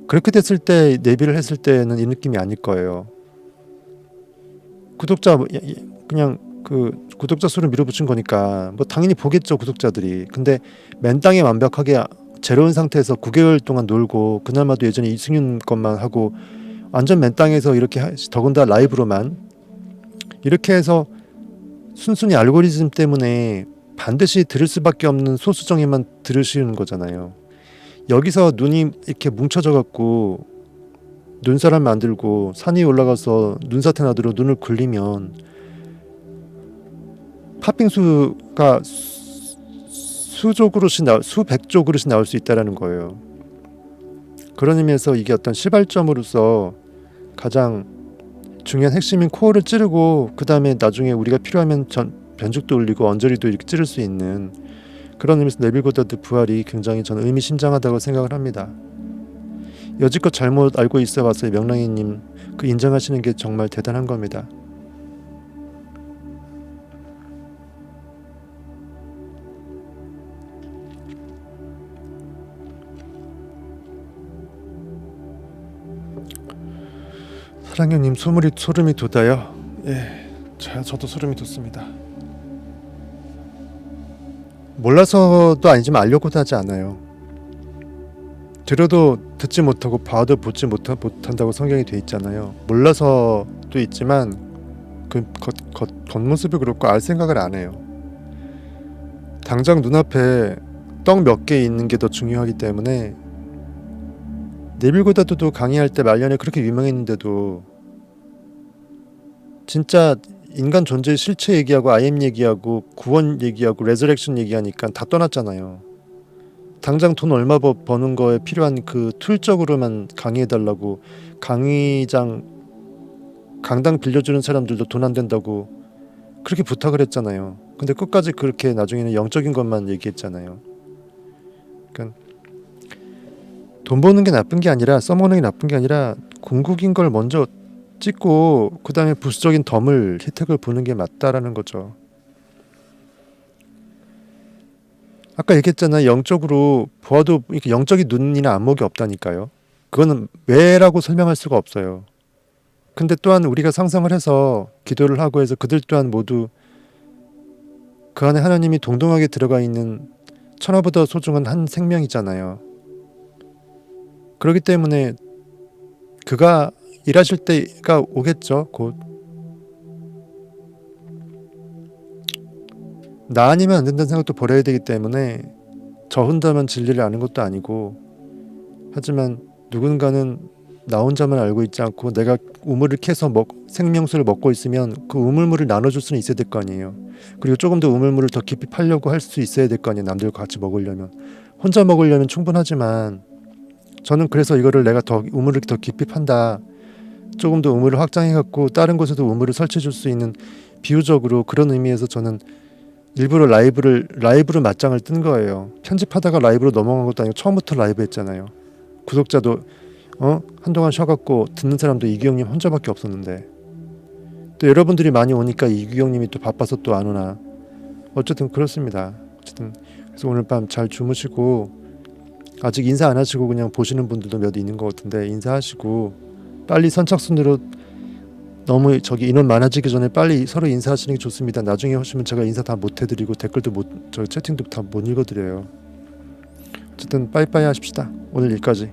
그렇게 됐을 때 내비를 했을 때는 이 느낌이 아닐 거예요. 구독자 그냥 그 구독자 수를 밀어붙인 거니까 뭐 당연히 보겠죠 구독자들이. 근데 맨땅에 완벽하게 제로인 상태에서 9개월 동안 놀고 그날마도 예전에 이승윤 것만 하고 완전 맨땅에서 이렇게 더군다나 라이브로만 이렇게 해서 순순히 알고리즘 때문에 반드시 들을 수밖에 없는 소수 정예만 들으시는 거잖아요. 여기서 눈이 이렇게 뭉쳐져 갖고 눈사람 만들고 산 위에 올라가서 눈사태 나도록 눈을 굴리면 팥빙수가 수조 그릇이 수백조 그릇이 나올 수 있다라는 거예요. 그런 의미에서 이게 어떤 시발점으로서 가장 중요한 핵심인 코어를 찌르고 그 다음에 나중에 우리가 필요하면 변죽도 올리고 언저리도 이렇게 찌를 수 있는 그런 의미에서 네빌 고다드 부활이 굉장히 저는 의미심장하다고 생각을 합니다. 여지껏 잘못 알고 있어 와서 명랑이님 그 인정하시는 게 정말 대단한 겁니다. 사랑형님 소름이 돋아요. 예, 저도 소름이 돋습니다. 몰라서도 아니지만 알려고도 하지 않아요. 들어도 듣지 못하고 봐도 보지 못한다고 성경이 돼 있잖아요. 몰라서도 있지만 그 겉모습이 그렇고 알 생각을 안 해요. 당장 눈앞에 떡 몇 개 있는 게 더 중요하기 때문에 네빌 고다드도 강의할 때 말년에 그렇게 유명했는데도 진짜 인간 존재의 실체 얘기하고 아이엠 얘기하고 구원 얘기하고 레저렉션 얘기하니까 다 떠났잖아요. 당장 돈 얼마 버는 거에 필요한 그 툴적으로만 강의해달라고 강당 빌려주는 사람들도 돈 안 된다고 그렇게 부탁을 했잖아요. 근데 끝까지 그렇게 나중에는 영적인 것만 얘기했잖아요. 그러니까 돈 버는 게 나쁜 게 아니라 써먹는 게 나쁜 게 아니라 궁극인 걸 먼저 찍고 그 다음에 부수적인 덤을 혜택을 보는 게 맞다라는 거죠. 아까 얘기했잖아요. 영적으로 보아도 영적인 눈이나 안목이 없다니까요. 그거는 왜라고 설명할 수가 없어요. 근데 또한 우리가 상상을 해서 기도를 하고 해서 그들 또한 모두 그 안에 하나님이 동동하게 들어가 있는 천하보다 소중한 한 생명이잖아요. 그렇기 때문에 그가 일하실 때가 오겠죠. 곧. 나 아니면 안 된다는 생각도 버려야 되기 때문에 저 혼자만 진리를 아는 것도 아니고 하지만 누군가는 나 혼자만 알고 있지 않고 내가 우물을 캐서 생명수를 먹고 있으면 그 우물물을 나눠줄 수는 있어야 될 거 아니에요. 그리고 조금 더 우물물을 더 깊이 파려고 할 수 있어야 될 거 아니에요. 남들과 같이 먹으려면. 혼자 먹으려면 충분하지만 저는 그래서 이거를 내가 더 우물을 더 깊이 판다. 조금 더 우물을 확장해갖고 다른 곳에도 우물을 설치해줄 수 있는 비유적으로 그런 의미에서 저는 일부러 라이브로 맞짱을 뜬 거예요. 편집하다가 라이브로 넘어간 것도 아니고 처음부터 라이브 했잖아요. 구독자도 한동안 쉬어갖고 듣는 사람도 이규영님 혼자밖에 없었는데 또 여러분들이 많이 오니까 이규영님이 또 바빠서 또 안 오나 어쨌든 그렇습니다. 어쨌든 그래서 오늘 밤 잘 주무시고 아직 인사 안 하시고 그냥 보시는 분들도 몇 있는 것 같은데 인사하시고 빨리 선착순으로 너무 인원 많아지기 전에 빨리 서로 인사하시는 게 좋습니다. 나중에 오시면 제가 인사 다 못 해드리고 댓글도 채팅도 다 못 읽어드려요. 어쨌든 빠이빠이 하십시다. 오늘 여기까지.